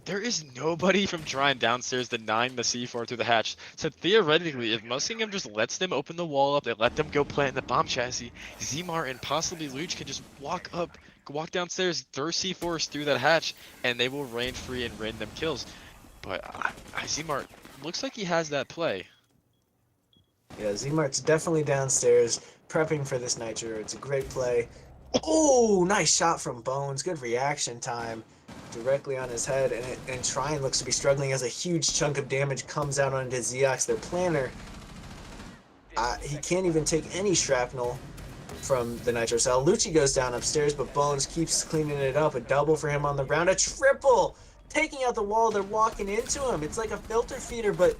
A: There is nobody from Trine downstairs denying the C4 through the hatch. So theoretically, if Muskingum just lets them open the wall up, they let them go plant the bomb chassis, Zmar and possibly Luch can just walk downstairs, throw C4s through that hatch, and they will reign free and rain them kills. But Zmar looks like he has that play.
B: Yeah, Zmart's definitely downstairs prepping for this nitro. It's a great play. Oh, nice shot from Bones. Good reaction time. Directly on his head, and Trine looks to be struggling as a huge chunk of damage comes out onto Zeox, their planner. He can't even take any shrapnel from the nitro cell. Lucci goes down upstairs, but Bones keeps cleaning it up. A double for him on the round. A triple! Taking out the wall, they're walking into him. It's like a filter feeder, but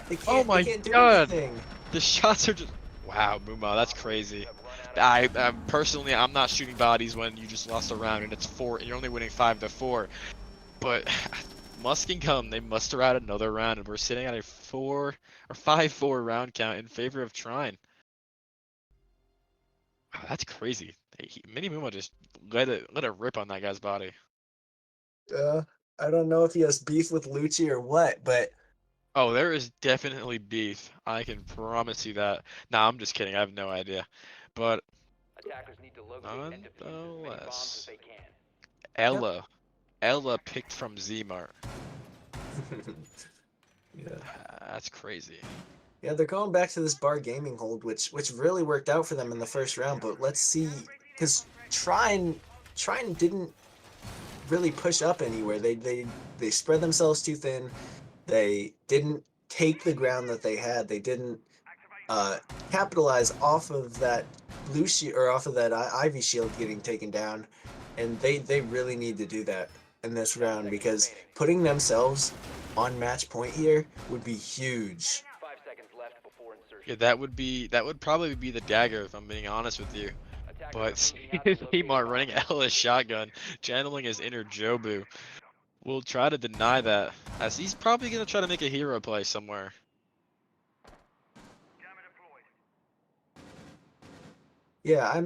B: they can't, they can't do anything.
A: The shots are just... Wow, Muma, that's crazy. Personally, I'm not shooting bodies when you just lost a round and it's 4 and you're only winning 5-4. But Muskingum, they muster out another round and we're sitting at a 5-4 round count in favor of Trine. Wow, that's crazy. Mini Muma just let it rip on that guy's body.
B: I don't know if he has beef with Lucci or what, but
A: Oh, there is definitely beef. I can promise you that. Nah, I'm just kidding. I have no idea. But
D: Attackers need to locate and defuse as many bombs as
A: nonetheless,
D: they can.
A: Ella picked from Zmart.
B: yeah.
A: That's crazy.
B: Yeah, they're going back to this bar gaming hold, which really worked out for them in the first round. But let's see, because Trine didn't really push up anywhere. They spread themselves too thin. They didn't take the ground that they had. They didn't capitalize off of that off of that Ivy shield getting taken down, and they really need to do that in this round because putting themselves on match point here would be huge.
D: 5 seconds left before insertion.
A: Yeah, that would probably be the dagger if I'm being honest with you.
D: Attackers
A: But
D: are moving out to locate
A: Zmart running Ella's shotgun, channeling his inner Jobu. We'll try to deny that, as he's probably gonna try to make a hero play somewhere.
B: Yeah,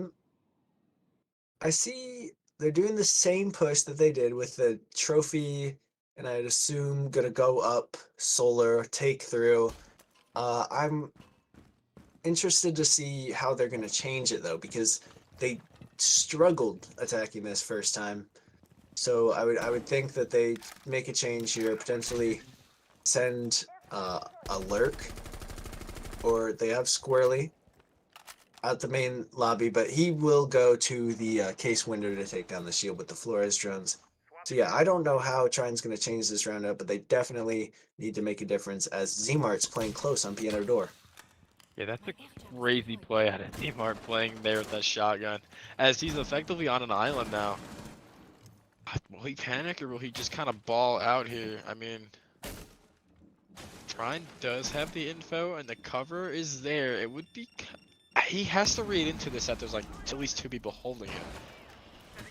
B: I see they're doing the same push that they did with the trophy, and I'd assume gonna go up solar, take through. I'm interested to see how they're gonna change it though, because they struggled attacking this first time. So I would think that they make a change here, potentially send a lurk or they have Squirrely at the main lobby, but he will go to the case window to take down the shield with the Flores drones. So yeah, I don't know how Trine's going to change this round up, but they definitely need to make a difference as Zmart's playing close on piano door.
A: Yeah, that's a crazy play out of Neymar playing there with that shotgun, as he's effectively on an island now. Will he panic or will he just kind of ball out here? I mean, Trine does have the info and the cover is there. It would be... He has to read into this that there's like at least 2 people holding it.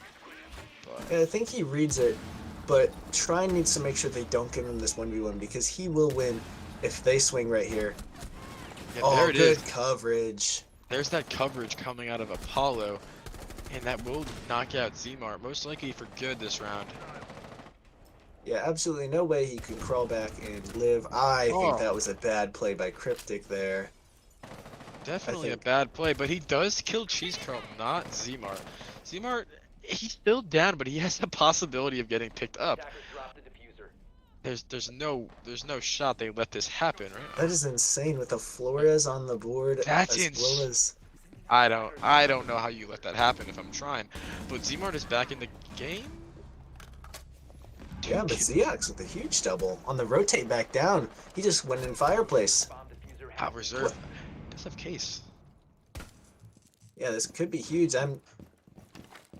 A: But...
B: I think he reads it, but Trine needs to make sure they don't give him this 1v1 because he will win if they swing right here.
A: Yeah,
B: Oh,
A: there it
B: good
A: is.
B: coverage.
A: There's that coverage coming out of Apollo, and that will knock out Zmart, most likely for good this round.
B: Yeah, absolutely no way he could crawl back and live. I think
A: Oh.
B: that was a bad play by Cryptic there.
A: Definitely a
B: think-
A: bad play, but he does kill Cheese Curl, not Zmart. Zmart, he's still down, but he has the possibility of getting picked up.
D: Attackers dropped the diffuser.
A: There's no shot they let this happen, right?
B: That is insane with the Flores on the board
A: That's
B: as well as...
A: I don't know how you let that happen if I'm trying, but Zmart is back in the game.
B: Yeah, but Zeox with a huge double. On the rotate back down, he just went in fireplace.
D: Bomb diffuser
A: How reserve does have case.
B: Yeah, this could be huge. I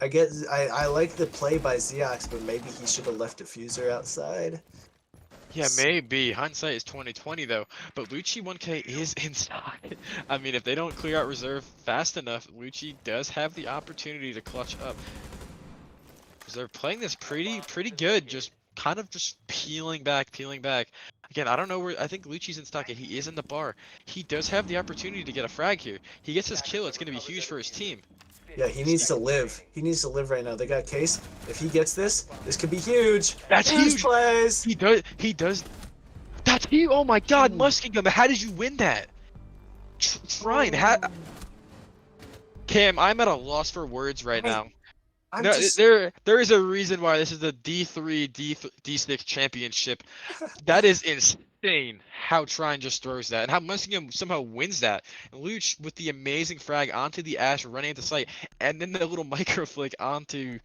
B: like the play by Zeox, but maybe he should have left diffuser outside.
A: Yeah, maybe. Hindsight is 2020 though. But Lucci 1K is inside. I mean, if they don't clear out reserve fast enough, Lucci does have the opportunity to clutch up. Reserve playing this pretty good. Just kind of just peeling back. Again, I don't know where. I think Lucci's in stock. He is in the bar. He does have the opportunity to get a frag here. He gets his kill. It's going to be huge for his team.
B: Yeah, he needs to live. He needs to live right now. They got case. If he gets this could be huge.
A: That's huge.
B: Plays.
A: He does. That's huge. Oh my God, Muskingum. How did you win that? Trine. Cam, I'm at a loss for words right now. No, there is a reason why this is the D3, D6 championship. That is insane how Trine just throws that and how Muskingum somehow wins that. And Luch with the amazing frag onto the Ash running at the site and then the little micro flick onto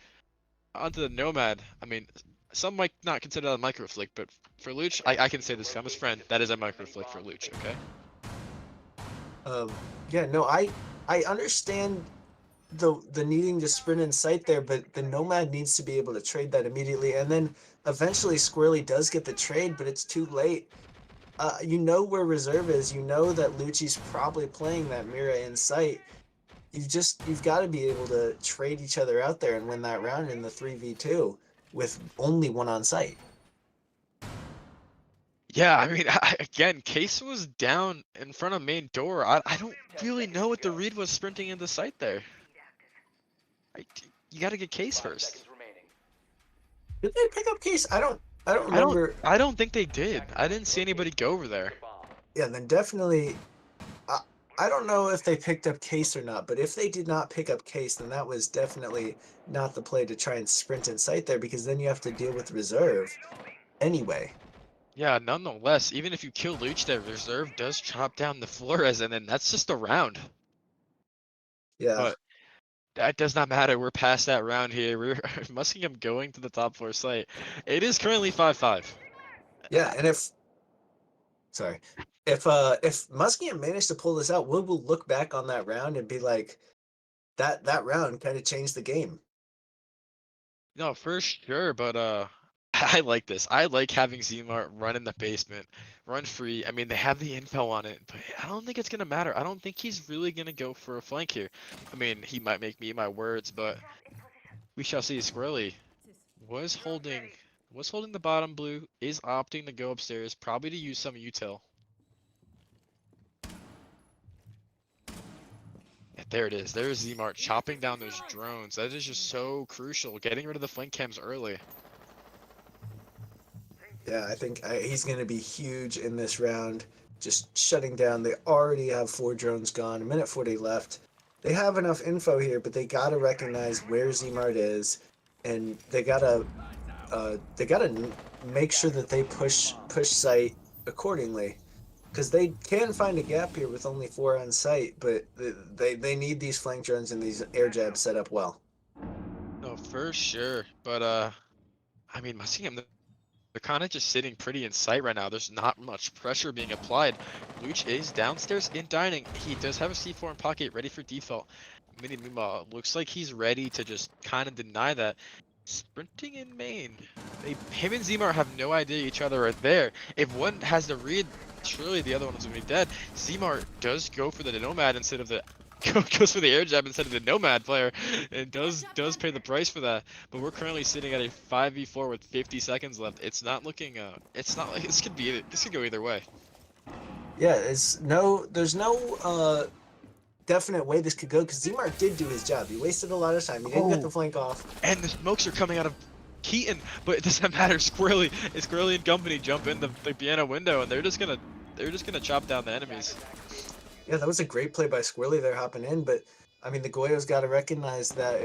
A: the Nomad. I mean, some might not consider that a micro flick, but for Luch, I can say this, I'm his friend, that is a micro flick for Luch, okay?
B: Yeah, no, I understand the needing to sprint in sight there, but the Nomad needs to be able to trade that immediately, and then eventually Squirrely does get the trade, but it's too late. You know where reserve is. You know that Lucci's probably playing that Mira in sight. You've got to be able to trade each other out there and win that round in the 3v2 with only one on site.
A: Yeah, I mean, again, Case was down in front of main door. I don't really know what the read was sprinting into sight there. You got to get Case first.
D: Seconds remaining.
B: Did they pick up case? I don't remember.
A: I don't think they did. I didn't see anybody go over there.
D: Bomb.
B: Yeah, then definitely. I don't know if they picked up case or not, but if they did not pick up case, then that was definitely not the play to try and sprint in sight there, because then you have to deal with reserve anyway.
A: Yeah, nonetheless, even if you kill Luch, that reserve does chop down the Flores, and then that's just a round.
B: Yeah.
A: But that does not matter. We're past that round here. We're Muskingum going to the top floor site. It is currently 5-5.
B: Yeah, and if Muskingum managed to pull this out, we'll look back on that round and be like, that round kind of changed the game.
A: No, for sure, but I like this. I like having Zmart run in the basement, run free. I mean, they have the info on it, but I don't think it's gonna matter. I don't think he's really gonna go for a flank here. I mean, he might make me eat my words, but we shall see. Squirrely was holding the bottom blue, is opting to go upstairs, probably to use some util. Yeah, there it is. There's Zmart chopping down those drones. That is just so crucial. Getting rid of the flank cams early.
B: Yeah, I think he's going to be huge in this round, just shutting down. They already have 4 drones gone, a minute 40 left. They have enough info here, but they got to recognize where Zmart is, and they got to make sure that they push site accordingly. because they can find a gap here with only 4 on site, but they need these flank drones and these air jabs set up well.
A: No, for sure. But I mean, Muskingum, they're kind of just sitting pretty in sight right now. There's not much pressure being applied. Luch is downstairs in dining. He does have a C4 in pocket, ready for default. Mini Muma looks like he's ready to just kind of deny that. Sprinting in main. Him and Zmar have no idea each other are there. If one has the read, surely the other one is going to be dead. Zmar does go for the Nomad instead of the goes for the air jab instead of the Nomad player, and does pay the price for that. But we're currently sitting at a 5v4 with 50 seconds left. It's not looking. It's not like this could go either way.
B: Yeah, there's no definite way this could go because Zmar did do his job. He wasted a lot of time. He didn't get the flank off.
A: And the smokes are coming out of Keaton, but it doesn't matter. Squirrely and company jump in the piano window, and they're just gonna chop down the enemies.
B: Yeah, that was a great play by Squirrely there hopping in, but I mean the Goyo's got to recognize that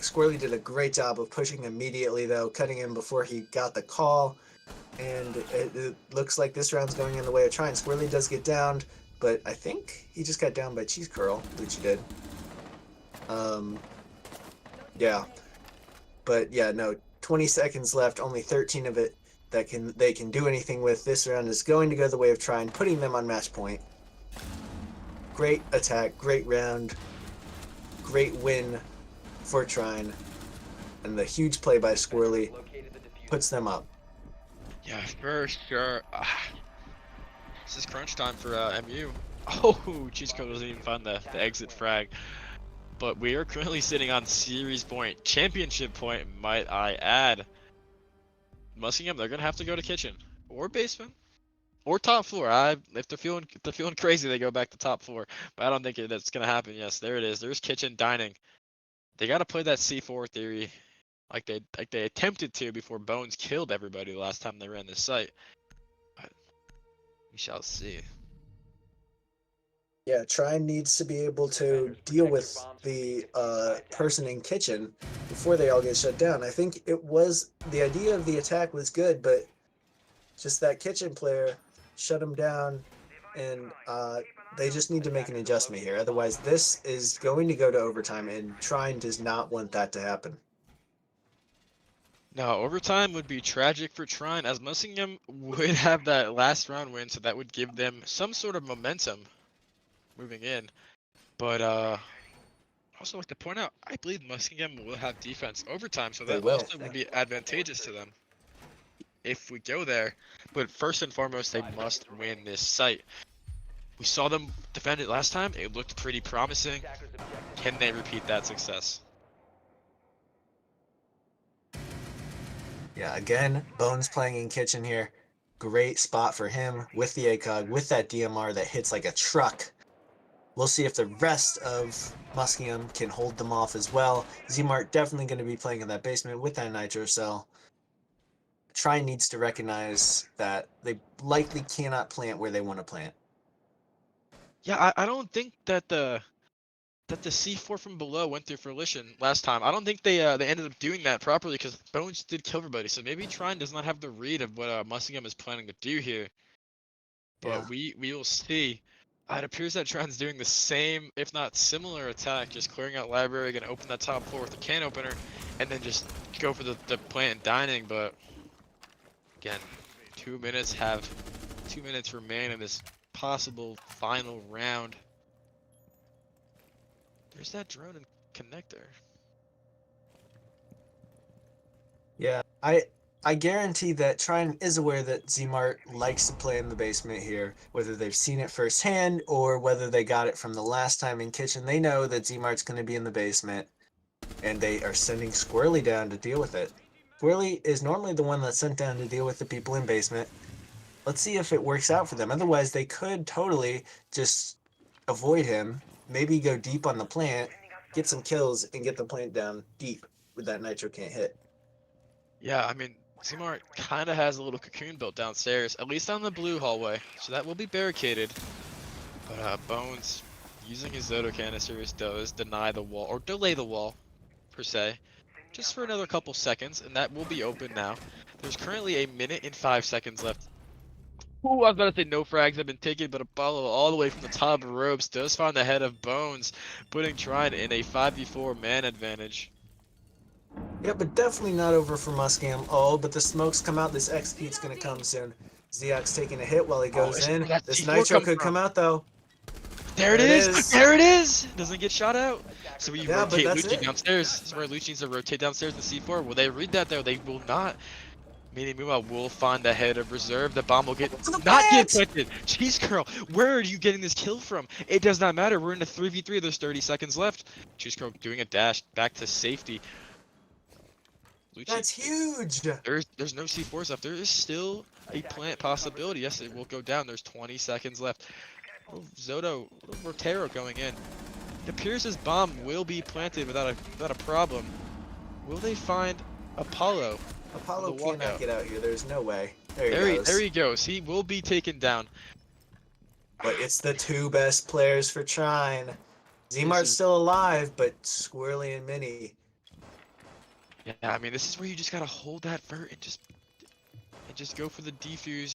B: Squirrely did a great job of pushing immediately though, cutting him before he got the call, and it looks like this round's going in the way of Trine. Squirrely does get downed, but I think he just got down by Cheese Curl, Lucci did. Yeah, but yeah, no, 20 seconds left, only 13 of it that they can do anything with. This round is going to go the way of Trine, putting them on match point. Great attack, great round, great win for Trine, and the huge play by Squirrely puts them up.
A: Yeah, for sure. This is crunch time for MU. Oh, Cheese Code doesn't even find the exit frag. But we are currently sitting on series point, championship point, might I add. Muskingum, they're gonna have to go to kitchen or basement. Or top floor. If they're feeling crazy, they go back to top floor. But I don't think that's gonna happen. Yes, there it is. There's kitchen dining. They gotta play that C4 theory, like they attempted to before Bones killed everybody the last time they ran this site. But we shall see.
B: Yeah, Trine needs to be able to deal with the person in kitchen before they all get shut down. I think the idea of the attack was good, but just that kitchen player shut him down, and they just need to make an adjustment here. Otherwise, this is going to go to overtime, and Trine does not want that to happen.
A: No, overtime would be tragic for Trine, as Muskingum would have that last round win, so that would give them some sort of momentum moving in. But also like to point out, I believe Muskingum will have defense overtime, so that also would be advantageous to them if we go there. But first and foremost, they must win this site. We saw them defend it last time. It looked pretty promising. Can they repeat that success?
B: Yeah, again, Bones playing in kitchen here. Great spot for him with the ACOG, with that DMR that hits like a truck. We'll see if the rest of Muskingum can hold them off as well. Zmart definitely going to be playing in that basement with that Nitro Cell. Trine needs to recognize that they likely cannot plant where they want to plant.
A: Yeah, I don't think that the C4 from below went through fruition last time. I don't think they ended up doing that properly because Bones did kill everybody. So maybe Trine does not have the read of what Muskingum is planning to do here. But we will see. It appears that Trine's doing the same, if not similar attack, just clearing out library, gonna open that top floor with the can opener, and then just go for the plant and dining. But again, 2 minutes remain in this possible final round. There's that drone and connector.
B: Yeah, I guarantee that Trine is aware that Zmart likes to play in the basement here, whether they've seen it firsthand or whether they got it from the last time in kitchen. They know that Zmart's going to be in the basement, and they are sending Squirrely down to deal with it. Squirrely is normally the one that's sent down to deal with the people in basement. Let's see if it works out for them. Otherwise, they could totally just avoid him, maybe go deep on the plant, get some kills, and get the plant down deep with that Nitro can't hit.
A: Yeah, I mean, Zmart kind of has a little cocoon built downstairs, at least on the blue hallway, so that will be barricaded. But Bones, using his Zoto canisters, does deny the wall, or delay the wall, per se, just for another couple seconds, and that will be open now. There's currently 1 minute and 5 seconds left Ooh, I was about to say no frags have been taken, but Apollo all the way from the top ropes does find the head of Bones, putting Trine in a 5v4 man advantage.
B: Yeah, but definitely not over for Muskingum. Oh, but the smokes come out. This execute's gonna come soon. Zeok's taking a hit while he goes
A: Where'd
B: in.
A: that
B: This
A: C4
B: nitro
A: come
B: could
A: from?
B: come out though.
A: There it
B: There it
A: is!
B: is.
A: There it is! Doesn't get shot out. So we
B: Yeah, but
A: rotate
B: that's
A: Lucci
B: it.
A: downstairs. This is where Lucci needs to rotate downstairs in C4. Will they read that though? They will not. Meaning meanwhile, we'll find the head of reserve. The bomb will get
B: To the
A: not get
B: plant!
A: planted. Cheese curl. Where are you getting this kill from? It does not matter. We're in a 3v3. There's 30 seconds left. Cheese curl doing a dash back to safety. Lucci,
B: That's huge.
A: there's no C4s left. There is still a plant possibility. Yes, it will go down. There's 20 seconds left. Oh, Zoto, Rotero going in. It appears his bomb will be planted without a problem. Will they find Apollo on the
B: Apollo cannot
A: walkout?
B: get out here. There's no way. There he
A: There
B: goes.
A: he goes. He will be taken down.
B: But it's the two best players for Trine.
A: This
B: Zmart's
A: is
B: still alive, but Squirrely and Minnie.
A: yeah. I mean, this is where you just gotta hold that vert and just go for the defuse.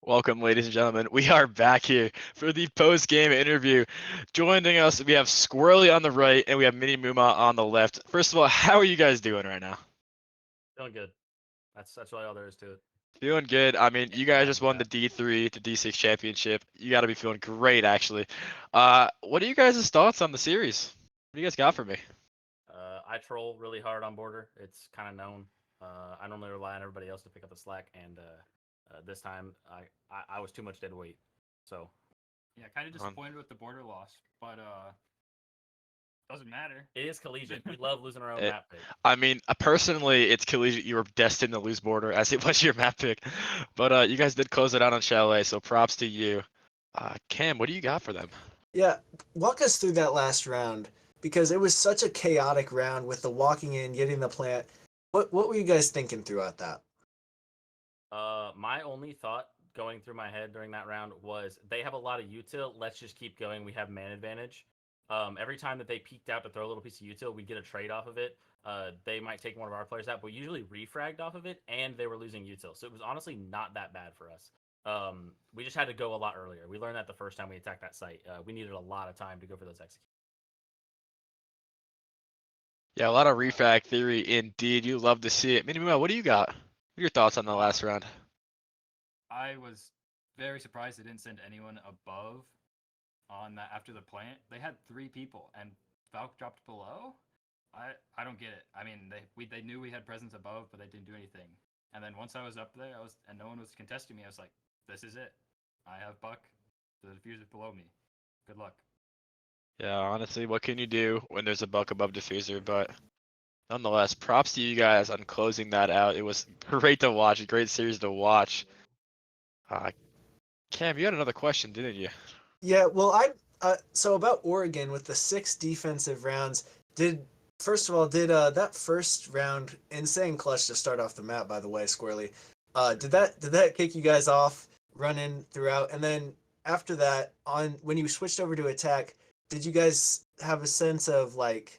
A: Welcome, ladies and gentlemen. We are back here for the post-game interview. Joining us, we have Squirrely on the right and we have Mini Muma on the left. First of all, how are you guys doing right now?
F: Feeling good. That's really all there is to it.
A: Feeling good. I mean, you guys
F: Yeah,
A: just won the D3 to D6 championship. You got to be feeling great, actually. What are you guys' thoughts on the series? What do you guys got for me?
F: I troll really hard on border. It's kind of known. I normally rely on everybody else to pick up the slack, and this time I was too much dead weight. So
G: Yeah, kind of disappointed with the border loss, but doesn't matter.
F: it is collegiate. We love losing our own
A: It-
F: map pick.
A: I mean, personally, it's collegiate. You were destined to lose border as it was your map pick. But you guys did close it out on Chalet, so props to you. Cam, what do you got for them?
B: Yeah, walk us through that last round because it was such a chaotic round with the walking in, getting the plant. What were you guys thinking throughout that?
F: My only thought going through my head during that round was they have a lot of util. Let's just keep going. We have man advantage. Every time that they peeked out to throw a little piece of util, we'd get a trade off of it. They might take one of our players out, but we usually refragged off of it, and they were losing util. So it was honestly not that bad for us. We just had to go a lot earlier. We learned that the first time we attacked that site. We needed a lot of time to go for those executions.
A: Yeah, a lot of refrag theory indeed. You love to see it. Minimum, what do you got? What are your thoughts on the last round?
G: I was very surprised they didn't send anyone above on that after the plant. They had 3 people, and Valk dropped below. I don't get it. I mean, they knew we had presence above, but they didn't do anything. And then once I was up there, and no one was contesting me. I was like, this is it. I have Buck. The diffuser's below me. Good luck.
A: Yeah, honestly, what can you do when there's a buck above diffuser? But nonetheless, props to you guys on closing that out. It was great to watch, a great series to watch. Cam, you had another question, didn't you?
B: Yeah, well, so about Oregon with the 6 defensive rounds, first of all, did that first round insane clutch to start off the map, by the way, Squirrely. Did that kick you guys off running throughout? And then after that, when you switched over to attack, did you guys have a sense of like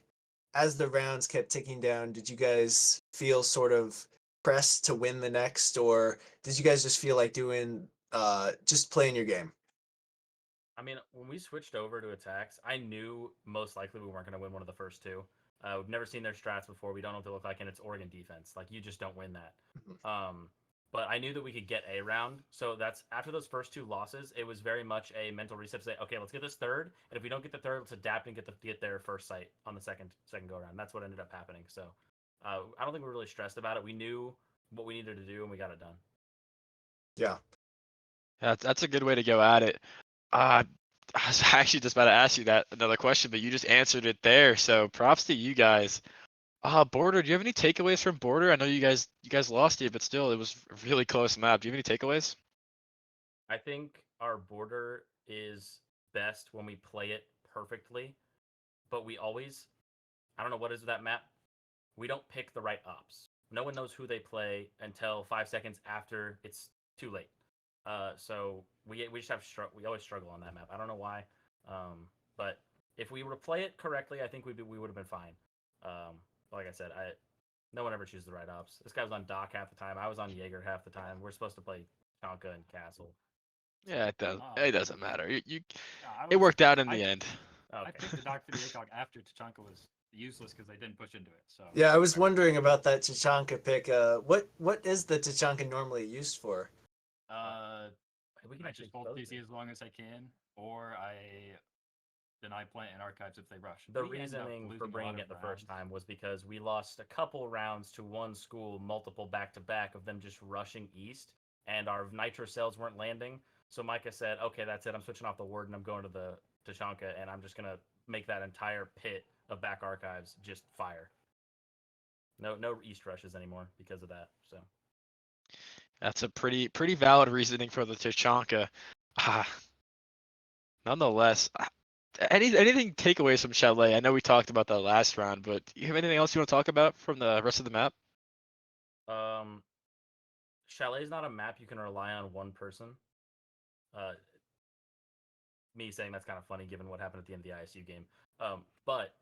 B: as the rounds kept ticking down, did you guys feel sort of pressed to win the next, or did you guys just feel like doing just playing your game?
F: I mean, when we switched over to attacks, I knew most likely we weren't going to win one of the first 2. We've never seen their strats before. We don't know what they look like, and it's Oregon defense. Like, you just don't win that. But I knew that we could get a round. So that's after those first 2 losses, it was very much a mental reset to say, okay, let's get this third. And if we don't get the third, let's adapt and get their first sight on the second go around. That's what ended up happening. So I don't think we were really stressed about it. We knew what we needed to do, and we got it done.
B: Yeah.
A: That's a good way to go at it. I was actually just about to ask you that another question, but you just answered it there. So props to you guys. Border, do you have any takeaways from Border? I know you guys lost it, but still, it was a really close map. Do you have any takeaways?
F: I think our border is best when we play it perfectly, but we always, I don't know what is that map. We don't pick the right ops. No one knows who they play until 5 seconds after it's too late. So we just have we always struggle on that map. I don't know why, but if we were to play it correctly, I think we would have been fine. Like I said, no one ever chooses the right ops. This guy was on Doc half the time. I was on Jaeger half the time. We're supposed to play Tonka and Castle.
A: Yeah, it does. It doesn't matter.
G: Yeah,
A: It worked out in the end.
G: I picked the Doc for the ACOG after Tachanka was useless because they didn't push into it. So
B: Yeah, I was wondering about that Tachanka pick. What is the Tachanka normally used for?
F: We can
G: I
F: actually
G: just hold
F: both
G: DC
F: do.
G: as long as I can, or I deny plant and archives if they rush.
F: The
G: We ended up
F: reasoning for
G: losing a lot
F: bringing
G: of
F: it the first
G: rounds.
F: time was because we lost a couple rounds to one school, multiple back-to-back of them just rushing east, and our nitro cells weren't landing. So Micah said, okay, that's it. I'm switching off the word, and I'm going to the Tachanka, and I'm just going to make that entire pit of back archives just fire. No east rushes anymore because of that. So
A: That's a pretty valid reasoning for the Tachanka. Nonetheless, anything takeaways from Chalet? I know we talked about that last round, but do you have anything else you want to talk about from the rest of the map?
F: Chalet is not a map you can rely on one person. Me saying that's kind of funny given what happened at the end of the ISU game. But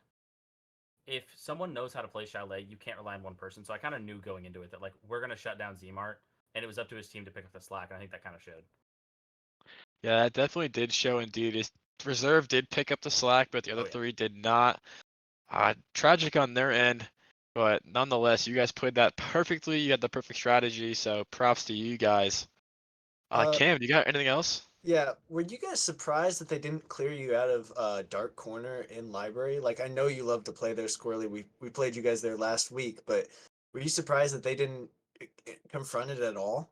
F: if someone knows how to play Chalet, you can't rely on one person. So I kind of knew going into it that like we're gonna shut down Zmart, and it was up to his team to pick up the slack, and I think that kind of showed.
A: Yeah, that definitely did show indeed. His reserve did pick up the slack, but the
F: Oh,
A: other
F: yeah.
A: three did not. Tragic on their end, but nonetheless, you guys played that perfectly. You had the perfect strategy, so props to you guys.
B: Uh,
A: Cam, you got anything else?
B: Yeah, were you guys surprised that they didn't clear you out of Dark Corner in Library? Like, I know you love to play there, Squirrely. We played you guys there last week, but were you surprised that they didn't confront it at all?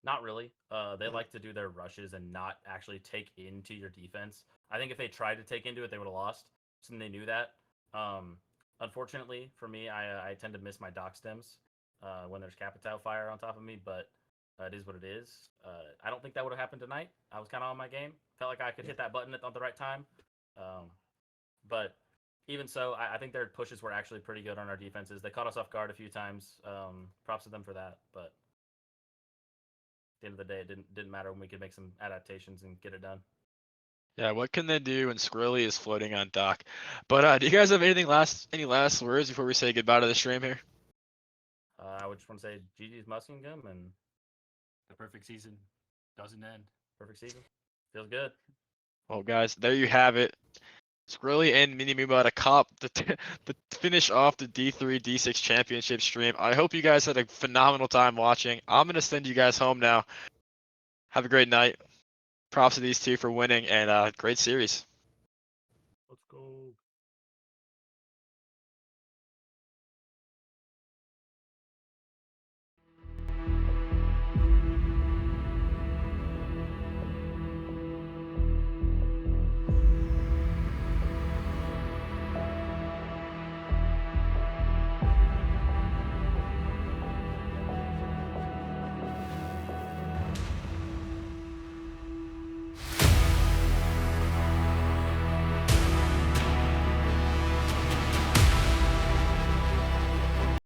F: Not really. They
B: Mm.
F: like to do their rushes and not actually take into your defense. I think if they tried to take into it, they would have lost. So they knew that. Um, Unfortunately for me, I tend to miss my dock stems when there's Capitao fire on top of me, but it is what it is. I don't think that would have happened tonight. I was kind of on my game. Felt like I could hit that button at the right time. But even so, I think their pushes were actually pretty good on our defenses. They caught us off guard a few times. Props to them for that. But at the end of the day, it didn't matter when we could make some adaptations and get it done.
A: Yeah, what can they do when Squirrely is floating on dock? But do you guys have any last words before we say goodbye to the stream here?
F: I would just want to say GG's Muskingum and
G: The perfect season doesn't end.
F: perfect season. Feels good.
A: Well, guys, there you have it. Squirrely and Mini Mooba to cop the finish off the D3 D6 championship stream. I hope you guys had a phenomenal time watching. I'm gonna send you guys home now. Have a great night. Props to these two for winning and great series.
F: Let's go.